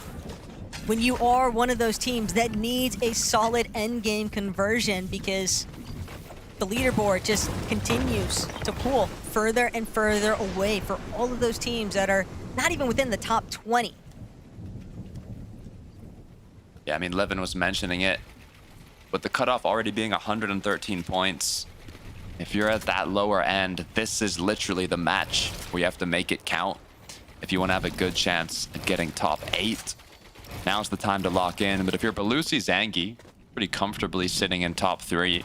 when you are one of those teams that needs a solid endgame conversion, because the leaderboard just continues to pull further and further away for all of those teams that are not even within the top 20. Yeah, I mean, Levin was mentioning it. With the cutoff already being 113 points, if you're at that lower end, this is literally the match where you have to make it count if you want to have a good chance at getting top 8. Now's the time to lock in. But if you're Belusi Zangi, pretty comfortably sitting in top 3,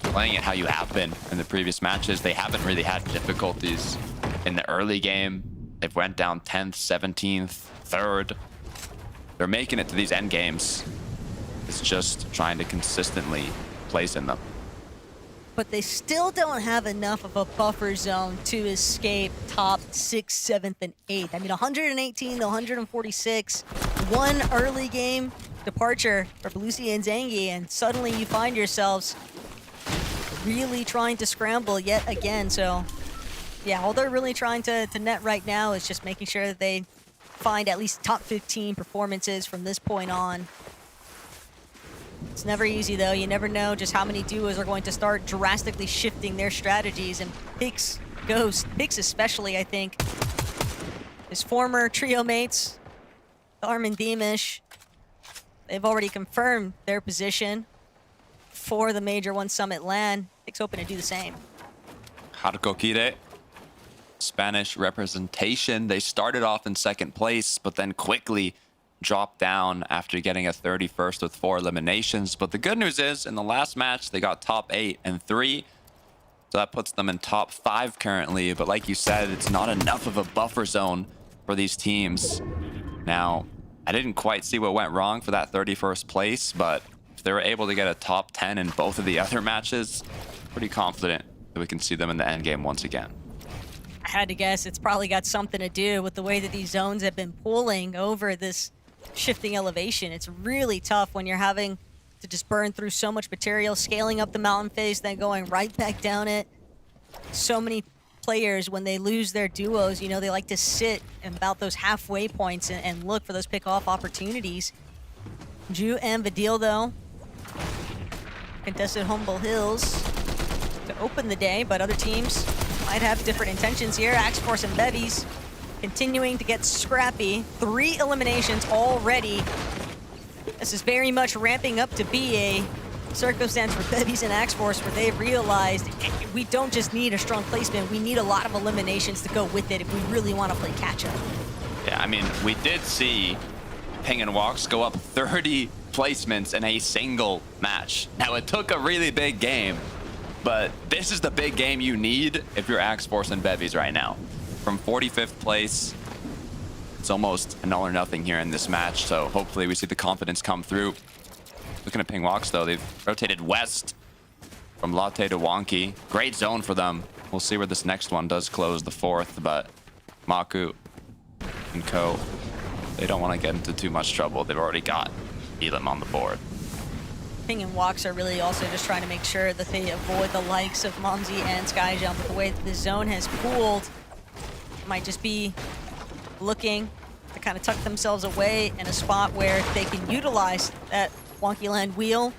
playing it how you have been in the previous matches, they haven't really had difficulties in the early game. They've went down 10th, 17th, 3rd. They're making it to these end games. It's just trying to consistently place in them. But they still don't have enough of a buffer zone to escape top 6th, 7th, and 8th. I mean, 118 to 146, one early game departure for Belusi and Zangi, and suddenly you find yourselves really trying to scramble yet again. So, yeah, all they're really trying to net right now is just making sure that they find at least top 15 performances from this point on. It's never easy, though. You never know just how many duos are going to start drastically shifting their strategies. And Pix especially, I think, his former trio mates, Arm and Deemish, they've already confirmed their position for the Major 1 Summit LAN. Pix hoping to do the same. Harukokire, Spanish representation. They started off in 2nd place, but then quickly dropped down after getting a 31st with 4 eliminations. But the good news is, in the last match, they got top 8 and 3. So that puts them in top 5 currently. But like you said, it's not enough of a buffer zone for these teams. Now, I didn't quite see what went wrong for that 31st place, but if they were able to get a top 10 in both of the other matches, pretty confident that we can see them in the end game once again. I had to guess it's probably got something to do with the way that these zones have been pulling over this shifting elevation. It's really tough when you're having to just burn through so much material, scaling up the mountain face, then going right back down it. So many players, when they lose their duos, you know, they like to sit about those halfway points and look for those pick-off opportunities. Ju and Vidil, though, contested Humble Hills to open the day, but other teams might have different intentions here. Axe Force and Bevies continuing to get scrappy. 3 eliminations already. This is very much ramping up to be a circumstance for Bevies and Axe Force where they realized we don't just need a strong placement, we need a lot of eliminations to go with it if we really want to play catch-up. Yeah, I mean, we did see Ping and Walks go up 30 placements in a single match. Now, it took a really big game, but this is the big game you need if you're Axe Force and Bevies right now. From 45th place, it's almost an all or nothing here in this match, so hopefully we see the confidence come through. Looking at Ping Walks, though, they've rotated west from Latte to Wonky. Great zone for them. We'll see where this next one does close the 4th, but Maku and Co, they don't want to get into too much trouble. They've already got Elam on the board. Ping and Walks are really also just trying to make sure that they avoid the likes of Mumsy and Skyjump. But the way that the zone has pooled, might just be looking to kind of tuck themselves away in a spot where they can utilize that Wonky Land wheel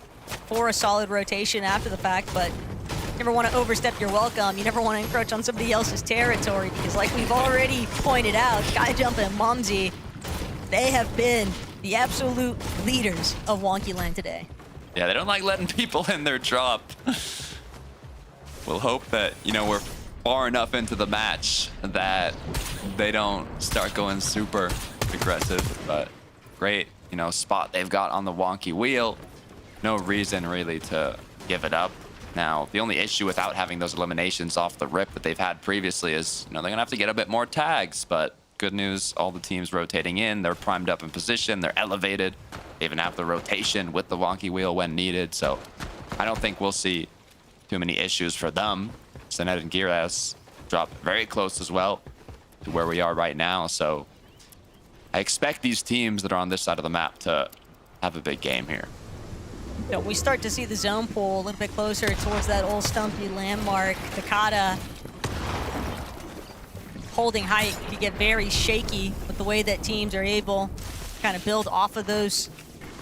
for a solid rotation after the fact, but you never want to overstep your welcome. You never want to encroach on somebody else's territory because like we've already pointed out, Skyjump and Mumsy, they have been the absolute leaders of Wonky Land today. Yeah, they don't like letting people in their drop. We'll hope that, you know, we're far enough into the match that they don't start going super aggressive, but great, you know, spot they've got on the Wonky wheel. No reason really to give it up. Now, the only issue without having those eliminations off the rip that they've had previously is, you know, they're gonna have to get a bit more tags, but good news, all the teams rotating in, they're primed up in position, they're elevated. They even have the rotation with the Wonky wheel when needed, so I don't think we'll see too many issues for them. Senet and Giras dropped very close as well to where we are right now, so I expect these teams that are on this side of the map to have a big game here. You know, we start to see the zone pool a little bit closer towards that old stumpy landmark. Takata holding height can get very shaky with the way that teams are able to kind of build off of those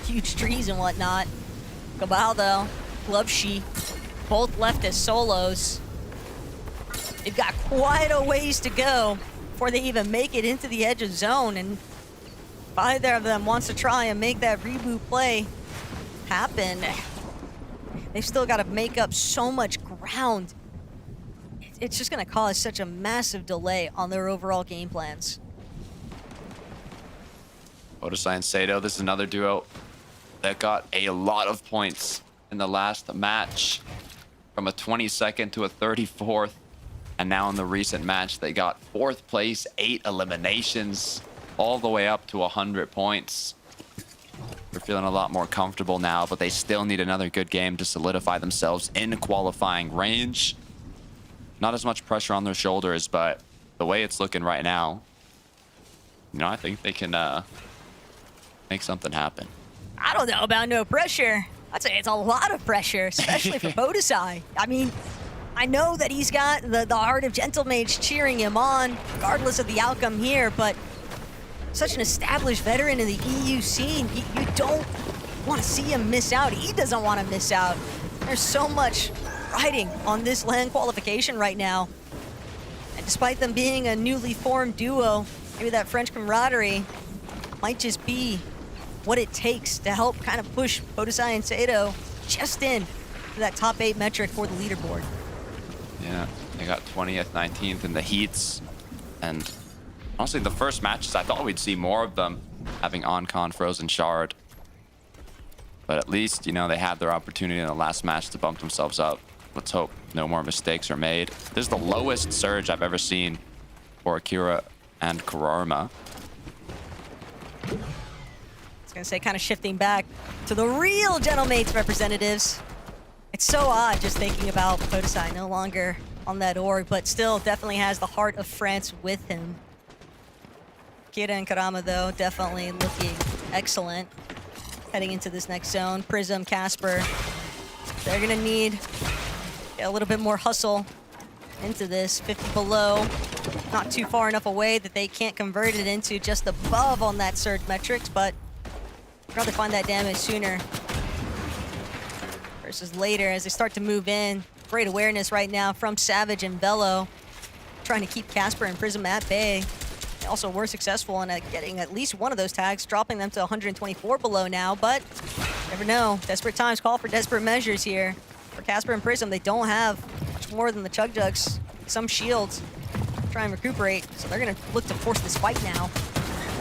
huge trees and whatnot. Cabal, though, Glubshi, both left as solos. They've got quite a ways to go before they even make it into the edge of zone, and if either of them wants to try and make that reboot play happen, they've still got to make up so much ground. It's just going to cause such a massive delay on their overall game plans. Odisai and Sato, this is another duo that got a lot of points in the last match, from a 22nd to a 34th. And now in the recent match, they got 4th place, 8 eliminations, all the way up to 100 points. They're feeling a lot more comfortable now, but they still need another good game to solidify themselves in qualifying range. Not as much pressure on their shoulders, but the way it's looking right now, you know, I think they can make something happen. I don't know about no pressure. I'd say it's a lot of pressure, especially for Odisai. I mean, I know that he's got the heart of Gentle Mage cheering him on, regardless of the outcome here, but such an established veteran in the EU scene, you don't want to see him miss out. He doesn't want to miss out. There's so much riding on this LAN qualification right now. And despite them being a newly formed duo, maybe that French camaraderie might just be what it takes to help kind of push Odisai and Sato just in to that top 8 metric for the leaderboard. Yeah, they got 20th, 19th in the heats. And honestly, the first matches, I thought we'd see more of them having Oncon, Frozen Shard. But at least, you know, they had their opportunity in the last match to bump themselves up. Let's hope no more mistakes are made. This is the lowest surge I've ever seen for Akira and Kurarama. I was gonna say, kind of shifting back to the real Gentle Mates representatives. It's so odd just thinking about Odisai no longer on that org, but still definitely has the heart of France with him. Kira and Karama, though, definitely looking excellent heading into this next zone. Prism, Casper, they're gonna need a little bit more hustle into this. 50 below, not too far enough away that they can't convert it into just above on that surge metrics, but I'd rather find that damage sooner versus later as they start to move in. Great awareness right now from Savage and Bello, trying to keep Casper and Prism at bay. They also were successful in getting at least one of those tags, dropping them to 124 below now, but never know. Desperate times call for desperate measures here. For Casper and Prism, they don't have much more than the Chug Jugs, some shields, try and recuperate, so they're gonna look to force this fight now.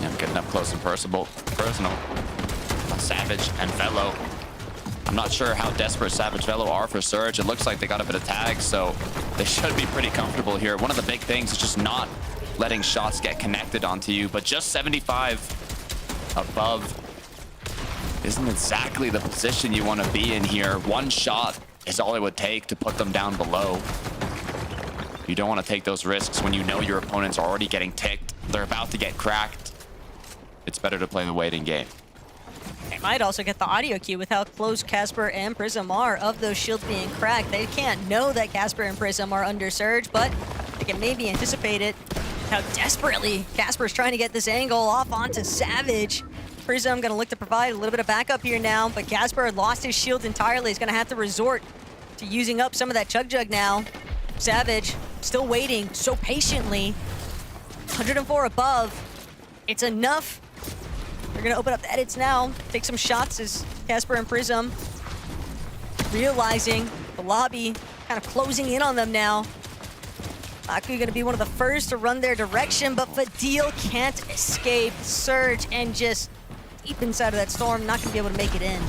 Yeah, I'm getting up close and personal. Savage and Velo. I'm not sure how desperate Savage Velo are for Surge. It looks like they got a bit of tags, so they should be pretty comfortable here. One of the big things is just not letting shots get connected onto you, but just 75 above isn't exactly the position you want to be in here. One shot is all it would take to put them down below. You don't want to take those risks when you know your opponents are already getting ticked. They're about to get cracked. It's better to play the waiting game. They might also get the audio cue with how close Casper and Prism are of those shields being cracked. They can't know that Casper and Prism are under Surge, but they can maybe anticipate it. How desperately Casper's trying to get this angle off onto Savage. Prism gonna look to provide a little bit of backup here now, but Casper lost his shield entirely. He's gonna have to resort to using up some of that Chug Jug now. Savage still waiting so patiently. 104 above. It's enough. They're gonna open up the edits now, take some shots as Casper and Prism realizing the lobby kind of closing in on them now. Aku gonna be one of the first to run their direction, but Fadil can't escape. Surge and just deep inside of that storm, not gonna be able to make it in.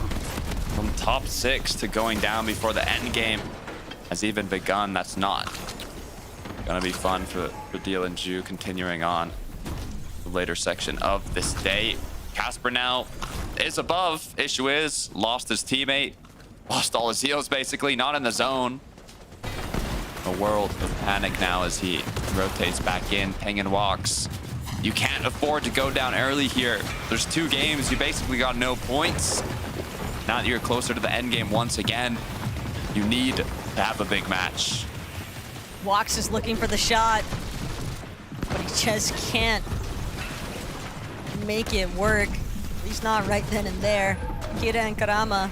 From top 6 to going down before the end game has even begun. That's not gonna be fun for Deal and Ju continuing on the later section of this day. Casper now is above. Issue is, lost his teammate, lost all his heals basically, not in the zone. A world of panic now as he rotates back in. Ping and walks. You can't afford to go down early here. There's 2 games, you basically got no points. Now that you're closer to the end game once again, you need to have a big match. Wax is looking for the shot, but he just can't make it work. At least not right then and there. Kira and Karama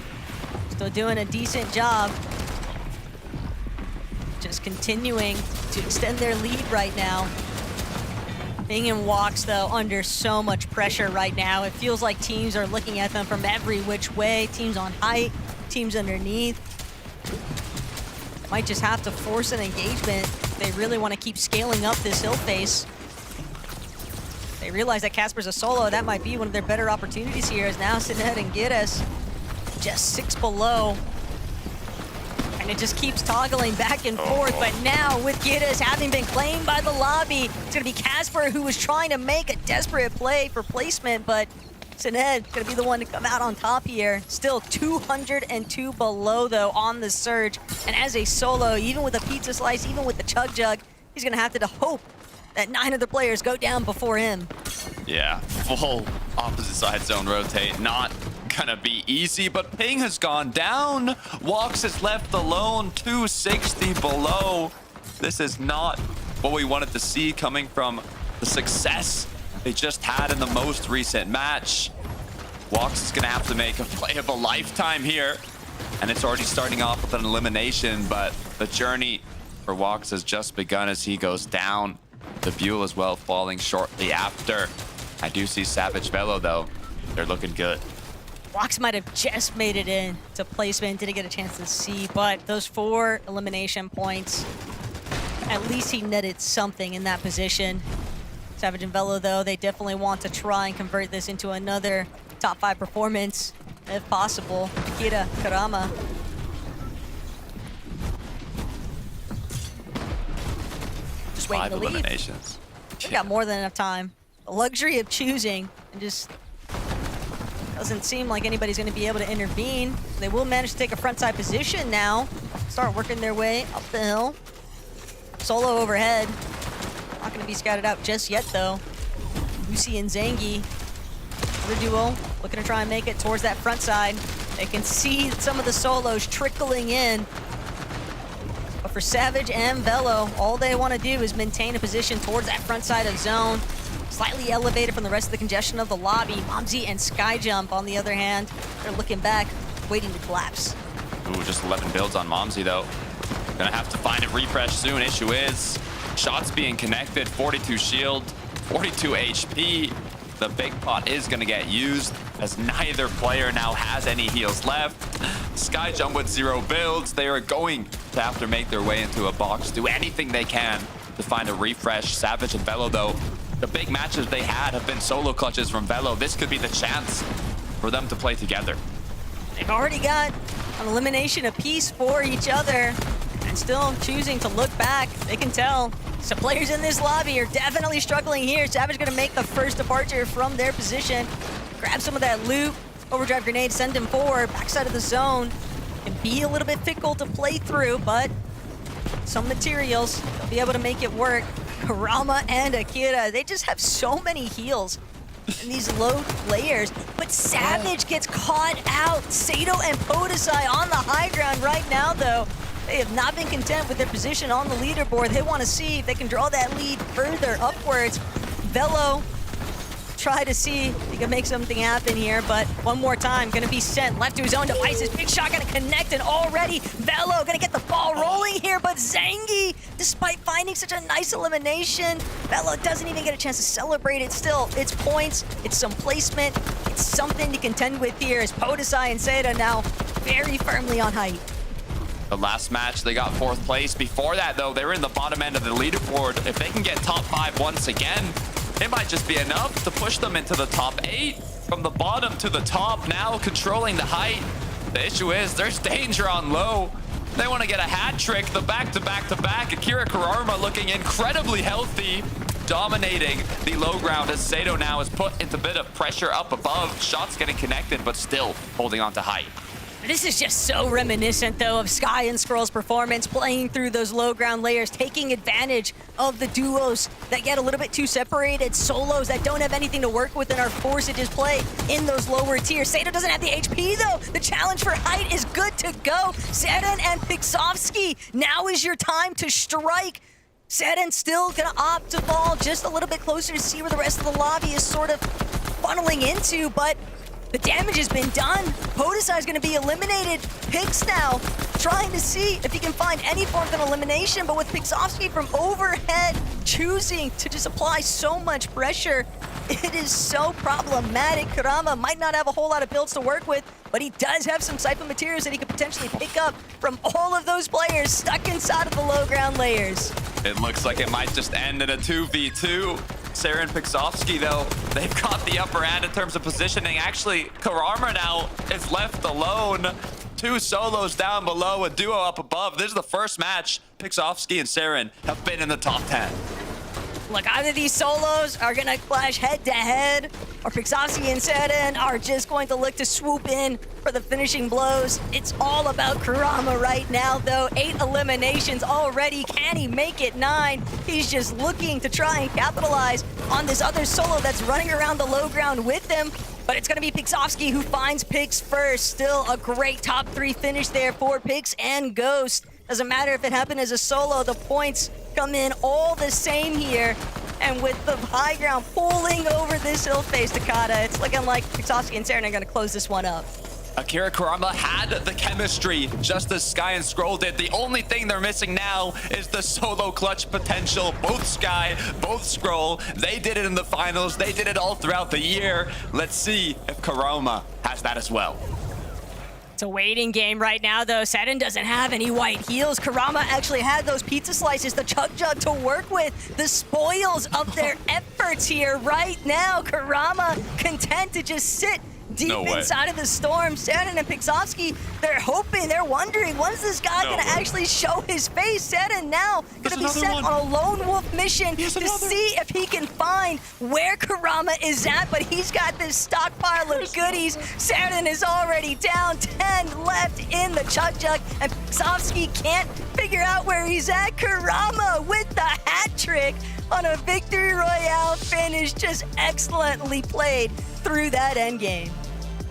still doing a decent job. Just continuing to extend their lead right now. Ping and Walks, though, under so much pressure right now. It feels like teams are looking at them from every which way. Teams on height, teams underneath. Might just have to force an engagement if they really want to keep scaling up this hill face. They realize that Casper's a solo. That might be one of their better opportunities here, as now Sinet and Gires just 6 below. And it just keeps toggling back and forth, but now with Gires having been claimed by the lobby, it's gonna be Casper who was trying to make a desperate play for placement, but Sinet gonna be the one to come out on top here. Still 202 below though on the Surge, and as a solo, even with a pizza slice, even with the Chug Jug, he's gonna have to hope that 9 other players go down before him. Yeah, full opposite side zone rotate. Not gonna be easy, but Ping has gone down. Walks is left alone, 260 below. This is not what we wanted to see coming from the success they just had in the most recent match. Walks is gonna have to make a play of a lifetime here, and it's already starting off with an elimination, but the journey for Walks has just begun as he goes down. The Buell as well falling shortly after. I do see Savage Velo though. They're looking good. Walks might have just made it in to placement, didn't get a chance to see, but those 4 elimination points, at least he netted something in that position. Savage and Velo though, they definitely want to try and convert this into another top 5 performance, if possible. Akira, Karama. Just waiting 5 to leave. eliminations. They've got more than enough time. The luxury of choosing, and just doesn't seem like anybody's going to be able to intervene. They will manage to take a frontside position now. Start working their way up the hill. Solo overhead. Not going to be scouted out just yet, though. Lucy and Zangi, the duo, looking to try and make it towards that front side. They can see some of the solos trickling in. But for Savage and Velo, all they want to do is maintain a position towards that front side of zone. Slightly elevated from the rest of the congestion of the lobby. Momsy and Skyjump, on the other hand, they're looking back, waiting to collapse. Ooh, just 11 builds on Momsy though. Gonna have to find it refresh soon. Issue is shots being connected. 42 shield, 42 HP. The big pot is going to get used as neither player now has any heals left. Sky Jump with 0 builds. They are going to have to make their way into a box, do anything they can to find a refresh. Savage and Velo, though, the big matches they had have been solo clutches from Velo. This could be the chance for them to play together. They've already got an elimination apiece for each other and still choosing to look back. They can tell some players in this lobby are definitely struggling here. Savage gonna make the first departure from their position. Grab some of that loot. Overdrive grenade, send him forward. Backside of the zone. Can be a little bit fickle to play through, but some materials, they'll be able to make it work. Karama and Akira, they just have so many heals in these low layers, but Savage gets caught out. Sato and Podesai on the high ground right now, though. They have not been content with their position on the leaderboard. They want to see if they can draw that lead further upwards. Velo try to see if he can make something happen here, but one more time, gonna be sent left to his own devices. Big shot gonna connect, and already Velo gonna get the ball rolling here, but Zangi, despite finding such a nice elimination, Velo doesn't even get a chance to celebrate it. Still, it's points, it's some placement, it's something to contend with here as Podesai and Seda now very firmly on height. The last match, they got 4th place. Before that, though, they were in the bottom end of the leaderboard. If they can get top 5 once again, it might just be enough to push them into the top 8. From the bottom to the top, now controlling the height. The issue is there's danger on low. They want to get a hat trick. The back-to-back-to-back. Akira Kuraruma looking incredibly healthy, dominating the low ground as Sato now is put into a bit of pressure up above. Shots getting connected, but still holding on to height. This is just so reminiscent, though, of Sky and Scroll's performance, playing through those low ground layers, taking advantage of the duos that get a little bit too separated, solos that don't have anything to work with and are forced to just play in those lower tiers. Sato doesn't have the HP, though. The challenge for height is good to go. Seren and Pixovsky, now is your time to strike. Seren still gonna opt to fall just a little bit closer to see where the rest of the lobby is sort of funneling into, but the damage has been done. Podesai is going to be eliminated. Pix now trying to see if he can find any form of an elimination, but with Pixovsky from overhead choosing to just apply so much pressure, it is so problematic. Kurama might not have a whole lot of builds to work with, but he does have some siphon materials that he could potentially pick up from all of those players stuck inside of the low ground layers. It looks like it might just end in a 2v2. Sarah and Pixovsky, though, they've got the upper hand in terms of positioning. Actually, Karama now is left alone. 2 solos down below, a duo up above. This is the first match Pixovsky and Seren have been in the top 10. Look, either these solos are going to clash head-to-head, or Pixovsky and Seren are just going to look to swoop in for the finishing blows. It's all about Kurama right now, though. 8 eliminations already. Can he make it 9? He's just looking to try and capitalize on this other solo that's running around the low ground with him. But it's going to be Pixovsky who finds Pix first. Still a great top 3 finish there for Pix and Ghost. Doesn't matter if it happened as a solo, the points come in all the same here. And with the high ground pulling over this hill face, Takada, it's looking like Pixovsky and Seren are going to close this one up. Akira Kurama had the chemistry, just as Sky and Scroll did. The only thing they're missing now is the solo clutch potential. Both Sky, both Scroll, they did it in the finals. They did it all throughout the year. Let's see if Kurama has that as well. It's a waiting game right now, though. Seren doesn't have any white heals. Kurama actually had those pizza slices, the chug jug to work with. The spoils of their efforts here right now. Kurama content to just sit deep inside of the storm. Seren and Pixovsky, they're hoping, they're wondering, when's this guy gonna actually show his face? Seren now gonna be sent on a lone wolf mission to see if he can find where Kurama is at, but he's got this stockpile of goodies. Seren is already down, 10 left in the chug jug, and Pixovsky can't figure out where he's at. Kurama with the hat trick on a victory royale finish, just excellently played through that endgame.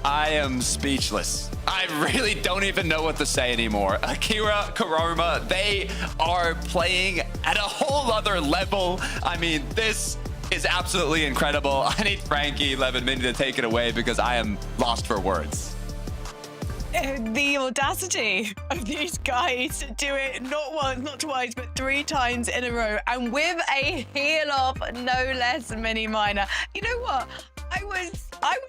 I am speechless. I really don't even know what to say anymore. Akira Kurama, they are playing at a whole other level. I mean, this is absolutely incredible. I need Frankie 11 Mini to take it away because I am lost for words. The audacity of these guys to do it not once, not twice, but 3 times in a row, and with a heel off, no less, Mini Miner. You know what? I was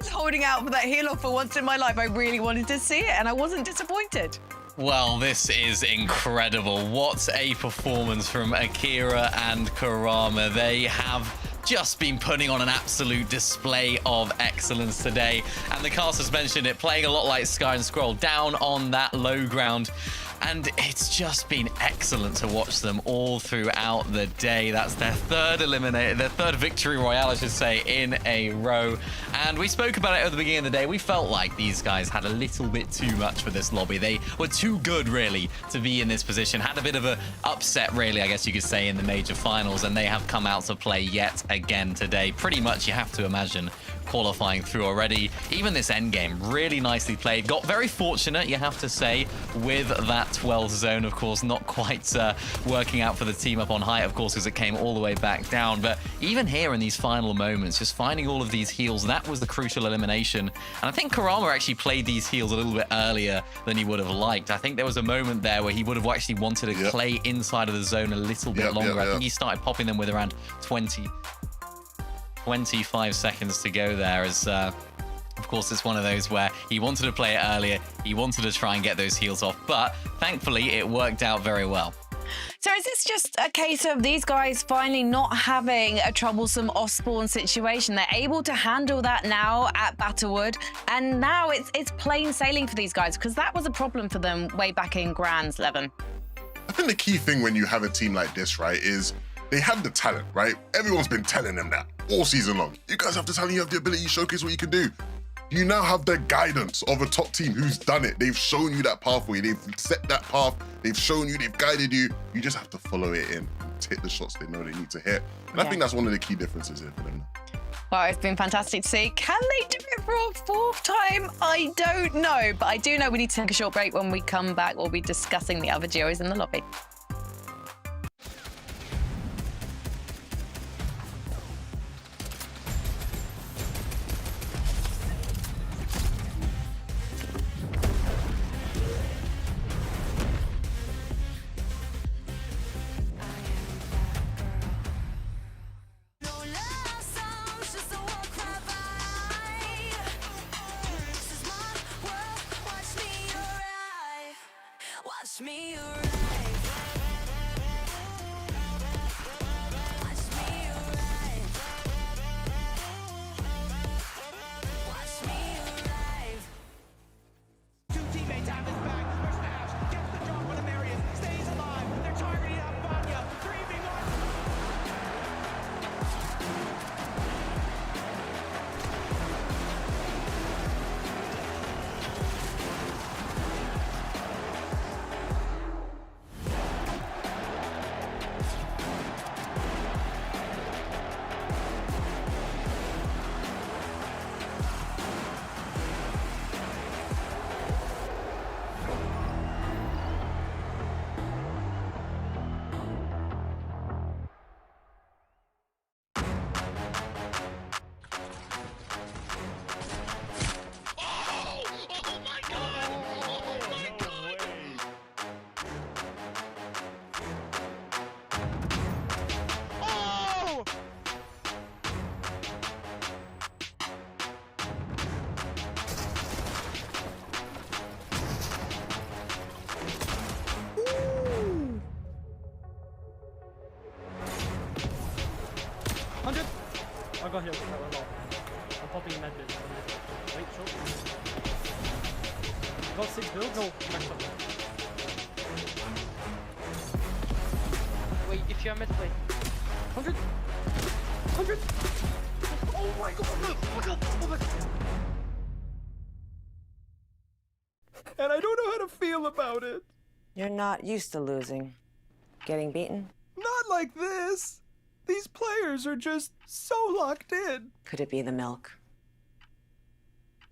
holding out for that heel off for once in my life. I really wanted to see it, and I wasn't disappointed. Well, this is incredible. What a performance from Akira and Kurama. They have just been putting on an absolute display of excellence today. And the cast has mentioned it, playing a lot like Sky and Scroll, down on that low ground. And it's just been excellent to watch them all throughout the day. That's their third victory royale, I should say, in a row. And we spoke about it at the beginning of the day. We felt like these guys had a little bit too much for this lobby. They were too good, really, to be in this position. Had a bit of an upset, really, I guess you could say, in the major finals. And they have come out to play yet again today. Pretty much, you have to imagine, qualifying through already. Even this end game, really nicely played. Got very fortunate, you have to say, with that 12th zone, of course, not quite working out for the team up on high, of course, because it came all the way back down. But even here in these final moments, just finding all of these heals, that was the crucial elimination. And I think Kurama actually played these heals a little bit earlier than he would have liked. I think there was a moment there where he would have actually wanted to play inside of the zone a little bit longer. I think he started popping them with around 25 seconds to go there, as of course it's one of those where he wanted to play it earlier, he wanted to try and get those heals off, but thankfully it worked out very well. So is this just a case of these guys finally not having a troublesome off-spawn situation? They're able to handle that now at Battlewood, and now it's plain sailing for these guys, because that was a problem for them way back in Grands, Levin. I think the key thing when you have a team like this, right, is they have the talent, right? Everyone's been telling them that all season long. You guys have the talent, you have the ability to showcase what you can do. You now have the guidance of a top team who's done it. They've shown you that pathway. They've set that path. They've shown you, they've guided you. You just have to follow it in, hit the shots they know they need to hit. And I think that's one of the key differences here for them. Well, it's been fantastic to see. Can they do it for a 4th time? I don't know, but I do know we need to take a short break. When we come back, we'll be discussing the other duos in the lobby. Watch me arrive. Watch me arrive. Watch me arrive. Two teammates have his back. There's Nash. Gets the drop on Marius. Stays alive. They're targeting up Vanya. 3v1. I got healed. I'm popping med bit. Wait, short. Got 6 builds? No, max up. Wait, if you're mid play. 100! 100! Oh my god! Oh my god! Oh my god! And I don't know how to feel about it. You're not used to losing. Getting beaten? Not like this! These players are just so locked in. Could it be the milk?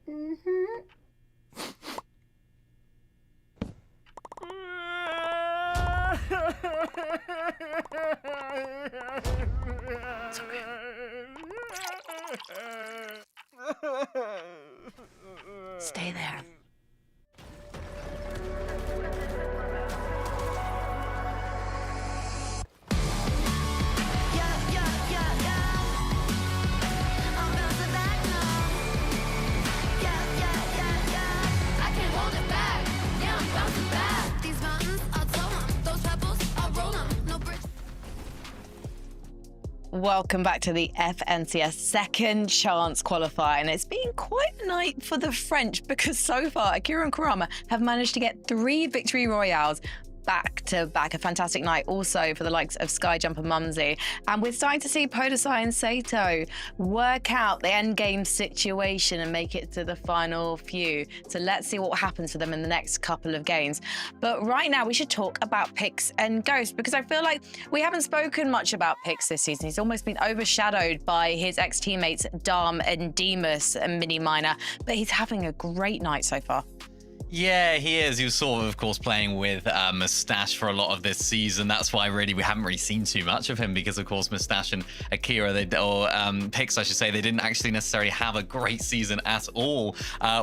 Mm-hmm. It's okay. Stay there. Welcome back to the FNCS Second Chance Qualifier. And it's been quite a night for the French because so far, Akira and Kurama have managed to get 3 victory royales back to back. A fantastic night also for the likes of Skyjump and Mumsy. And we're starting to see Podosai and Sato work out the end game situation and make it to the final few. So let's see what happens for them in the next couple of games. But right now we should talk about Pix and Ghost because I feel like we haven't spoken much about Pix this season. He's almost been overshadowed by his ex-teammates Dom and Demus and Mini Miner, but he's having a great night so far. Yeah, he is. He was sort of course, playing with Mustache for a lot of this season. That's why really we haven't really seen too much of him because, of course, Mustache and Akira, Pix, I should say, they didn't actually necessarily have a great season at all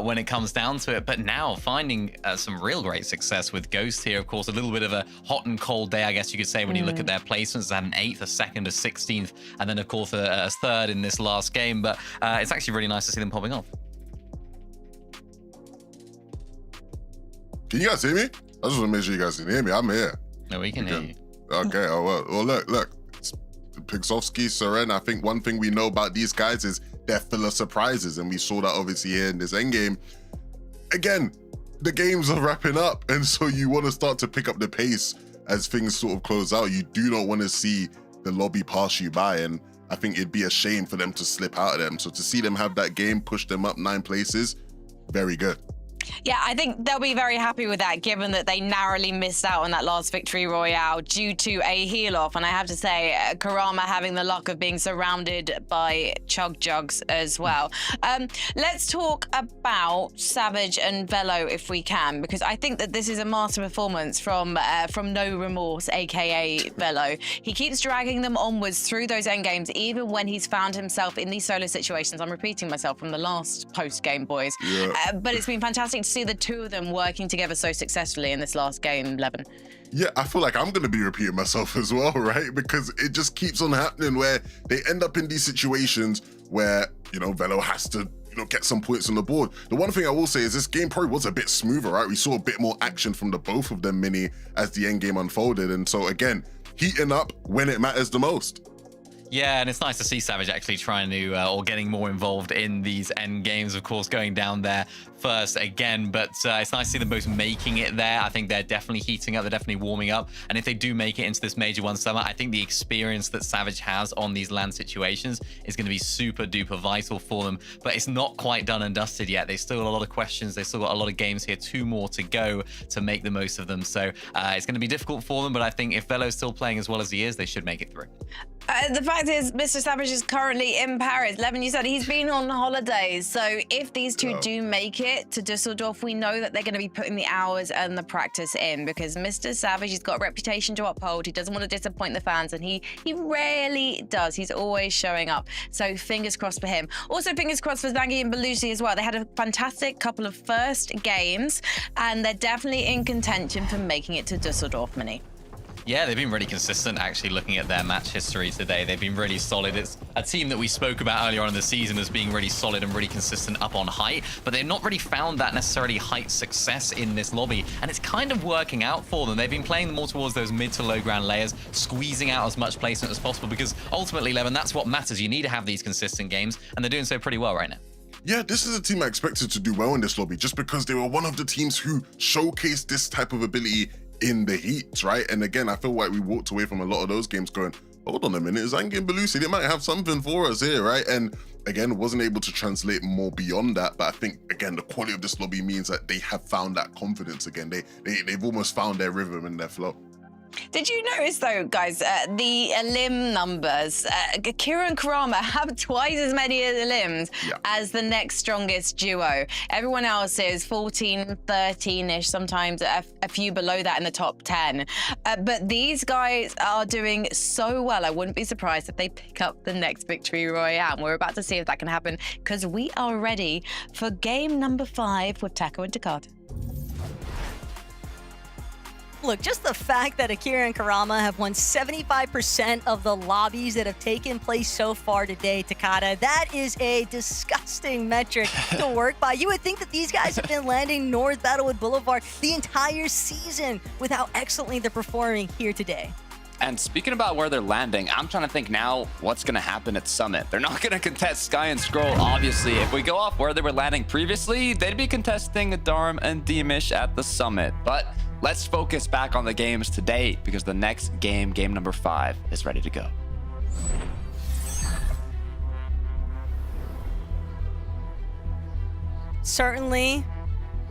when it comes down to it. But now finding some real great success with Ghost here, of course, a little bit of a hot and cold day, I guess you could say, when you look at their placements. They had an 8th, a 2nd, a 16th, and then, of course, a 3rd in this last game. But it's actually really nice to see them popping off. Can you guys hear me? I just want to make sure you guys can hear me. I'm here. No, we can hear you. Okay. Oh, well, look. Pixovsky, Seren, I think one thing we know about these guys is they're full of surprises, and we saw that obviously here in this endgame. Again, the games are wrapping up, and so you want to start to pick up the pace as things sort of close out. You do not want to see the lobby pass you by, and I think it'd be a shame for them to slip out of them. So to see them have that game, push them up 9 places, very good. Yeah, I think they'll be very happy with that, given that they narrowly missed out on that last victory royale due to a heal-off. And I have to say, Kurama having the luck of being surrounded by Chug Jugs as well. Let's talk about Savage and Velo if we can, because I think that this is a master performance from No Remorse, aka Velo. He keeps dragging them onwards through those end games, even when he's found himself in these solo situations. I'm repeating myself from the last post-game, boys. Yeah. But it's been fantastic to see the two of them working together so successfully in this last game, Levin. Yeah, I feel like I'm going to be repeating myself as well, right? Because it just keeps on happening where they end up in these situations where, Velo has to, get some points on the board. The one thing I will say is this game probably was a bit smoother, right? We saw a bit more action from the both of them, Mini, as the end game unfolded. And so, again, heating up when it matters the most. Yeah, and it's nice to see Savage actually trying to, or getting more involved in these end games, of course, going down there first again. But it's nice to see them both making it there. I think they're definitely heating up. They're definitely warming up. And if they do make it into this Major 1 Summer, I think the experience that Savage has on these LAN situations is going to be super duper vital for them. But it's not quite done and dusted yet. They still got a lot of questions. They still got a lot of games here, 2 more to go to make the most of them. So it's going to be difficult for them. But I think if Velo's still playing as well as he is, they should make it through. The fact is, Mr. Savage is currently in Paris. Levin, you said he's been on holidays. So if these two do make it to Dusseldorf, we know that they're going to be putting the hours and the practice in because Mr. Savage has got a reputation to uphold. He doesn't want to disappoint the fans, and he rarely does. He's always showing up. So fingers crossed for him. Also, fingers crossed for Zangi and Belushi as well. They had a fantastic couple of first games, and they're definitely in contention for making it to Dusseldorf, Mini. Yeah, they've been really consistent, actually, looking at their match history today. They've been really solid. It's a team that we spoke about earlier on in the season as being really solid and really consistent up on height, but they've not really found that necessarily height success in this lobby, and it's kind of working out for them. They've been playing more towards those mid to low ground layers, squeezing out as much placement as possible, because ultimately, Levin, that's what matters. You need to have these consistent games, and they're doing so pretty well right now. Yeah, this is a team I expected to do well in this lobby just because they were one of the teams who showcased this type of ability in the heat, right? And again, I feel like we walked away from a lot of those games going, hold on a minute, Zangi and Belushi, they might have something for us here, right? And again, wasn't able to translate more beyond that. But I think, again, the quality of this lobby means that they have found that confidence again. They've almost found their rhythm and their flow. Did you notice, though, guys, the elim numbers? Akira and Kurama have twice as many elims as the next strongest duo. Everyone else is 14, 13-ish, sometimes a few below that in the top 10. But these guys are doing so well. I wouldn't be surprised if they pick up the next victory royale. And we're about to see if that can happen because we are ready for game number 5 with Taco and Takata. Look, just the fact that Akira and Kurama have won 75% of the lobbies that have taken place so far today, Takata, that is a disgusting metric to work by. You would think that these guys have been landing North Battlewood Boulevard the entire season with how excellently they're performing here today. And speaking about where they're landing, I'm trying to think now what's going to happen at Summit. They're not going to contest Sky and Scroll, obviously. If we go off where they were landing previously, they'd be contesting Darm and Deemish at the Summit. But let's focus back on the games today because the next game, game number 5, is ready to go. Certainly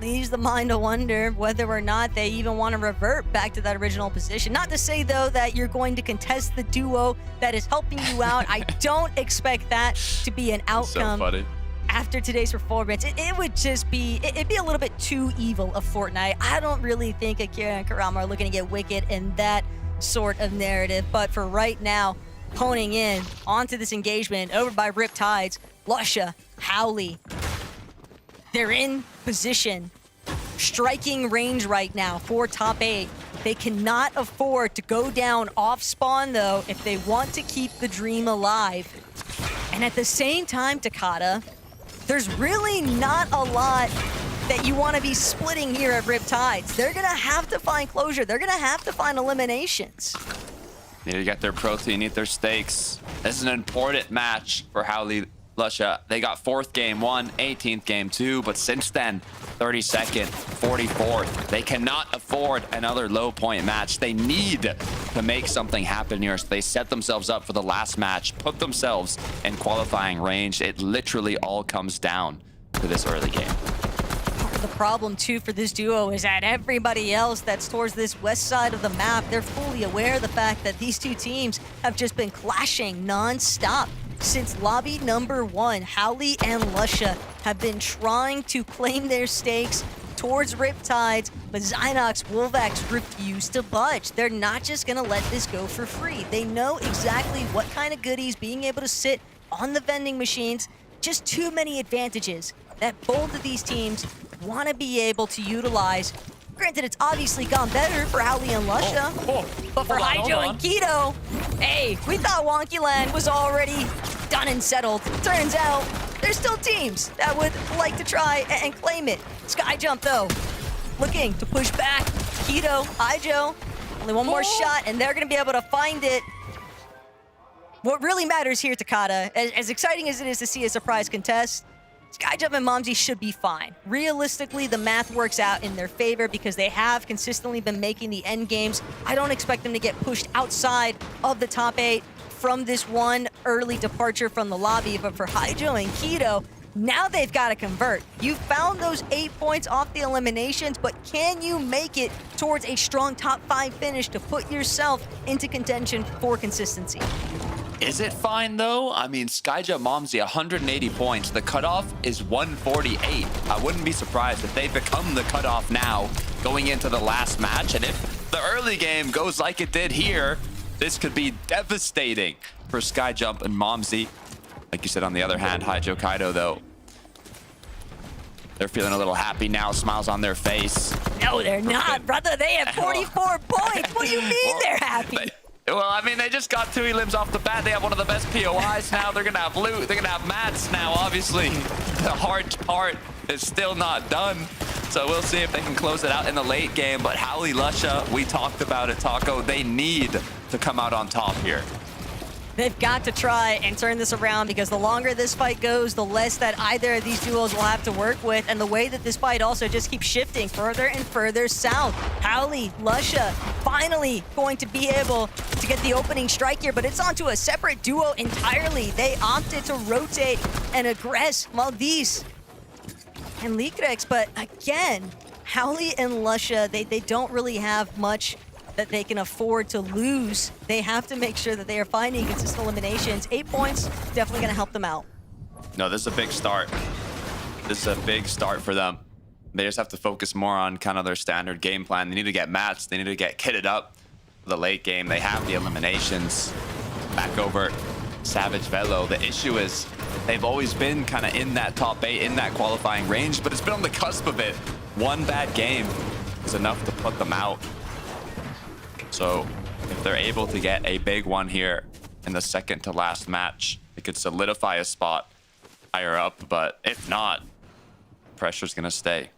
leaves the mind to wonder whether or not they even want to revert back to that original position. Not to say, though, that you're going to contest the duo that is helping you out. I don't expect that to be an outcome. So funny. After today's performance. It would just be, it'd be a little bit too evil of Fortnite. I don't really think Akira and Karama are looking to get wicked in that sort of narrative. But for right now, honing in onto this engagement over by Riptides, Lusha, Howley, they're in position, striking range right now for top 8. They cannot afford to go down off spawn, though, if they want to keep the dream alive. And at the same time, Takata, there's really not a lot that you want to be splitting here at Riptides. They're going to have to find closure. They're going to have to find eliminations. Need to get their protein, eat their steaks. This is an important match for Howley Lusha. They got 4th game 1, 18th game 2, but since then, 32nd, 44th. They cannot afford another low point match. They need to make something happen here. So they set themselves up for the last match, put themselves in qualifying range. It literally all comes down to this early game. The problem, too, for this duo is that everybody else that's towards this west side of the map, they're fully aware of the fact that these two teams have just been clashing non-stop. Since lobby number 1, Howley and Lusha have been trying to claim their stakes towards Riptides, but Zynox, Wolvax refuse to budge. They're not just gonna let this go for free. They know exactly what kind of goodies being able to sit on the vending machines, just too many advantages that both of these teams want to be able to utilize. Granted, it's obviously gone better for Howley and Lusha, but for Hydro and Keto, hey, we thought Wonky Land was already done and settled. Turns out, there's still teams that would like to try and claim it. Sky Jump, though, looking to push back. Keto, Hydro, only one more shot, and they're going to be able to find it. What really matters here, Takata, as exciting as it is to see a surprise contest, Skyjump and Momsy should be fine. Realistically, the math works out in their favor because they have consistently been making the end games. I don't expect them to get pushed outside of the top 8 from this one early departure from the lobby. But for Hydro and Keto, now they've got to convert. You found those 8 points off the eliminations, but can you make it towards a strong top 5 finish to put yourself into contention for consistency? Is it fine, though? I mean, Skyja Momsy, 180 points. The cutoff is 148. I wouldn't be surprised if they become the cutoff now going into the last match. And if the early game goes like it did here, this could be devastating for Skyjump and Momsy. Like you said, on the other hand, Hydro Kaido, though, they're feeling a little happy now, smiles on their face. No, they're not, brother. They have 44 points. What do you mean they're happy? Well, I mean, they just got 2 elims off the bat. They have one of the best POIs now. They're going to have loot. They're going to have mats now, obviously. The hard part is still not done. So we'll see if they can close it out in the late game. But Howley Lusha, we talked about it, Taco. They need to come out on top here. They've got to try and turn this around because the longer this fight goes, the less that either of these duos will have to work with. And the way that this fight also just keeps shifting further and further south. Howley, Lusha, finally going to be able to get the opening strike here, but it's onto a separate duo entirely. They opted to rotate and aggress Maldives and Likrex, but again, Howley and Lusha, they don't really have much that they can afford to lose. They have to make sure that they are finding consistent eliminations. 8 points, definitely going to help them out. No, this is a big start. This is a big start for them. They just have to focus more on kind of their standard game plan. They need to get matched. They need to get kitted up for the late game. They have the eliminations. Back over Savage Velo. The issue is they've always been kind of in that top 8, in that qualifying range, but it's been on the cusp of it. One bad game is enough to put them out. So if they're able to get a big one here in the second to last match, it could solidify a spot higher up. But if not, pressure's going to stay.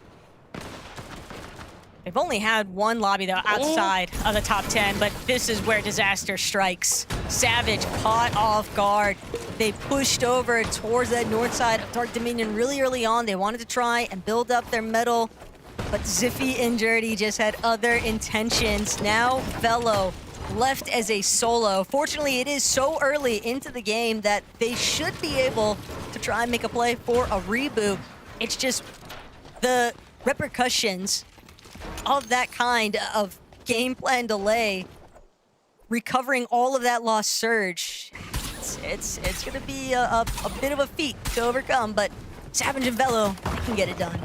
They've only had one lobby, though, outside of the top 10, but this is where disaster strikes. Savage caught off guard. They pushed over towards that north side of Dark Dominion really early on. They wanted to try and build up their metal, but Ziffy injured. He just had other intentions. Now Velo left as a solo. Fortunately, it is so early into the game that they should be able to try and make a play for a reboot. It's just the repercussions of that kind of game plan delay, recovering all of that lost surge. It's gonna be a bit of a feat to overcome, but Savage and Velo, they can get it done.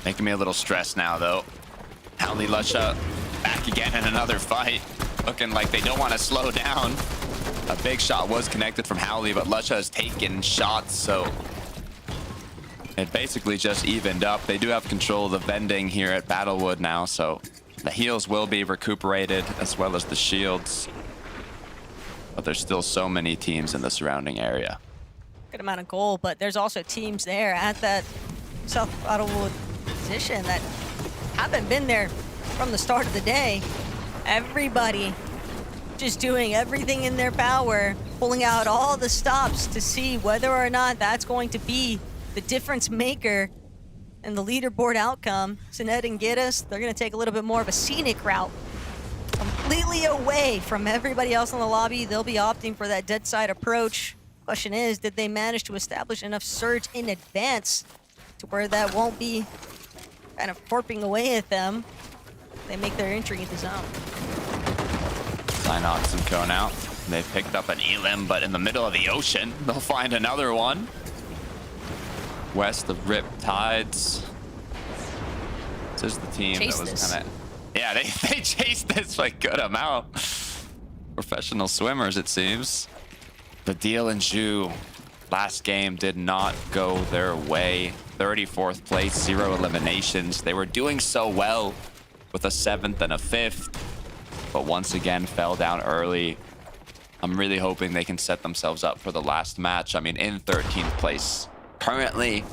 Making me a little stressed now, though. Howley Lusha back again in another fight. Looking like they don't want to slow down. A big shot was connected from Howley, but Lusha has taken shots, so it basically just evened up. They do have control of the vending here at Battlewood now, so the heals will be recuperated as well as the shields. But there's still so many teams in the surrounding area. Good amount of goal, but there's also teams there at that South Battlewood position that haven't been there from the start of the day. Everybody just doing everything in their power, pulling out all the stops to see whether or not that's going to be the difference maker in the leaderboard outcome. Sinet and Giddis, they're going to take a little bit more of a scenic route, completely away from everybody else in the lobby. They'll be opting for that dead side approach. Question is, did they manage to establish enough surge in advance to where that won't be kind of warping away at them? They make their entry into zone. Synox and Cone out. They picked up an Elim, but in the middle of the ocean, they'll find another one. West of Rip Tides. This is the team Chase that was this. kind of... Yeah, they chased this by a good amount. Professional swimmers, it seems. Badil and Zhu, last game did not go their way. 34th place, 0 eliminations. They were doing so well with a 7th and a 5th, but once again fell down early. I'm really hoping they can set themselves up for the last match. I mean, in 13th place. Currently,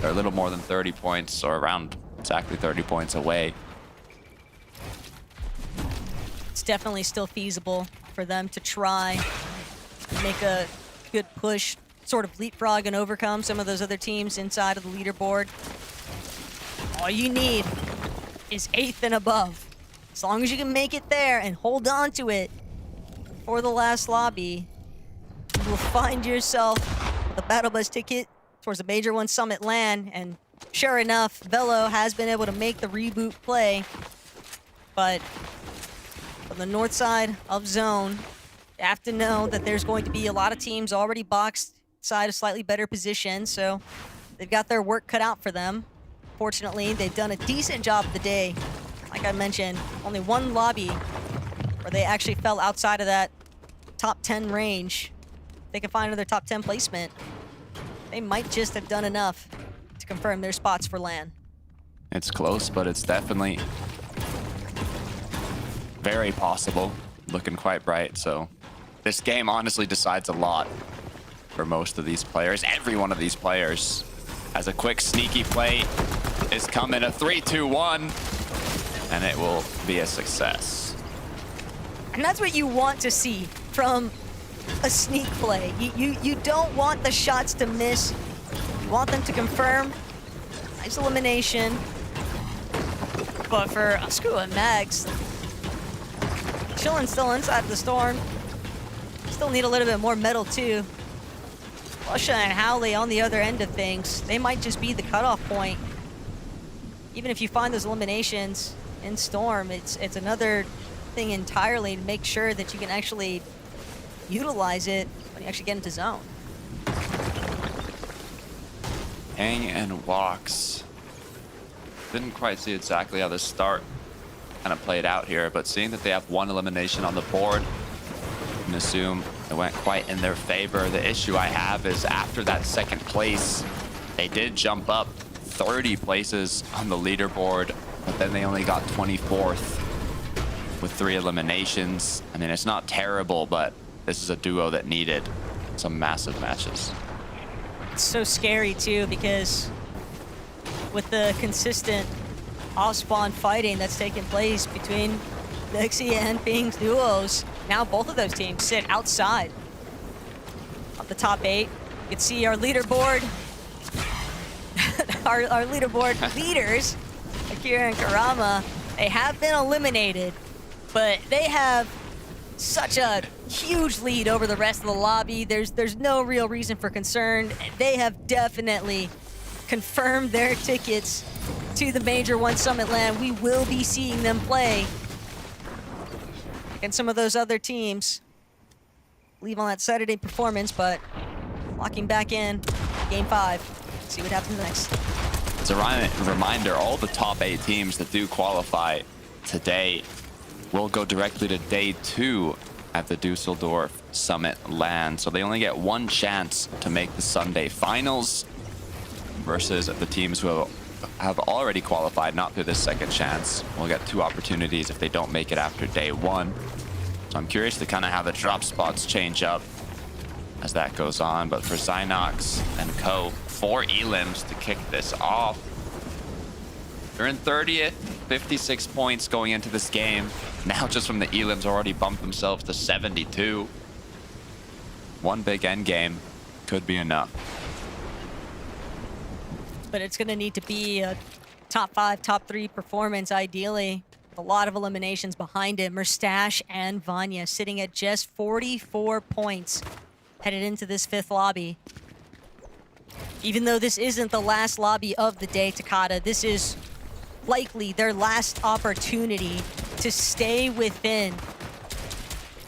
they're a little more than 30 points, or around exactly 30 points away. It's definitely still feasible for them to try and make a good push, sort of leapfrog and overcome some of those other teams inside of the leaderboard. All you need is 8th and above. As long as you can make it there and hold on to it for the last lobby, you will find yourself the Battle Bus ticket towards the Major 1 Summit LAN. And sure enough, Velo has been able to make the reboot play. But from the north side of zone, you have to know that there's going to be a lot of teams already boxed inside a slightly better position, so they've got their work cut out for them. Fortunately, they've done a decent job of the day. Like I mentioned, only one lobby where they actually fell outside of that top 10 range. If they can find another top 10 placement, they might just have done enough to confirm their spots for LAN. It's close, but it's definitely very possible. Looking quite bright, so this game honestly decides a lot for most of these players. Every one of these players has a quick sneaky play. Is coming a 3-2-1, and it will be a success. And that's what you want to see from a sneak play. You don't want the shots to miss. You want them to confirm. Nice elimination. But for Usku and Mags, chilling still inside of the storm. Still need a little bit more metal too. Lusha and Howley on the other end of things, they might just be the cutoff point. Even if you find those eliminations in Storm, it's another thing entirely to make sure that you can actually utilize it when you actually get into zone. Hang and walks. Didn't quite see exactly how this start kind of played out here, but seeing that they have one elimination on the board, I can assume it went quite in their favor. The issue I have is after that second place, they did jump up 30 places on the leaderboard, but then they only got 24th with 3 eliminations. I mean, it's not terrible, but this is a duo that needed some massive matches. It's so scary too, because with the consistent off-spawn fighting that's taking place between Nixie and Ping's duos. Now both of those teams sit outside of the top 8. You can see our leaderboard, our leaderboard leaders, Akira and Karama, they have been eliminated, but they have such a huge lead over the rest of the lobby. There's no real reason for concern. They have definitely confirmed their tickets to the Major 1 Summit LAN. We will be seeing them play against some of those other teams. Leave on that Saturday performance, but locking back in Game 5. See what happens next. As a reminder, all the top 8 teams that do qualify today will go directly to day 2 at the Dusseldorf Summit LAN. So they only get one chance to make the Sunday finals versus the teams who have already qualified, not through this second chance. We'll get 2 opportunities if they don't make it after day 1. So I'm curious to kind of how the drop spots change up as that goes on. But for Zynox and Co, 4 elims to kick this off. They're in 30th, 56 points going into this game. Now just from the elims already bumped themselves to 72. One big end game could be enough. But it's going to need to be a top 5, top 3 performance, ideally. A lot of eliminations behind it. Merstash and Vanya sitting at just 44 points headed into this 5th lobby. Even though this isn't the last lobby of the day, Takata, this is likely their last opportunity to stay within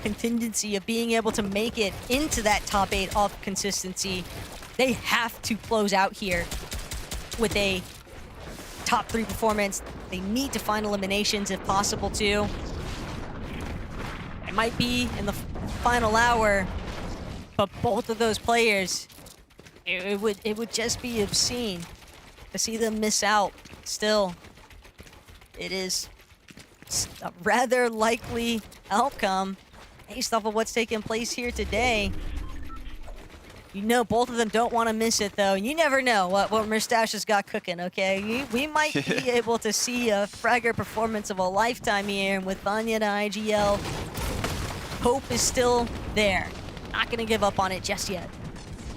contingency of being able to make it into that top 8 of consistency. They have to close out here with a top 3 performance. They need to find eliminations if possible too. It might be in the final hour, but both of those players, it would just be obscene to see them miss out. Still, it is a rather likely outcome based off of what's taking place here today. You know both of them don't want to miss it, though. You never know what Merstash has got cooking, okay? We might be able to see a Fragger performance of a lifetime here, and with Vanya to IGL, hope is still there. Not going to give up on it just yet.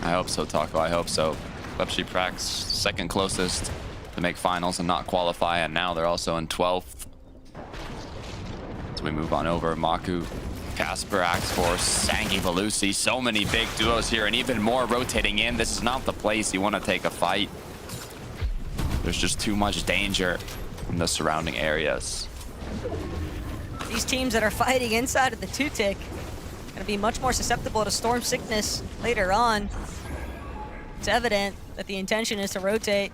I hope so, Taco. I hope so. Lepshi Prax, second closest to make finals and not qualify, and now they're also in 12th. So we move on over. Maku, Casper, Axe-Force, Sangi, Valusi. So many big duos here, and even more rotating in. This is not the place you want to take a fight. There's just too much danger from the surrounding areas. These teams that are fighting inside of the 2-tick going to be much more susceptible to storm sickness later on. It's evident that the intention is to rotate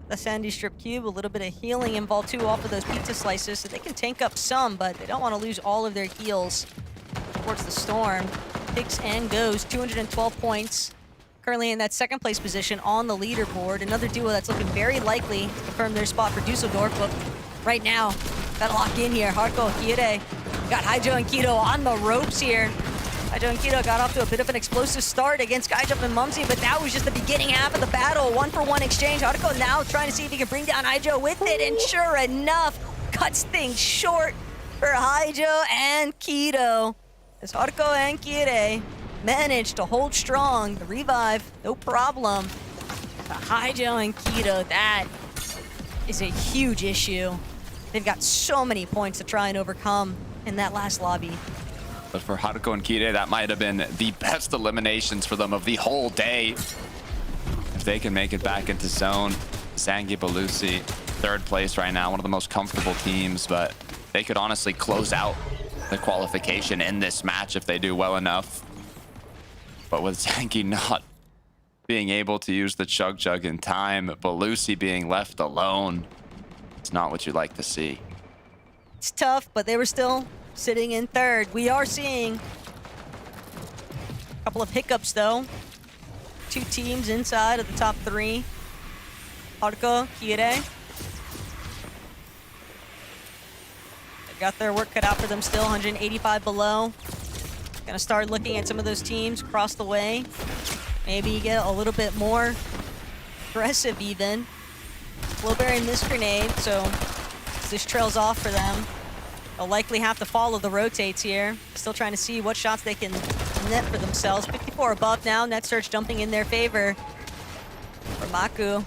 the Sandy Strip Cube. A little bit of healing involved too off of those pizza slices, so they can tank up some, but they don't want to lose all of their heals towards the storm. Picks and goes, 212 points. Currently in that second place position on the leaderboard. Another duo that's looking very likely to confirm their spot for Dusseldorf, but right now, gotta lock in here. Hardcore Kire. Got Haijo and Kido on the ropes here. Haijo and Kido got off to a bit of an explosive start against Skyjump and Mumsy, but that was just the beginning half of the battle. 1-for-1 exchange. Hardcore now trying to see if he can bring down Haijo with it, and sure enough, cuts things short for Haijo and Kido. As Hardcore and Kire managed to hold strong. The revive, no problem. But Haijo and Kido, that is a huge issue. They've got so many points to try and overcome in that last lobby. But for Haruko and Kire, that might have been the best eliminations for them of the whole day. If they can make it back into zone. Zangi Balusi, third place right now, one of the most comfortable teams, but they could honestly close out the qualification in this match if they do well enough. But with Zangi not being able to use the Chug Jug in time, Balusi being left alone, it's not what you'd like to see. It's tough, but they were still sitting in third. We are seeing a couple of hiccups, though. 2 teams inside of the top 3. Haruko, Kire. They've got their work cut out for them still, 185 below. Gonna start looking at some of those teams across the way. Maybe get a little bit more aggressive even. Blueberry missed grenade, so this trails off for them. They'll likely have to follow the rotates here. Still trying to see what shots they can net for themselves. 54 above now. Net search jumping in their favor for Maku.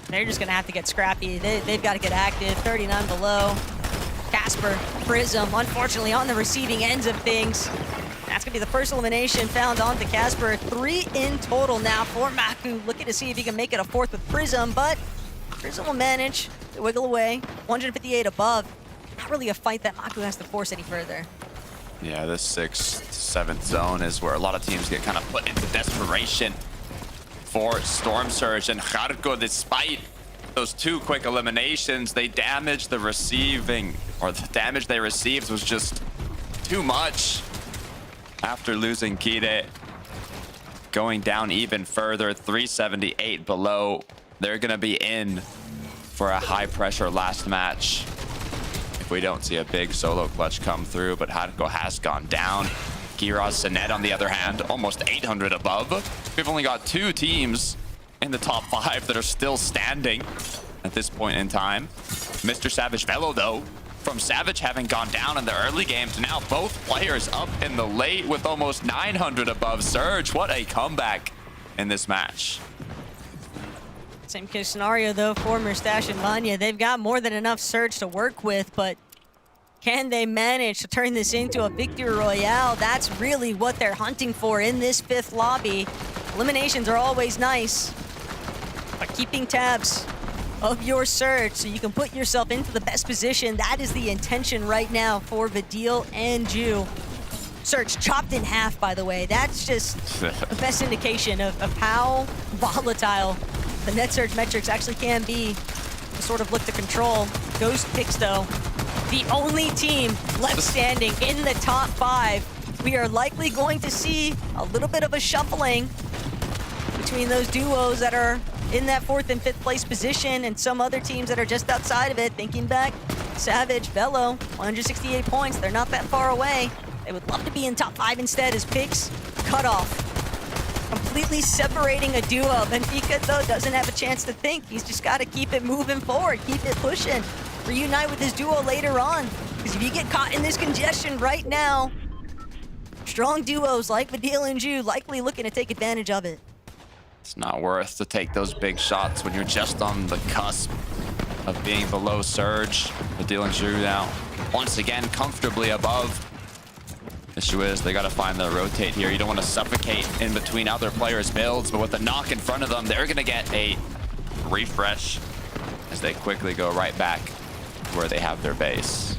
They're just gonna have to get scrappy. They've got to get active. 39 below. Casper, Prism, unfortunately on the receiving ends of things. That's gonna be the first elimination found onto Casper. 3 in total now for Maku. Looking to see if he can make it a 4th with Prism, but Prism will manage to wiggle away. 158 above. Not really a fight that Maku has to force any further. Yeah, this 6th, 7th zone is where a lot of teams get kind of put into desperation for Storm Surge. And Kharko, despite those 2 quick eliminations, they damaged the receiving, or the damage they received was just too much. After losing Kide, going down even further, 378 below. They're gonna be in for a high pressure last match if we don't see a big solo clutch come through, but Hadko has gone down. Giraz Sinet, on the other hand, almost 800 above. We've only got 2 teams in the top 5 that are still standing at this point in time. Mr. Savage Velo, though, from Savage having gone down in the early game to now both players up in the late with almost 900 above. Surge, what a comeback in this match. Same case scenario though for Mustache and Vanya. They've got more than enough Surge to work with, but can they manage to turn this into a victory royale? That's really what they're hunting for in this 5th lobby. Eliminations are always nice, but keeping tabs of your Surge so you can put yourself into the best position, that is the intention right now for Vidil and Ju. Surge chopped in half, by the way. That's just the best indication of how volatile the net surge metrics actually can be to sort of look to control. Ghost picks, though, the only team left standing in the top 5. We are likely going to see a little bit of a shuffling between those duos that are in that 4th and 5th place position and some other teams that are just outside of it. Thinking back, Savage, Velo, 168 points. They're not that far away. They would love to be in top 5 instead as picks cut off. Completely separating a duo. Benfica, though, doesn't have a chance to think. He's just got to keep it moving forward, keep it pushing. Reunite with his duo later on. Because if you get caught in this congestion right now, strong duos like Vidil and Ju likely looking to take advantage of it. It's not worth to take those big shots when you're just on the cusp of being below Surge. Vidil and Ju now, once again, comfortably above. Issue is they got to find the rotate here. You don't want to suffocate in between other players' builds, but with the knock in front of them, they're going to get a refresh as they quickly go right back where they have their base.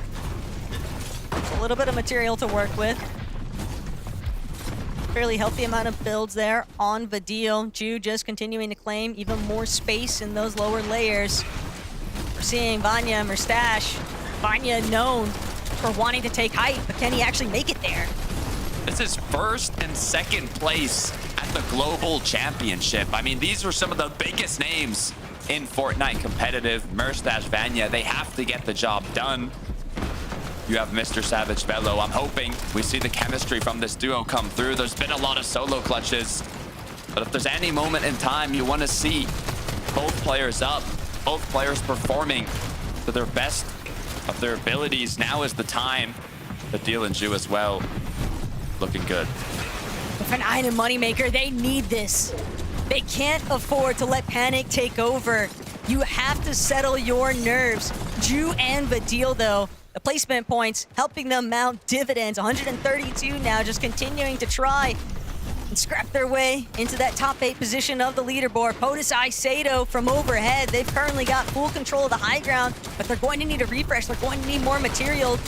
A little bit of material to work with. Fairly healthy amount of builds there on Vidil. Ju just continuing to claim even more space in those lower layers. We're seeing Vanya and Mustache. Vanya known for wanting to take height, but can he actually make it there? This is 1st and 2nd place at the Global Championship. I mean, these were some of the biggest names in Fortnite competitive. Mustache, Vanya, they have to get the job done. You have Mr. Savage Velo. I'm hoping we see the chemistry from this duo come through. There's been a lot of solo clutches, but if there's any moment in time you want to see both players up, both players performing to their best of their abilities, now is the time. Vidil and Ju as well, looking good. With an item moneymaker, they need this. They can't afford to let panic take over. You have to settle your nerves. Ju and Vidil, though, the placement points helping them mount dividends. 132 now, just continuing to try and scrap their way into that top 8 position of the leaderboard. POTUS Saito from overhead. They've currently got full control of the high ground, but they're going to need a refresh. They're going to need more material.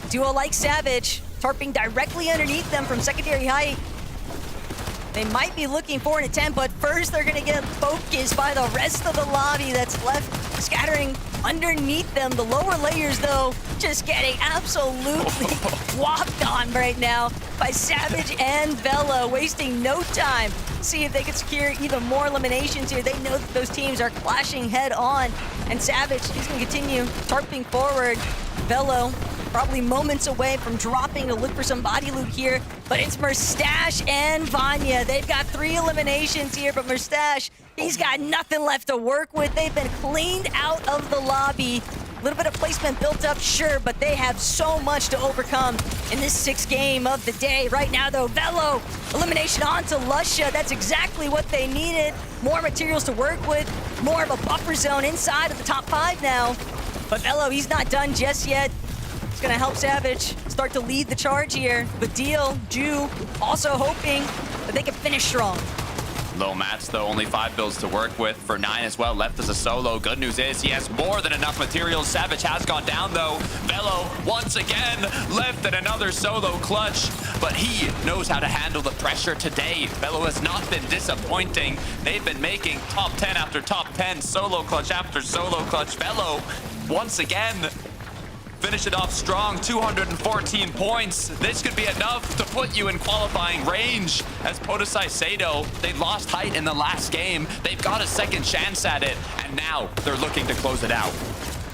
Duo like Savage, tarping directly underneath them from secondary height. They might be looking for an attempt, but first they're going to get focused by the rest of the lobby that's left scattering underneath them. The lower layers, though, just getting absolutely whopped on right now by Savage and Velo, wasting no time. See if they can secure even more eliminations here. They know that those teams are clashing head on, and Savage, he's going to continue tarping forward. Velo probably moments away from dropping to look for some body loot here. But it's Merstash and Vanya. They've got 3 eliminations here, but Merstash, he's got nothing left to work with. They've been cleaned out of the lobby. A little bit of placement built up, sure, but they have so much to overcome in this 6th game of the day. Right now, though, Velo, elimination onto Lusha. That's exactly what they needed. More materials to work with, more of a buffer zone inside of the top 5 now. But Velo, he's not done just yet. It's gonna help Savage start to lead the charge here. Badil, Ju, also hoping that they can finish strong. Low mats, though, only 5 builds to work with. For 9 as well, left as a solo. Good news is he has more than enough materials. Savage has gone down, though. Velo, once again, left in another solo clutch. But he knows how to handle the pressure today. Velo has not been disappointing. They've been making top 10 after top 10, solo clutch after solo clutch. Velo, once again, finish it off strong, 214 points. This could be enough to put you in qualifying range. As Podesai Sato, they lost height in the last game. They've got a second chance at it, and now they're looking to close it out.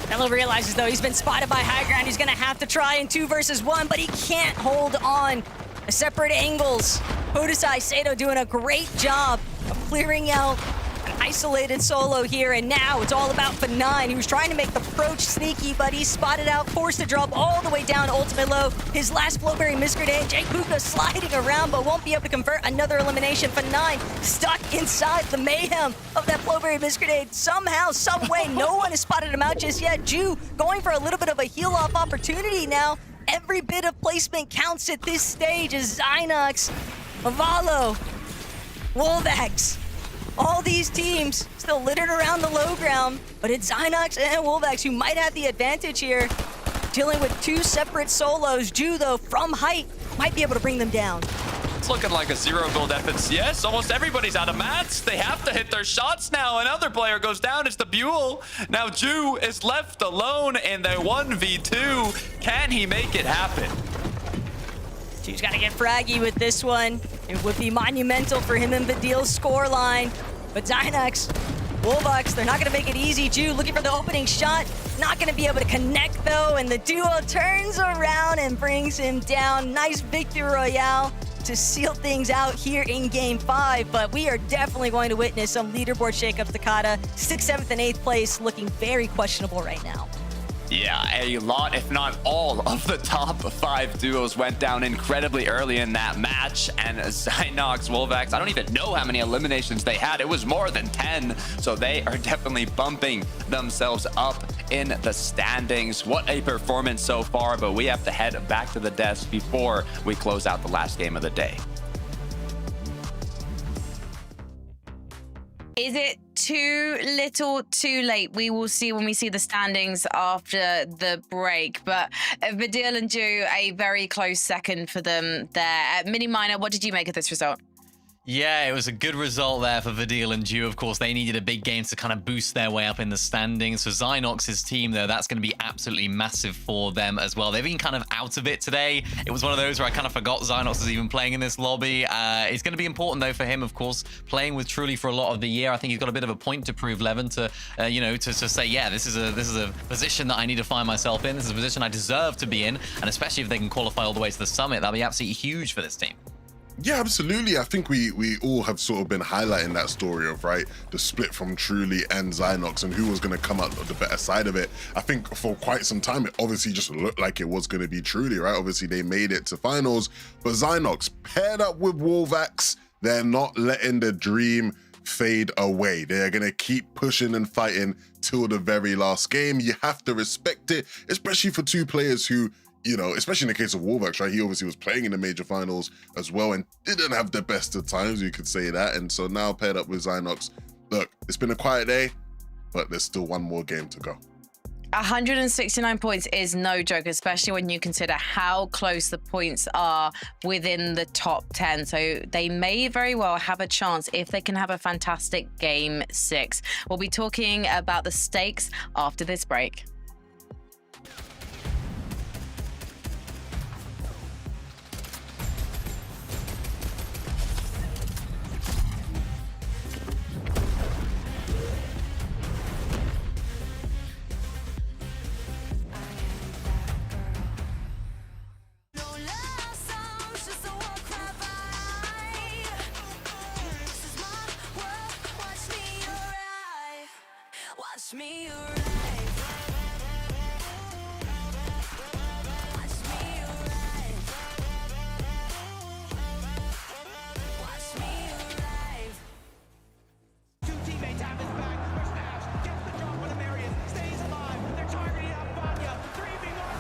Velo realizes, though, he's been spotted by high ground. He's gonna have to try in 2 versus 1, but he can't hold on. Separate angles. Podesai Sato doing a great job of clearing out an isolated solo here, and now it's all about F9. He was trying to make the approach sneaky, but he's spotted out, forced to drop all the way down ultimate low. His last Flowberry misgrenade, Jake Puka sliding around, but won't be able to convert. Another elimination. F9 stuck inside the mayhem of that Flowberry misgrenade. Somehow, some way, no one has spotted him out just yet. Ju going for a little bit of a heal-off opportunity now. Every bit of placement counts at this stage as Zynox, Avalo, Wolvax, all these teams still littered around the low ground, but it's Zynox and Wolvax who might have the advantage here, dealing with 2 separate solos. Ju, though, from height, might be able to bring them down. It's looking like a 0 build FNCS. Almost everybody's out of mats. They have to hit their shots now. Another player goes down. It's the Buell. Now Ju is left alone in the 1v2. Can he make it happen? Ju's got to get fraggy with this one. It would be monumental for him and Badil's scoreline. But Zynox, Wolvax, they're not going to make it easy. Ju looking for the opening shot. Not going to be able to connect, though. And the duo turns around and brings him down. Nice victory royale to seal things out here in Game 5. But we are definitely going to witness some leaderboard shakeups. Takata, 6th, 7th, and 8th place looking very questionable right now. Yeah, a lot, if not all, of the top 5 duos went down incredibly early in that match. And Zynox, Wolvax, I don't even know how many eliminations they had. It was more than 10. So they are definitely bumping themselves up in the standings. What a performance so far, but we have to head back to the desk before we close out the last game of the day. Is it too little, too late? We will see when we see the standings after the break. But Badil and Ju, a very close second for them there. Mini Miner, what did you make of this result? Yeah, it was a good result there for Vadil and Ju. Of course, they needed a big game to kind of boost their way up in the standings. For Zynox's team, though, that's going to be absolutely massive for them as well. They've been kind of out of it today. It was one of those where I kind of forgot Zynox was even playing in this lobby. It's going to be important, though, for him, of course, playing with Truly for a lot of the year. I think he's got a bit of a point to prove, Levin, to, to say, yeah, this is a position that I need to find myself in. This is a position I deserve to be in. And especially if they can qualify all the way to the summit, that'll be absolutely huge for this team. Yeah, absolutely. I think we all have sort of been highlighting that story of, right, the split from Truly and Zynox and who was going to come out the better side of it. I think for quite some time, it obviously just looked like it was going to be Truly, right? Obviously, they made it to finals, but Zynox paired up with Wolvax. They're not letting the dream fade away. They're going to keep pushing and fighting till the very last game. You have to respect it, especially for 2 players who, especially in the case of Wolvax, right? He obviously was playing in the major finals as well and didn't have the best of times, you could say that. And so now paired up with Zynox. Look, it's been a quiet day, but there's still one more game to go. 169 points is no joke, especially when you consider how close the points are within the top 10. So they may very well have a chance if they can have a fantastic Game 6. We'll be talking about the stakes after this break. Watch me arrive. Watch me arrive. Watch me arrive. Two teammates have his back. There's Nash. Gets the drop on Marion. Stays alive. They're targeting up Vanya. 3v1.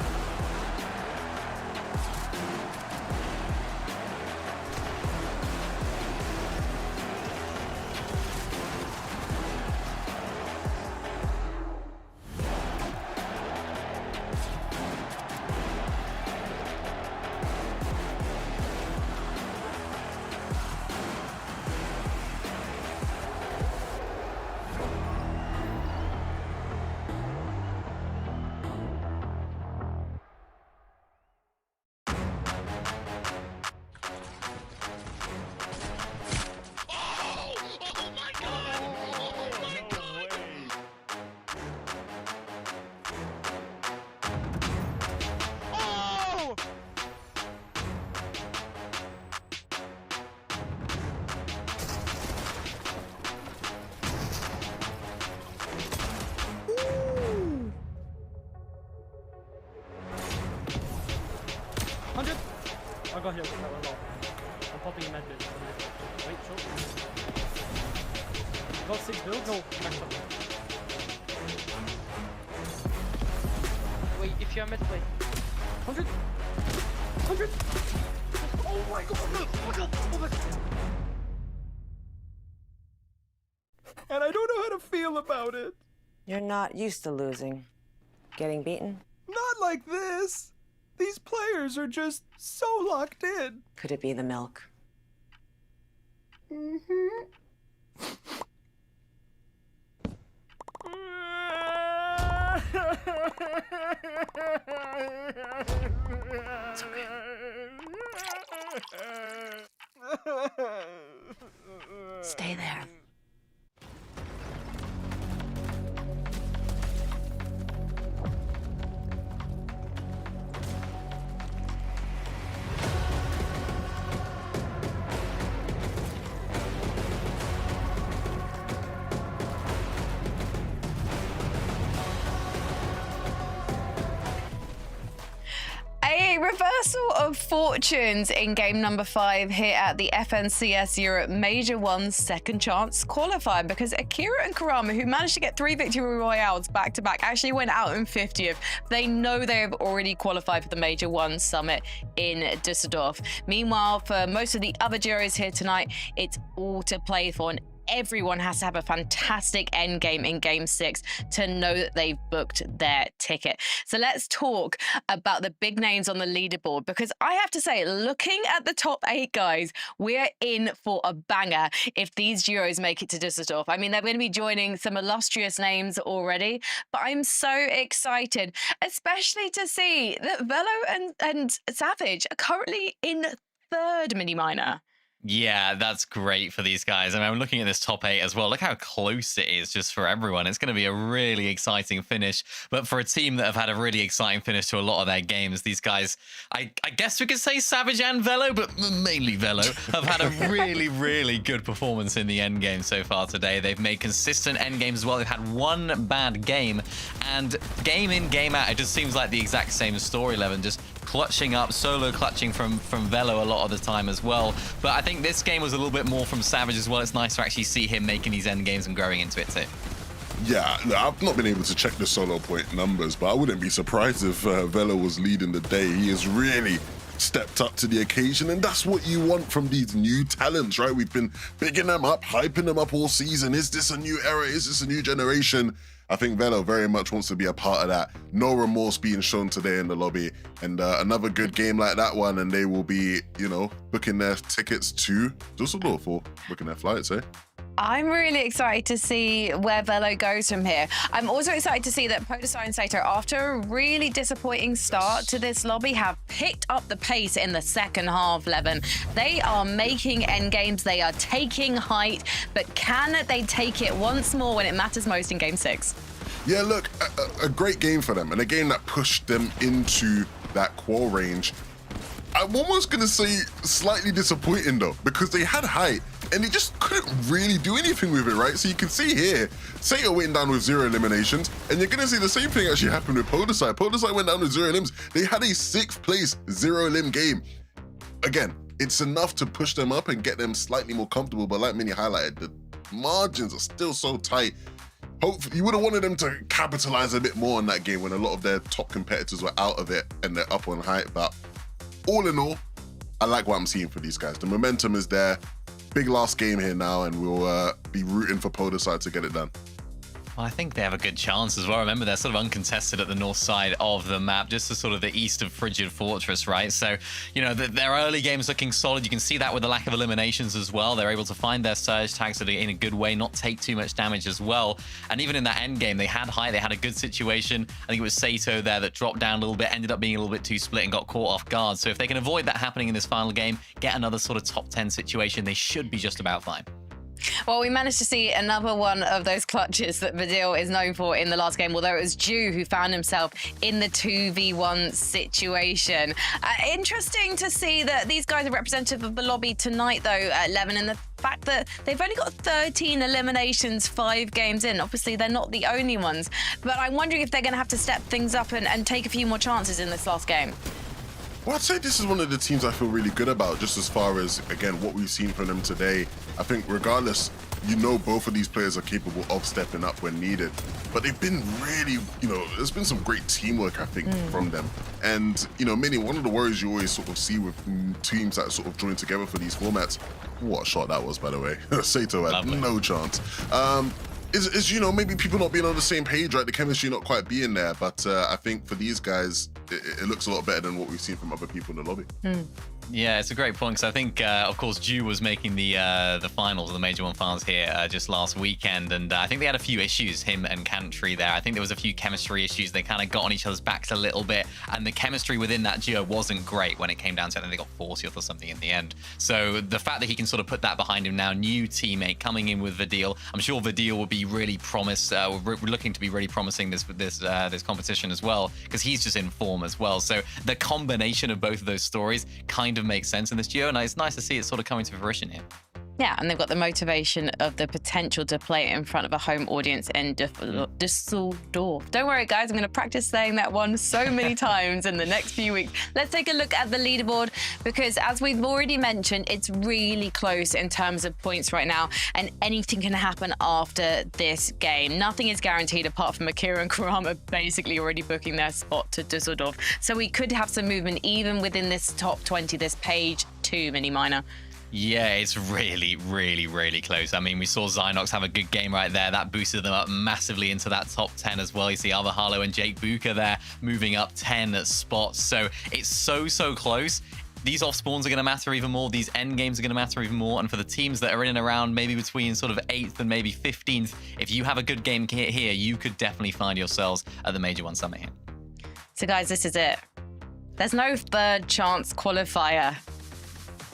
I got hit with that one low. I'm popping a med bit. Wait, short. Got 6 builds? No, max up. Wait, if you're mid, wait. 100! 100! Oh my god! Oh my god! Oh my god! And I don't know how to feel about it. You're not used to losing. Getting beaten? Not like this. These players are just so locked in. Could it be the milk? Stay there. A reversal of fortunes in game number 5 here at the FNCS Europe Major 1 Second Chance Qualifier, because Akira and Karama, who managed to get 3 victory royales back to back, actually went out in 50th. They know they have already qualified for the Major 1 Summit in Düsseldorf. Meanwhile, for most of the other Duos here tonight, it's all to play for, and everyone has to have a fantastic end game in game 6 to know that they've booked their ticket. So let's talk about the big names on the leaderboard, because I have to say, looking at the top 8 guys, we're in for a banger if these duos make it to Düsseldorf. I mean, they're going to be joining some illustrious names already, but I'm so excited, especially to see that Velo and Savage are currently in 3rd mini-minor. Yeah, that's great for these guys. I mean, I'm looking at this top 8 as well. Look how close it is just for everyone. It's going to be a really exciting finish. But for a team that have had a really exciting finish to a lot of their games, these guys, I guess we could say Savage and Velo, but mainly Velo, have had a really, really good performance in the end game so far today. They've made consistent end games as well. They've had one bad game, and game in, game out, it just seems like the exact same story, Levin, just clutching up, solo clutching from Velo a lot of the time as well. But I think this game was a little bit more from Savage as well. It's nice to actually see him making these end games and growing into it too. Yeah, I've not been able to check the solo point numbers, but I wouldn't be surprised if Velo was leading the day. He has really stepped up to the occasion, and that's what you want from these new talents, right? We've been bigging them up, hyping them up all season. Is this a new era? Is this a new generation? I think Velo very much wants to be a part of that. No remorse being shown today in the lobby. And another good game like that one, and they will be, you know, booking their tickets to Düsseldorf, or booking their flights, eh? I'm really excited to see where Velo goes from here. I'm also excited to see that Podesai and Sato, after a really disappointing start to this lobby, have picked up the pace in the second half, Levin. They are making end games, they are taking height, but can they take it once more when it matters most in game 6? Yeah, look, a great game for them, and a game that pushed them into that qual range. I'm almost going to say slightly disappointing, though, because they had height. and he just couldn't really do anything with it, right? So you can see here, Sato went down with 0 eliminations, and you're gonna see the same thing actually happen with Podesai. Podesai went down with 0 elims. They had a 6th place 0 elim game. Again, it's enough to push them up and get them slightly more comfortable, but like Minnie highlighted, the margins are still so tight. Hopefully, you would have wanted them to capitalize a bit more in that game when a lot of their top competitors were out of it and they're up on height. But all in all, I like what I'm seeing for these guys. The momentum is there. Big last game here now, and we'll be rooting for Podesai to get it done. Well, I think they have a good chance as well. Remember, they're sort of uncontested at the north side of the map, just to sort of the east of Frigid Fortress, right? So, you know, their early game's looking solid. You can see that with the lack of eliminations as well. They're able to find their surge tags in a good way, not take too much damage as well. And even in that end game, they had height, they had a good situation. I think it was Sato there that dropped down a little bit, ended up being a little bit too split and got caught off guard. So if they can avoid that happening in this final game, get another sort of top 10 situation, they should be just about fine. Well, we managed to see another one of those clutches that Vidil is known for in the last game, although it was Ju who found himself in the 2v1 situation. Interesting to see that these guys are representative of the lobby tonight, though, Levin, and the fact that they've only got 13 eliminations 5 games in. Obviously, they're not the only ones, but I'm wondering if they're going to have to step things up and take a few more chances in this last game. Well, I'd say this is one of the teams I feel really good about, just as far as, again, what we've seen from them today. I think regardless, you know, both of these players are capable of stepping up when needed. But they've been really, you know, there's been some great teamwork, I think, from them. And, you know, Minnie, one of the worries you always sort of see with teams that sort of join together for these formats, what a shot that was, by the way. Sato had no chance. Is, you know, maybe people not being on the same page, right? The chemistry not quite being there. But I think for these guys, it looks a lot better than what we've seen from other people in the lobby. Yeah, it's a great point because I think, of course, Ju was making the finals, the Major 1 finals here just last weekend, and I think they had a few issues, him and Cantry there. I think there was a few chemistry issues. They kind of got on each other's backs a little bit, and the chemistry within that duo wasn't great when it came down to it. I think they got 40th or something in the end. So the fact that he can sort of put that behind him now, new teammate coming in with Vidil, I'm sure Vidil will be really looking to be really promising this competition as well, because he's just in form as well. So the combination of both of those stories kind of makes sense in this duo, and it's nice to see it sort of coming to fruition here. Yeah, and they've got the motivation of the potential to play it in front of a home audience in Düsseldorf. Don't worry, guys, I'm going to practice saying that one so many times in the next few weeks. Let's take a look at the leaderboard, because as we've already mentioned, it's really close in terms of points right now, and anything can happen after this game. Nothing is guaranteed apart from Akira and Kurama basically already booking their spot to Düsseldorf. So we could have some movement even within this top 20, this page 2 mini minor. Yeah, it's really, really, really close. I mean, we saw Zynox have a good game right there. That boosted them up massively into that top 10 as well. You see Alva Harlow and Jake Buka there moving up 10 spots. So it's so close. These off spawns are going to matter even more. These end games are going to matter even more. And for the teams that are in and around maybe between sort of 8th and maybe 15th, if you have a good game here, you could definitely find yourselves at the Major 1 Summit here. So guys, this is it. There's no third chance qualifier.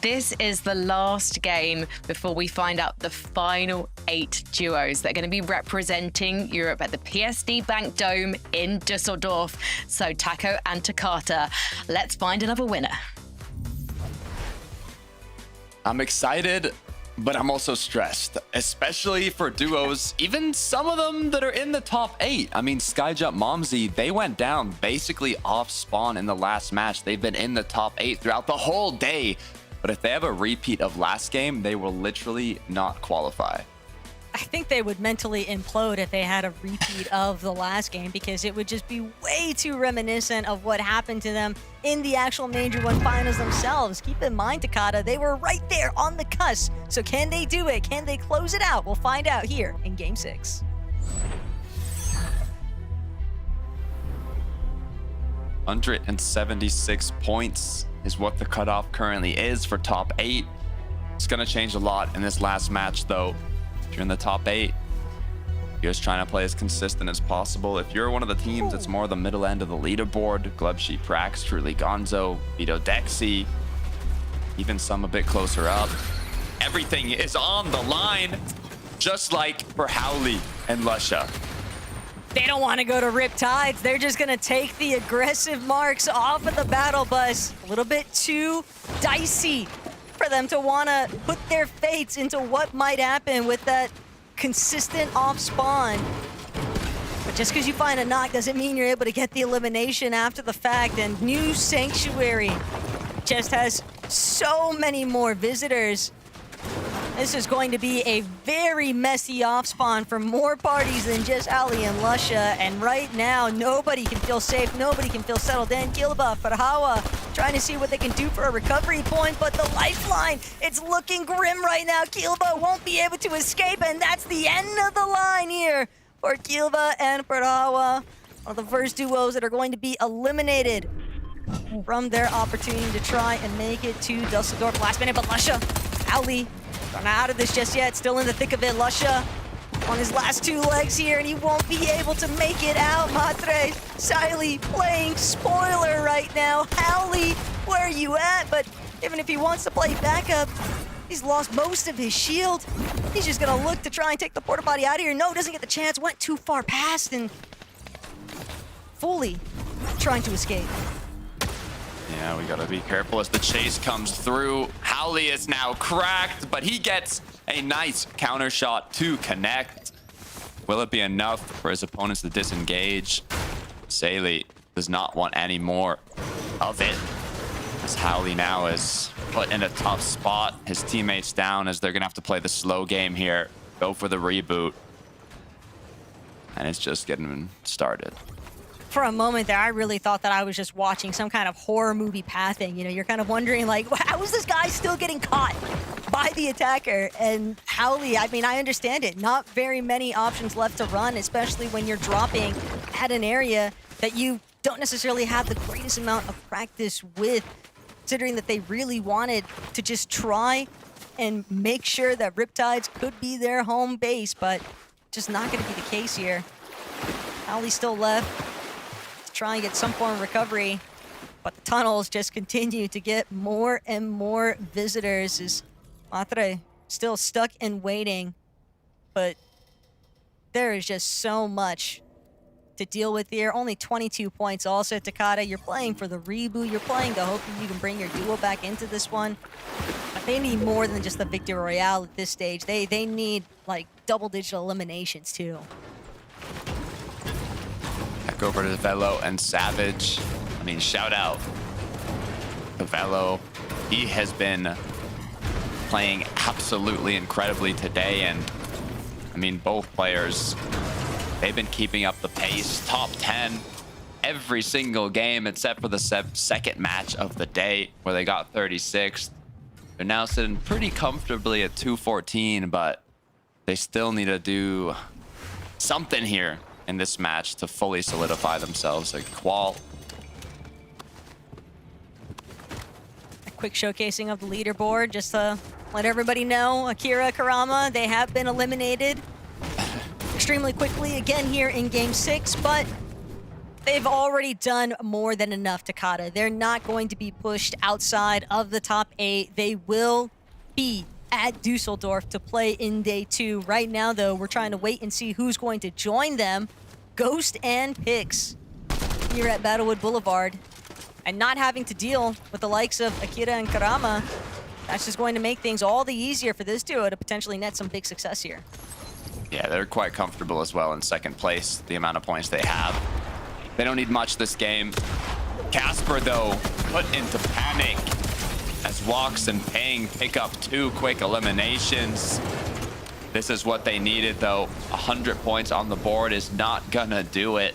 This is the last game before we find out the final 8 duos that are going to be representing Europe at the PSD Bank Dome in Düsseldorf. So Taco and Takata, let's find another winner. I'm excited, but I'm also stressed, especially for duos, even some of them that are in the top 8. I mean, Skyjump Momsy, they went down basically off spawn in the last match. They've been in the top 8 throughout the whole day. But if they have a repeat of last game, they will literally not qualify. I think they would mentally implode if they had a repeat of the last game, because it would just be way too reminiscent of what happened to them in the actual Major 1 finals themselves. Keep in mind, Takata, they were right there on the cusp. So can they do it? Can they close it out? We'll find out here in Game 6. $176 points is what the cutoff currently is for top 8. It's going to change a lot in this last match, though. If you're in the top 8, you're just trying to play as consistent as possible. If you're one of the teams that's more the middle end of the leaderboard, Glubshy, Prax, Truly Gonzo, Vito Dexy, even some a bit closer up, everything is on the line, just like for Howley and Lusha. They don't want to go to Riptides. They're just going to take the aggressive marks off of the battle bus. A little bit too dicey for them to want to put their fates into what might happen with that consistent off spawn. But just because you find a knock doesn't mean you're able to get the elimination after the fact. And New Sanctuary just has so many more visitors. This is going to be a very messy off spawn for more parties than just Ali and Lusha. And right now, nobody can feel safe. Nobody can feel settled in. Kilba, Farhawa, trying to see what they can do for a recovery point. But the lifeline, it's looking grim right now. Kilba won't be able to escape. And that's the end of the line here for Kilba and Farhawa. One of the first duos that are going to be eliminated from their opportunity to try and make it to Dusseldorf last minute. But Lusha, Ali, not out of this just yet, still in the thick of it. Lusha on his last two legs here, and he won't be able to make it out. Matre, Siley playing spoiler right now. Howley, where are you at? But even if he wants to play backup, he's lost most of his shield. He's just gonna look to try and take the porta potty out of here. No, doesn't get the chance, went too far past and fully trying to escape. Yeah, we gotta be careful as the chase comes through. Howley is now cracked, but he gets a nice counter shot to connect. Will it be enough for his opponents to disengage? Saley does not want any more of it, as Howley now is put in a tough spot. His teammates down as they're gonna have to play the slow game here. Go for the reboot. And it's just getting started. For a moment there, I really thought that I was just watching some kind of horror movie pathing. You know, you're kind of wondering, like, how is this guy still getting caught by the attacker? And Howley, I mean, I understand it. Not very many options left to run, especially when you're dropping at an area that you don't necessarily have the greatest amount of practice with, considering that they really wanted to just try and make sure that Riptides could be their home base, but just not going to be the case here. Howley still left. Try and get some form of recovery, but the tunnels just continue to get more and more visitors as Matre still stuck and waiting. But there is just so much to deal with here. Only 22 points also, Takada. You're playing for the reboot. You're playing to hope that you can bring your duo back into this one. But they need more than just the victory royale at this stage. They need like double-digit eliminations too. Back over to Velo and Savage. I mean, shout out to Velo. He has been playing absolutely incredibly today. And I mean, both players, they've been keeping up the pace. Top 10 every single game except for the second match of the day where they got 36th. They're now sitting pretty comfortably at 214, but they still need to do something here in this match to fully solidify themselves. Like Qual. A quick showcasing of the leaderboard, just to let everybody know. Akira, Karama, they have been eliminated extremely quickly again here in Game 6, but they've already done more than enough, Takada. They're not going to be pushed outside of the top 8. They will be at Dusseldorf to play in day 2. Right now, though, we're trying to wait and see who's going to join them. Ghost and Pix here at Battlewood Boulevard. And not having to deal with the likes of Akira and Karama, that's just going to make things all the easier for this duo to potentially net some big success here. Yeah, they're quite comfortable as well in second place, the amount of points they have. They don't need much this game. Casper, though, put into panic as Walks and Ping pick up 2 quick eliminations. This is what they needed, though. 100 points on the board is not gonna do it.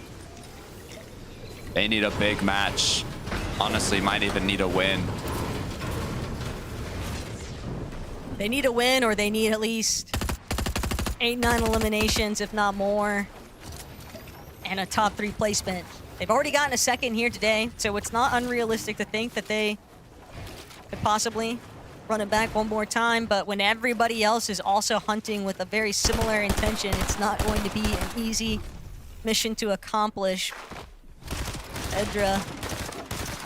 They need a big match. Honestly, might even need a win. They need a win, or they need at least 8-9 eliminations, if not more, and a top 3 placement. They've already gotten a second here today, so it's not unrealistic to think that they could possibly run it back one more time. But when everybody else is also hunting with a very similar intention, it's not going to be an easy mission to accomplish. Edra,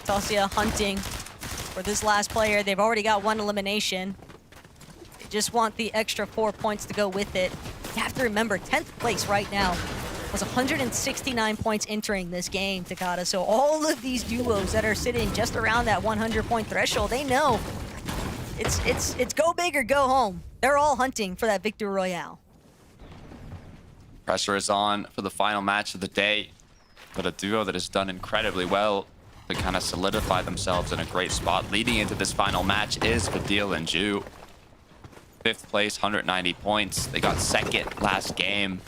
Tasia hunting for this last player. They've already got 1 elimination. They just want the extra 4 points to go with it. You have to remember, 10th place right now was 169 points entering this game, Takada. So all of these duos that are sitting just around that 100-point threshold, they know It's go big or go home. They're all hunting for that victory royale. Pressure is on for the final match of the day, but a duo that has done incredibly well to kind of solidify themselves in a great spot leading into this final match is Fadil and Ju. 5th place, 190 points. They got 2nd last game.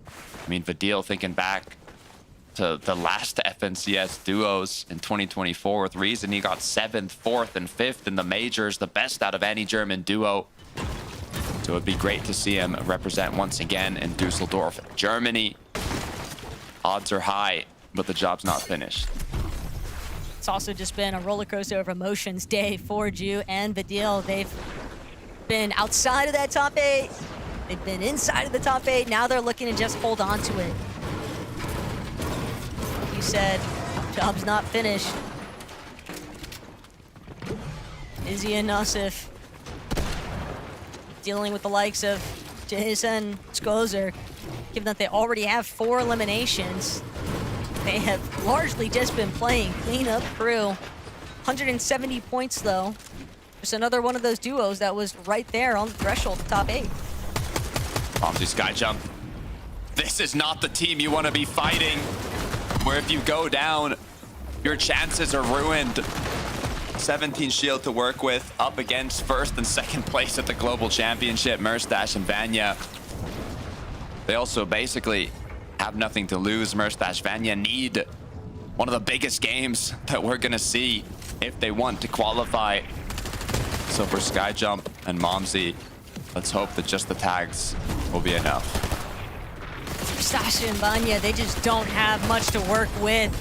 I mean, Fadil thinking back to the last FNCS duos in 2024 with Reason, he got 7th, 4th, and 5th in the majors, the best out of any German duo. So it'd be great to see him represent once again in Dusseldorf, Germany. Odds are high, but the job's not finished. It's also just been a roller coaster of emotions day for Ju and Fadil. They've been outside of that top 8. They've been inside of the top 8. Now they're looking to just hold on to it. You said, job's not finished. Izzy and Nassif dealing with the likes of Jason Skozer, given that they already have 4 eliminations. They have largely just been playing cleanup crew. 170 points though. Just another one of those duos that was right there on the threshold of top 8. Bomsy sky jump. This is not the team you want to be fighting, where if you go down, your chances are ruined. 17 shield to work with, up against 1st and 2nd place at the Global Championship, Merstash and Vanya. They also basically have nothing to lose. Merstash, Vanya need one of the biggest games that we're gonna see if they want to qualify. So for Skyjump and Momsy, let's hope that just the tags will be enough. Sasha and Vanya, they just don't have much to work with.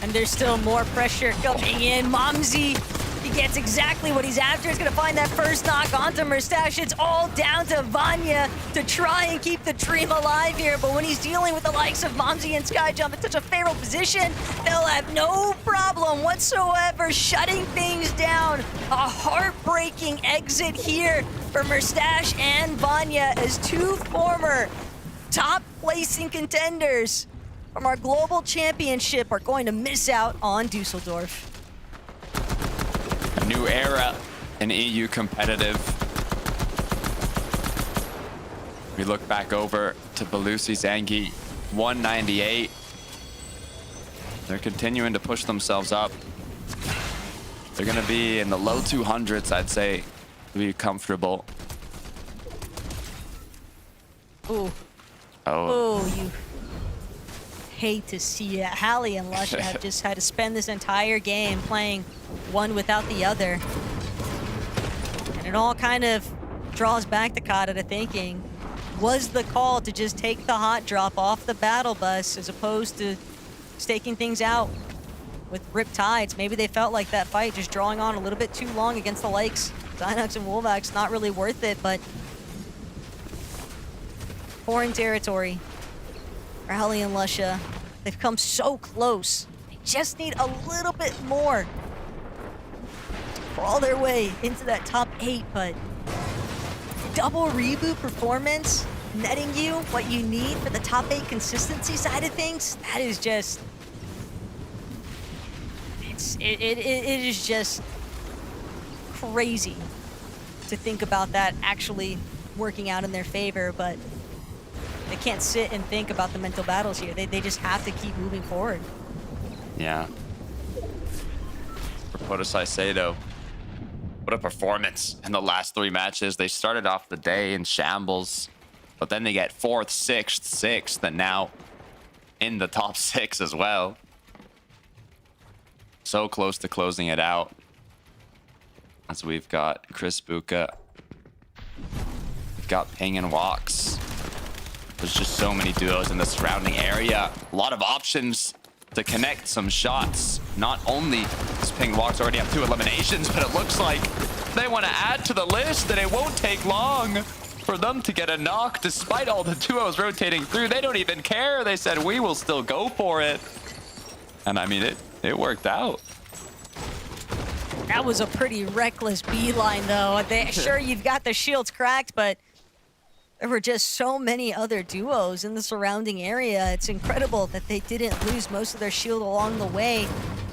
And there's still more pressure coming in. Momsy, he gets exactly what he's after. He's gonna find that first knock onto Merstash. It's all down to Vanya to try and keep the dream alive here. But when he's dealing with the likes of Momsy and Skyjump in such a favorable position, they'll have no problem whatsoever shutting things down. A heartbreaking exit here for Merstash and Vanya as 2 former top placing contenders from our global championship are going to miss out on Dusseldorf. A new era in EU competitive. We look back over to Belusi Zangi, 198. They're continuing to push themselves up. They're gonna be in the low 200s, I'd say, to be comfortable. Ooh. Oh. Oh, you hate to see it. Hallie and Lusha have just had to spend this entire game playing one without the other. And it all kind of draws back to Kata to thinking, was the call to just take the hot drop off the battle bus as opposed to staking things out with Rip Tides? Maybe they felt like that fight just drawing on a little bit too long against the likes Dynox and Wolvax, not really worth it, but foreign territory for Hallie and Lusha. They've come so close. They just need a little bit more to crawl their way into that top 8, but double reboot performance, netting you what you need for the top 8 consistency side of things, that is just... It is just crazy to think about that actually working out in their favor, but they can't sit and think about the mental battles here. They just have to keep moving forward. Yeah. For Podosai Sado, what a performance in the last 3 matches. They started off the day in shambles, but then they get 4th, 6th, 6th, and now in the top 6 as well. So close to closing it out. As we've got Chris Buka. We've got Ping and Walks. There's just so many duos in the surrounding area. A lot of options to connect some shots. Not only does Ping Walks already have 2 eliminations, but it looks like they want to add to the list, and it won't take long for them to get a knock despite all the duos rotating through. They don't even care. They said, we will still go for it. And I mean, it worked out. That was a pretty reckless beeline, though. Sure, you've got the shields cracked, but There were just so many other duos in the surrounding area. It's incredible that they didn't lose most of their shield along the way.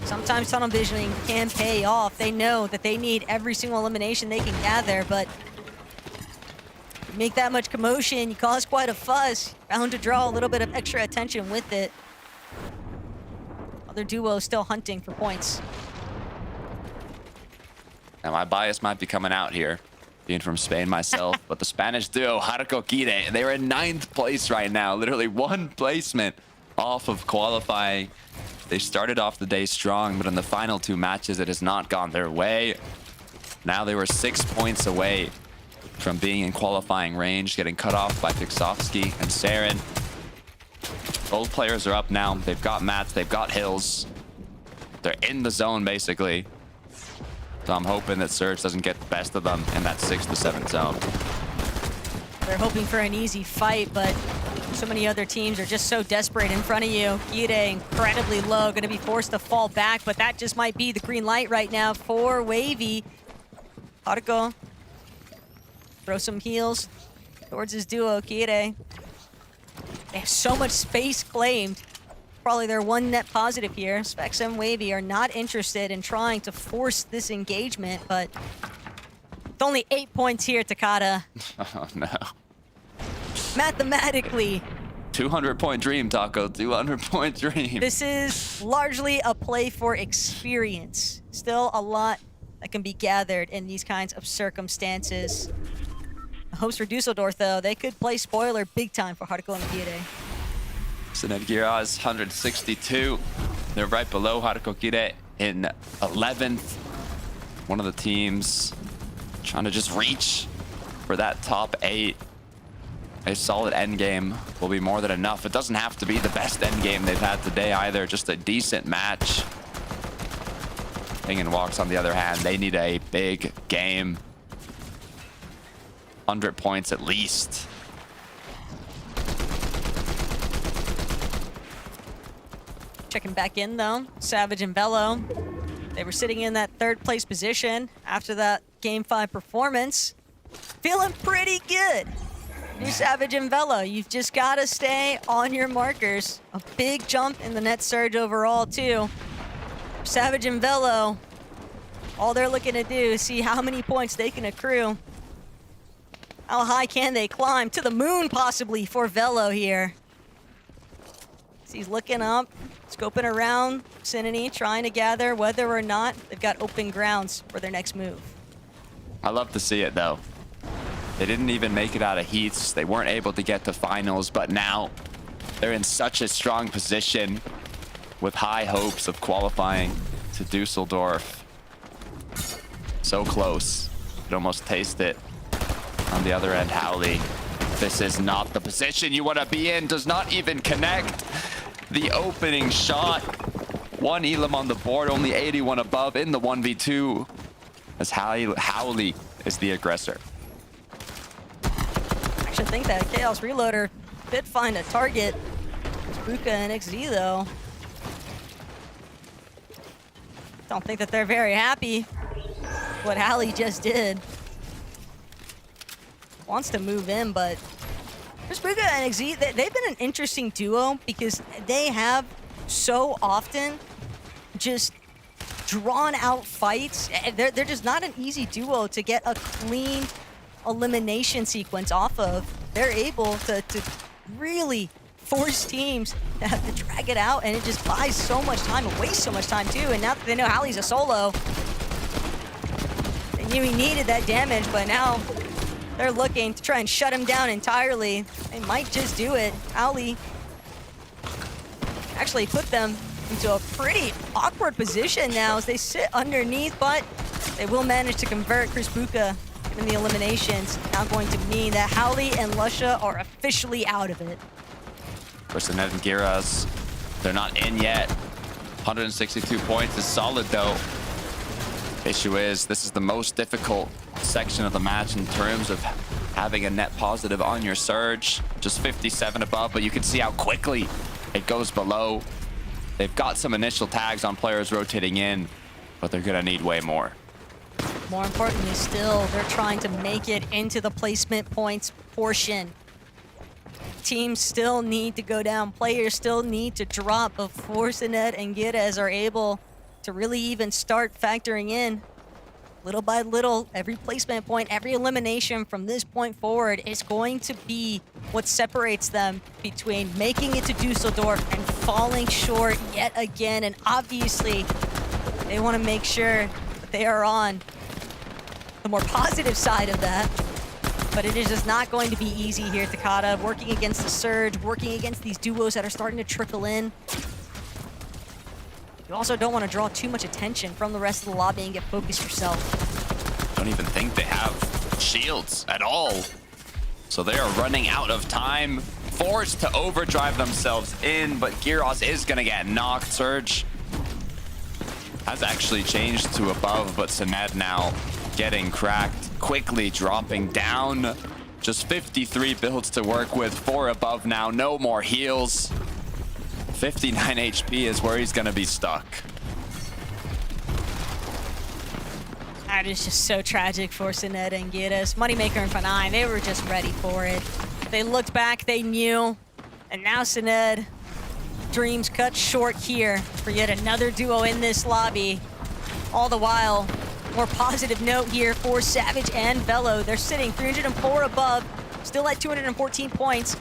Sometimes tunnel visioning can pay off. They know that they need every single elimination they can gather, but you make that much commotion, you cause quite a fuss, bound to draw a little bit of extra attention with it. Other duos still hunting for points. Now, my bias might be coming out here, being from Spain myself, but the Spanish duo, Haruko Kire, they're in 9th place right now, literally 1 placement off of qualifying. They started off the day strong, but in the final 2 matches, it has not gone their way. Now they were 6 points away from being in qualifying range, getting cut off by Pixovsky and Saren. Both players are up now. They've got mats, they've got hills. They're in the zone, basically. So I'm hoping that Surge doesn't get the best of them in that 6th to 7th zone. They're hoping for an easy fight, but so many other teams are just so desperate in front of you. Kire incredibly low, going to be forced to fall back, but that just might be the green light right now for Wavy. Haruko, throw some heals towards his duo, Kire. They have so much space claimed. Probably their one net positive here. Specs and Wavy are not interested in trying to force this engagement, but it's only 8 points here, Takada. Oh, no. Mathematically, 200-point dream, Taco. 200-point dream. this is largely a play for experience. Still a lot that can be gathered in these kinds of circumstances. The hopes for Dusseldorf, though, they could play spoiler big time for Haruko and Kire. Sinet Giraz, 162. They're right below Haruko Kire in 11th. One of the teams trying to just reach for that top 8. A solid end game will be more than enough. It doesn't have to be the best end game they've had today either, just a decent match. Bingen Walks, on the other hand, they need a big game. 100 points at least. Checking back in, though. Savage and Velo. They were sitting in that 3rd place position after that Game 5 performance. Feeling pretty good. New Savage and Velo, you've just got to stay on your markers. A big jump in the net surge overall, too. Savage and Velo, all they're looking to do is see how many points they can accrue. How high can they climb? To the moon, possibly, for Velo here. He's looking up, scoping around, vicinity, trying to gather whether or not they've got open grounds for their next move. I love to see it, though. They didn't even make it out of heats. They weren't able to get to finals, but now they're in such a strong position with high hopes of qualifying to Dusseldorf. So close. You could almost taste it. On the other end, Howley. This is not the position you want to be in. Does not even connect the opening shot. 1 Elam on the board, only 81 above in the 1v2. As Howley is the aggressor. I should think that Chaos Reloader did find a target. Buka and XZ, though. Don't think that they're very happy with what Howley just did. Wants to move in, but Buka and XZ, they've been an interesting duo because they have so often just drawn out fights. They're just not an easy duo to get a clean elimination sequence off of. They're able to really force teams to have to drag it out, and it just buys so much time and wastes so much time too. And now that they know Howley's a solo, they knew he needed that damage, but now they're looking to try and shut him down entirely. They might just do it. Howley actually put them into a pretty awkward position now as they sit underneath, but they will manage to convert Chris Buka in the eliminations. Now going to mean that Howley and Lusha are officially out of it. Sinet and Giraz, they're not in yet. 162 points is solid, though. Issue is, this is the most difficult section of the match in terms of having a net positive on your surge. Just 57 above, but you can see how quickly it goes below. They've got some initial tags on players rotating in, but they're gonna need way more. More importantly still, they're trying to make it into the placement points portion. Teams still need to go down. Players still need to drop before Sinet and Gires are able to really even start factoring in. Little by little, every placement point, every elimination from this point forward is going to be what separates them between making it to Dusseldorf and falling short yet again. And obviously, they want to make sure that they are on the more positive side of that. But it is just not going to be easy here, Takada. Working against the Surge, working against these duos that are starting to trickle in. You also don't want to draw too much attention from the rest of the lobby and get focused yourself. Don't even think they have shields at all. So they are running out of time, forced to overdrive themselves in, but Gyros is going to get knocked. Surge has actually changed to above, but Sinet now getting cracked, quickly dropping down. Just 53 builds to work with, 4 above now, no more heals. 59 HP is where he's gonna be stuck. That is just so tragic for Sinet and Gires. Moneymaker and Fanai, they were just ready for it. They looked back, they knew, and now Sinet, dreams cut short here for yet another duo in this lobby. All the while, more positive note here for Savage and Velo. They're sitting 304 above, still at 214 points.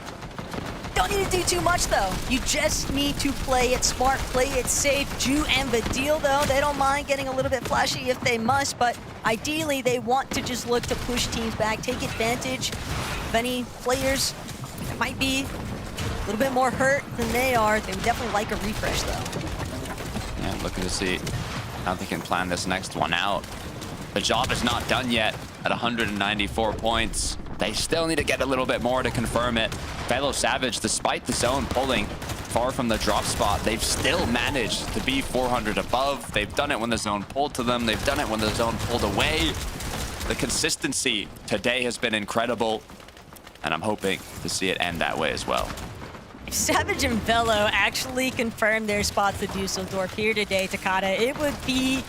Don't need to do too much though. You just need to play it smart, play it safe. Ju and Vidil though, they don't mind getting a little bit flashy if they must, but ideally they want to just look to push teams back, take advantage of any players that might be a little bit more hurt than they are. They would definitely like a refresh though. Yeah, looking to see how they can plan this next one out. The job is not done yet at 194 points. They still need to get a little bit more to confirm it. Fellow Savage, despite the zone pulling far from the drop spot, they've still managed to be 400 above. They've done it when the zone pulled to them. They've done it when the zone pulled away. The consistency today has been incredible, and I'm hoping to see it end that way as well. If Savage and Velo actually confirm their spots to Dusseldorf here today, Takada, it would be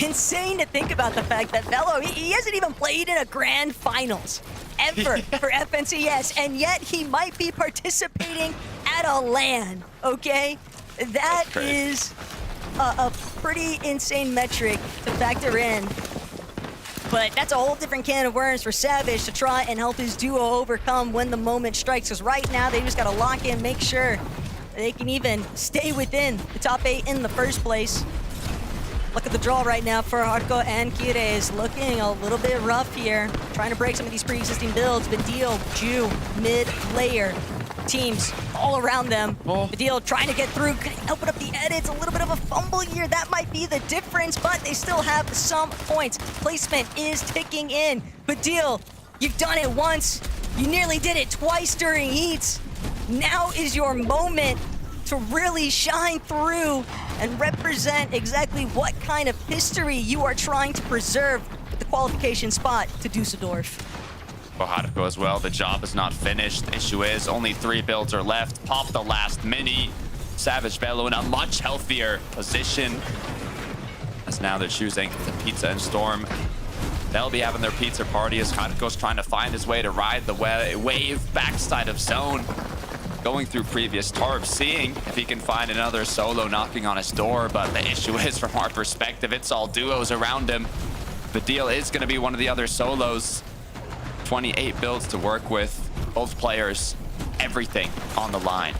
insane to think about the fact that Velo, he hasn't even played in a grand finals ever for FNCS, and yet he might be participating at a LAN, okay? That is a pretty insane metric to factor in. But that's a whole different can of worms for Savage to try and help his duo overcome when the moment strikes. Because right now, they just got to lock in, make sure they can even stay within the top 8 in the first place. Look at the draw right now for Harko and Gires. Looking a little bit rough here. Trying to break some of these pre-existing builds. Vidil, Ju, mid layer. Teams all around them. Vidil trying to get through. Open up the edits. A little bit of a fumble here. That might be the difference, but they still have some points. Placement is ticking in. Vidil, you've done it once. You nearly did it twice during heats. Now is your moment to really shine through and represent exactly what kind of history you are trying to preserve with the qualification spot to Dusseldorf. For Haruko as well, the job is not finished. The issue is only 3 builds are left. Pop the last mini. Savage Velo in a much healthier position, as now they're choosing the Pizza and Storm. They'll be having their pizza party as Haruko's trying to find his way to ride the wave backside of zone. Going through previous tarps, seeing if he can find another solo knocking on his door, but the issue is, from our perspective, it's all duos around him. Vidil is going to be one of the other solos. 28 builds to work with, both players, everything on the line.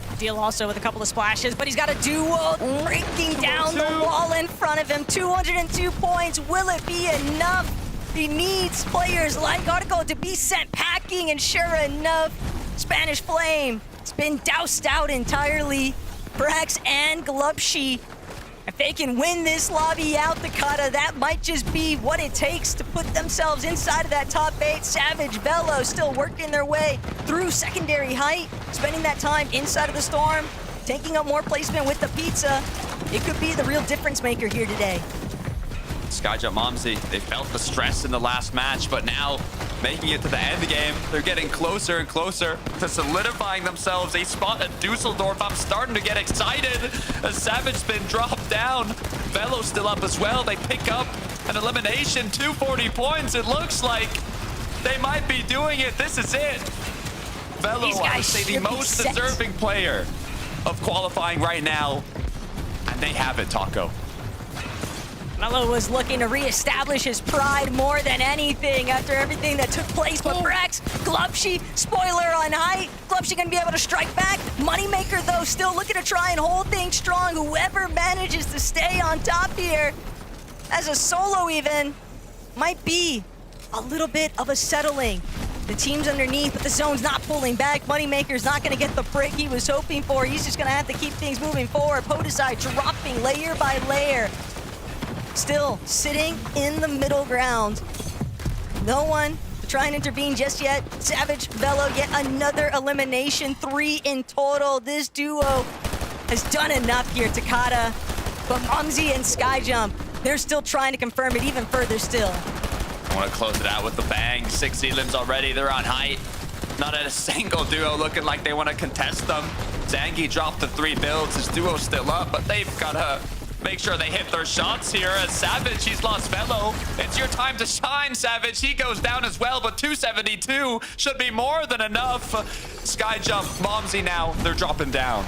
Vidil also with a couple of splashes, but he's got a duo breaking down the wall in front of him. 202 points, will it be enough? He needs players like Arco to be sent packing, and sure enough, Spanish Flame, it's been doused out entirely. Brax and Glubshi, if they can win this lobby out, Takada, that might just be what it takes to put themselves inside of that top 8. Savage, Velo still working their way through secondary height, spending that time inside of the storm, taking up more placement with the pizza. It could be the real difference maker here today. Skyjump Momsy, they felt the stress in the last match, but now making it to the end game, they're getting closer and closer to solidifying themselves a spot at Dusseldorf. I'm starting to get excited as Savage's been dropped down. Velo's still up as well. They pick up An elimination, 240 points. It looks like they might be doing it. This is it. Velo, These I would guys say the should be most set. deserving player of qualifying right now. And they have it, Taco. Velo was looking to reestablish his pride more than anything after everything that took place. But Brax, Glubshy, spoiler on height. Glubshy gonna be able to strike back. Moneymaker, though, still looking to try and hold things strong. Whoever manages to stay on top here, as a solo even, might be a little bit of a settling. The team's underneath, but the zone's not pulling back. Moneymaker's not gonna get the break he was hoping for. He's just gonna have to keep things moving forward. Podesai dropping layer by layer. Still sitting in the middle ground. No one to try and intervene just yet. Savage, Velo, yet another elimination. 3 in total. This duo has done enough here, Takada. But Mumsy and Skyjump, they're still trying to confirm it even further still. I want to close it out with the bang. 6 elims already. They're on height. Not at a single duo looking like they want to contest them. Zangi dropped the 3 builds. His duo's still up, but they've got to make sure they hit their shots here. As Savage, he's lost Velo. It's your time to shine, Savage. He goes down as well, but 272 should be more than enough. Skyjump, Momsy now, they're dropping down.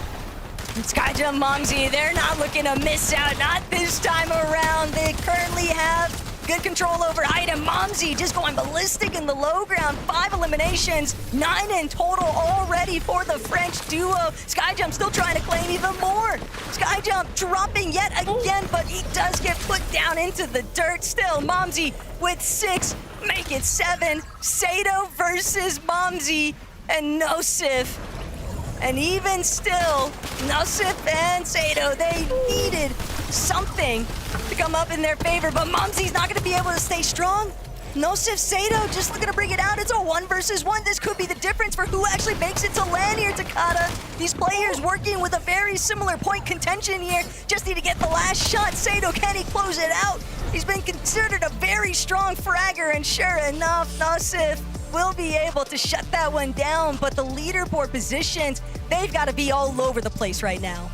Skyjump, Mumsy, they're not looking to miss out. Not this time around. They currently have good control over item. Mumsy just going ballistic in the low ground. 5 eliminations, 9 in total already for the French duo. Skyjump still trying to claim even more. Skyjump dropping yet again, but he does get put down into the dirt. Still, Mumsy with 6, make it 7. Sato versus Mumsy and Nosif. And even still, Nosif and Sato, they needed something to come up in their favor, but Mumsy's not going to be able to stay strong. Nosif, Sato just looking to bring it out. It's a 1 versus 1. This could be the difference for who actually makes it to land here, Takada. These players working with a very similar point contention here. Just need to get the last shot. Sato, can he close it out? He's been considered a very strong fragger, and sure enough, Nosif will be able to shut that one down, but the leaderboard positions, they've got to be all over the place right now.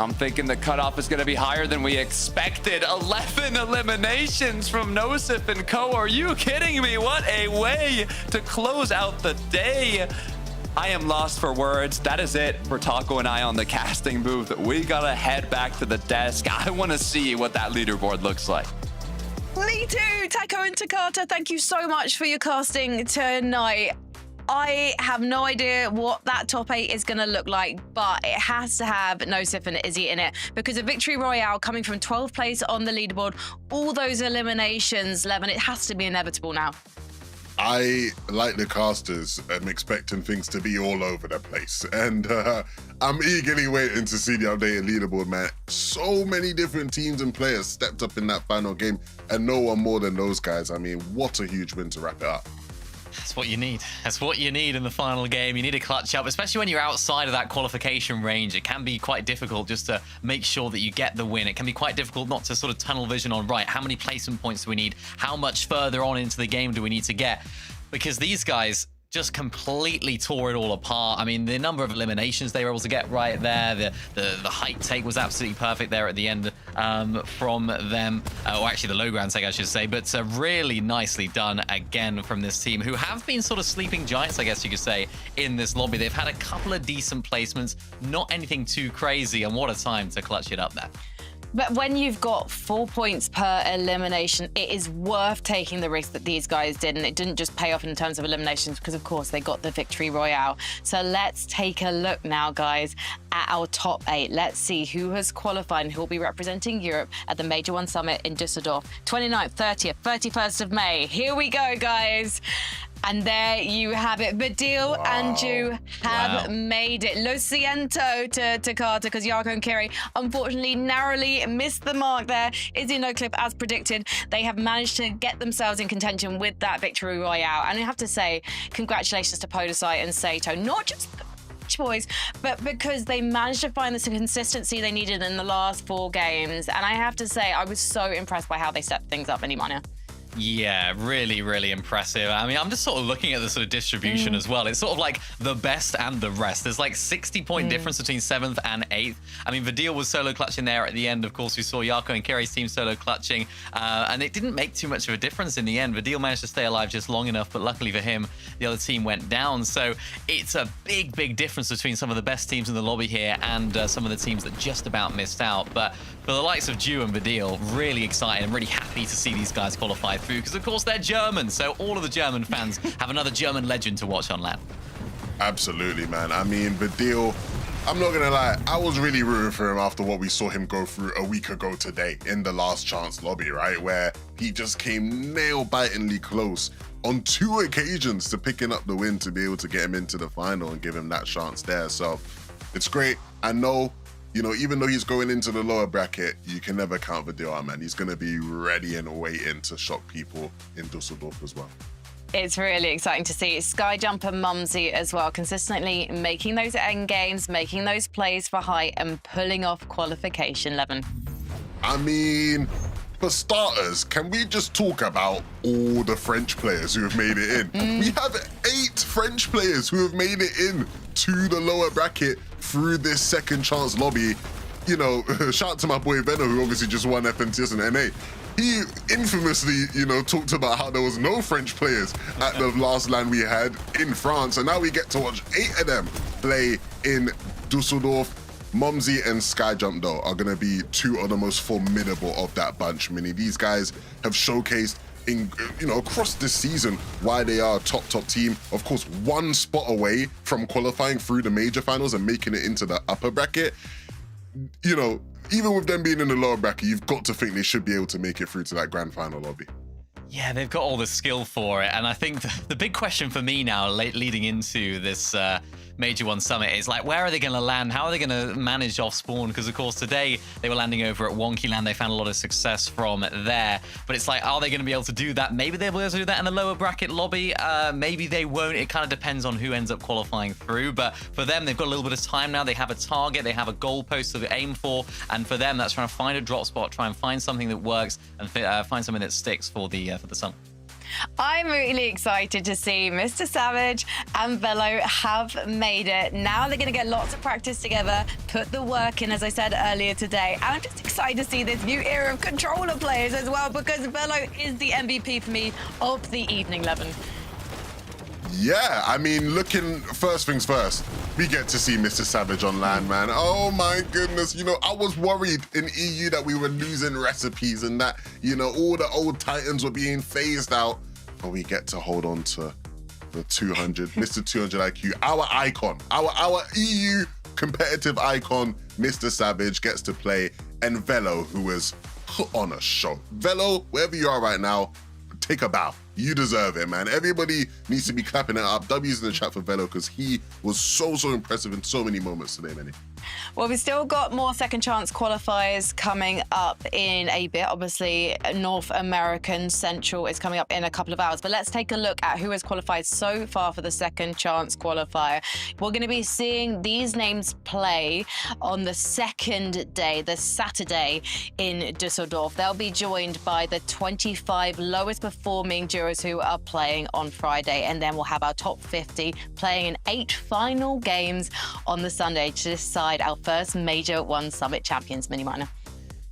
I'm thinking the cutoff is going to be higher than we expected. 11 eliminations from Nosif and Co. Are you kidding me? What a way to close out the day. I am lost for words. That is it for Taco and I on the casting booth. We got to head back to the desk. I want to see what that leaderboard looks like. Me too, Taco and Takata. Thank you so much for your casting tonight. I have no idea what that top 8 is going to look like, but it has to have Nosif and Izzy in it because a victory royale coming from 12th place on the leaderboard, all those eliminations, Levin, it has to be inevitable now. I, like the casters, am expecting things to be all over the place. And I'm eagerly waiting to see the updated leaderboard, man. So many different teams and players stepped up in that final game, and no one more than those guys. I mean, what a huge win to wrap it up. That's what you need. That's what you need in the final game. You need to clutch up, especially when you're outside of that qualification range. It can be quite difficult just to make sure that you get the win. It can be quite difficult not to sort of tunnel vision on, right, how many placement points do we need? How much further on into the game do we need to get? Because these guys just completely tore it all apart. I mean, the number of eliminations they were able to get right there, the height take was absolutely perfect there at the end from them, or actually the low ground take, I should say, but really nicely done again from this team, who have been sort of sleeping giants, I guess you could say, in this lobby. They've had a couple of decent placements, not anything too crazy, and what a time to clutch it up there. But when you've got 4 points per elimination, it is worth taking the risk that these guys did. And it didn't just pay off in terms of eliminations because, of course, they got the victory royale. So let's take a look now, guys, at our top 8. Let's see who has qualified and who will be representing Europe at the Major One Summit in Düsseldorf, 29th, 30th, 31st of May. Here we go, guys. And there you have it. Badil and Ju have made it. Lo siento to Carter, because Yarko and Kiri unfortunately narrowly missed the mark there. Izzy and Noclip, as predicted, they have managed to get themselves in contention with that victory royale. And I have to say, congratulations to Podesai and Sato, not just boys, but because they managed to find the consistency they needed in the last 4 games. And I have to say, I was so impressed by how they set things up, Minimania. Yeah, really, really impressive. I mean, I'm just sort of looking at the sort of distribution as well. It's sort of like the best and the rest. There's like 60-point difference between 7th and 8th. I mean, Vidil was solo clutching there at the end. Of course, we saw Yako and Kire's team solo clutching, and it didn't make too much of a difference in the end. Vidil managed to stay alive just long enough, but luckily for him, the other team went down. So it's a big, big difference between some of the best teams in the lobby here and some of the teams that just about missed out. But for the likes of Ju and Vidil, really excited and really happy to see these guys qualify through, because of course they're German, so all of the German fans have another German legend to watch on LAN. Absolutely, man. I mean, Vidil, I'm not gonna lie, I was really rooting for him after what we saw him go through a week ago today in the last chance lobby, right? Where he just came nail-bitingly close on 2 occasions to picking up the win to be able to get him into the final and give him that chance there. So it's great. I know, you know, even though he's going into the lower bracket, you can never count Vidil out, man. He's going to be ready and waiting to shock people in Dusseldorf as well. It's really exciting to see Skyjumper Mumsy as well, consistently making those end games, making those plays for height and pulling off qualification 11. I mean, for starters, can we just talk about all the French players who have made it in? We have 8 French players who have made it in to the lower bracket through this second chance lobby. You know, shout out to my boy Venno, who obviously just won FNTS and NA. He infamously, you know, talked about how there was no French players at the last LAN we had in France, and now we get to watch 8 of them play in Dusseldorf. Mumsy and Skyjump, though, are going to be 2 of the most formidable of that bunch. I mean, these guys have showcased in, you know, across this season why they are a top team. Of course, 1 spot away from qualifying through the major finals and making it into the upper bracket. You know, even with them being in the lower bracket, you've got to think they should be able to make it through to that grand final lobby. Yeah, they've got all the skill for it. And I think the big question for me now, leading into this Major One Summit, is like, where are they going to land? How are they going to manage off spawn? Because, of course, today they were landing over at Wonky Land. They found a lot of success from there. But it's like, are they going to be able to do that? Maybe they'll be able to do that in the lower bracket lobby. Maybe they won't. It kind of depends on who ends up qualifying through. But for them, they've got a little bit of time now. They have a target. They have a goalpost to aim for. And for them, that's trying to find a drop spot, try and find something that works, and find something that sticks for the summit. I'm really excited to see Mr. Savage and Velo have made it. Now they're going to get lots of practice together, put the work in, as I said earlier today. And I'm just excited to see this new era of controller players as well, because Velo is the MVP for me of the evening, Levin. Yeah, I mean, looking first things first, we get to see Mr. Savage on LAN, man. Oh my goodness, you know, I was worried in EU that we were losing recipes and that, you know, all the old titans were being phased out, but we get to hold on to the 200, Mr. 200 IQ, our icon, our EU competitive icon, Mr. Savage gets to play, and Velo, who is put on a show. Velo, wherever you are right now, take a bow. You deserve it, man. Everybody needs to be clapping it up. W's in the chat for Velo, because he was so impressive in so many moments today, Manny. Well, we've still got more second chance qualifiers coming up in a bit. Obviously, North American Central is coming up in a couple of hours. But let's take a look at who has qualified so far for the second chance qualifier. We're going to be seeing these names play on the second day, the Saturday in Dusseldorf. They'll be joined by the 25 lowest performing duos who are playing on Friday. And then we'll have our top 50 playing in 8 final games on the Sunday to decide our first Major One Summit champions, Mini Minor.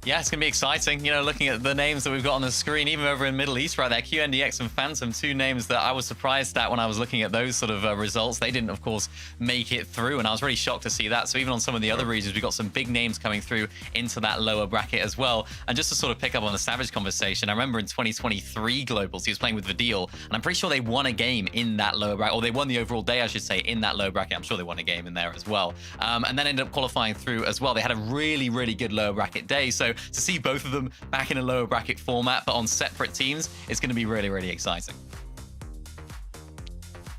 Yeah, it's going to be exciting. You know, looking at the names that we've got on the screen, even over in Middle East right there, QNDX and Phantom, 2 names that I was surprised at when I was looking at those sort of results. They didn't, of course, make it through, and I was really shocked to see that. So even on some of the other regions, we've got some big names coming through into that lower bracket as well. And just to sort of pick up on the Savage conversation, I remember in 2023 Globals, he was playing with Vidil, and I'm pretty sure they won a game in that lower bracket, or they won the overall day, I should say, in that lower bracket. I'm sure they won a game in there as well. And then ended up qualifying through as well. They had a really, really good lower bracket day. So to see both of them back in a lower bracket format, but on separate teams, it's going to be really, really exciting.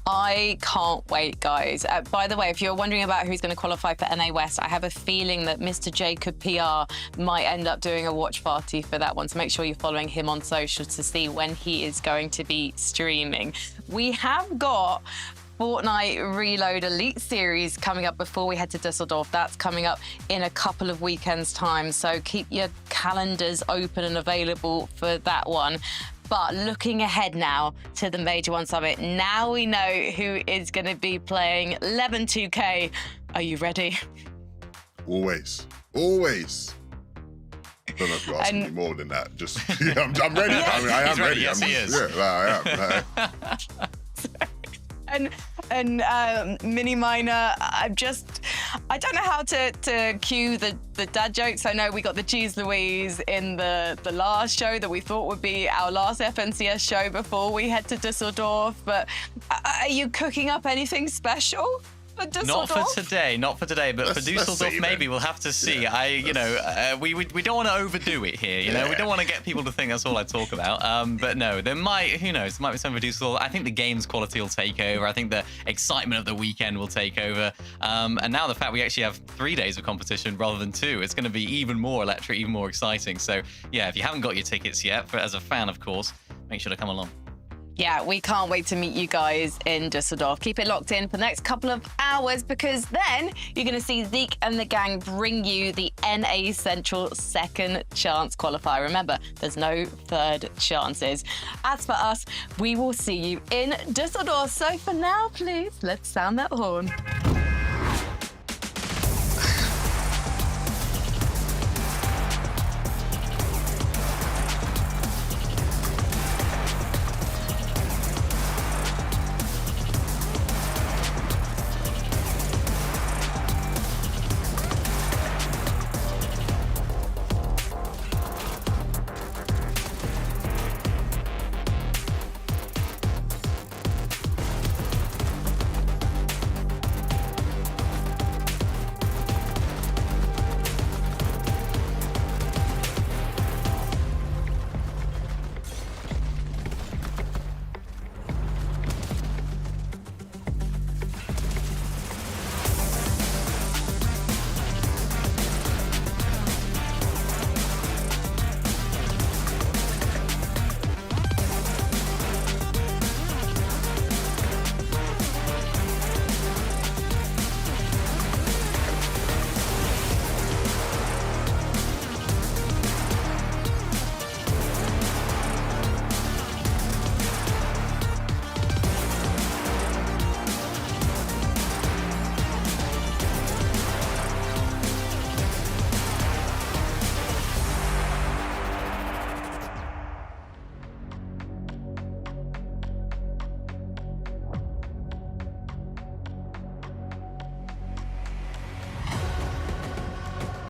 I can't wait, guys. By the way, if you're wondering about who's going to qualify for NA West, I have a feeling that Mr. Jacob PR might end up doing a watch party for that one. So make sure you're following him on social to see when he is going to be streaming. We have got Fortnite Reload Elite Series coming up before we head to Dusseldorf. That's coming up in a couple of weekends' time, so keep your calendars open and available for that one. But looking ahead now to the Major One Summit, now we know who is going to be playing 11-2K. Are you ready? Always. Always. I don't know if you're asking me more than that. Just, I'm ready. Yeah. I mean, I am He's ready. ready. Yes, he is. Yeah, I am. And Mini Miner, I don't know how to cue the dad jokes. I know we got the Cheese Louise in the last show that we thought would be our last FNCS show before we head to Dusseldorf. But are you cooking up anything special? Not for today, but for Dusseldorf maybe. We'll have to see. Yeah. We don't want to overdo it here, you know. We don't want to get people to think that's all I talk about. But no, who knows, there might be something for Dusseldorf. I think the game's quality will take over. I think the excitement of the weekend will take over. And now the fact we actually have 3 days of competition rather than 2, it's going to be even more electric, even more exciting. So yeah, if you haven't got your tickets yet, but as a fan, of course, make sure to come along. Yeah, we can't wait to meet you guys in Dusseldorf. Keep it locked in for the next couple of hours because then you're going to see Zeke and the gang bring you the NA Central Second Chance Qualifier. Remember, there's no third chances. As for us, we will see you in Dusseldorf. So for now, please, let's sound that horn.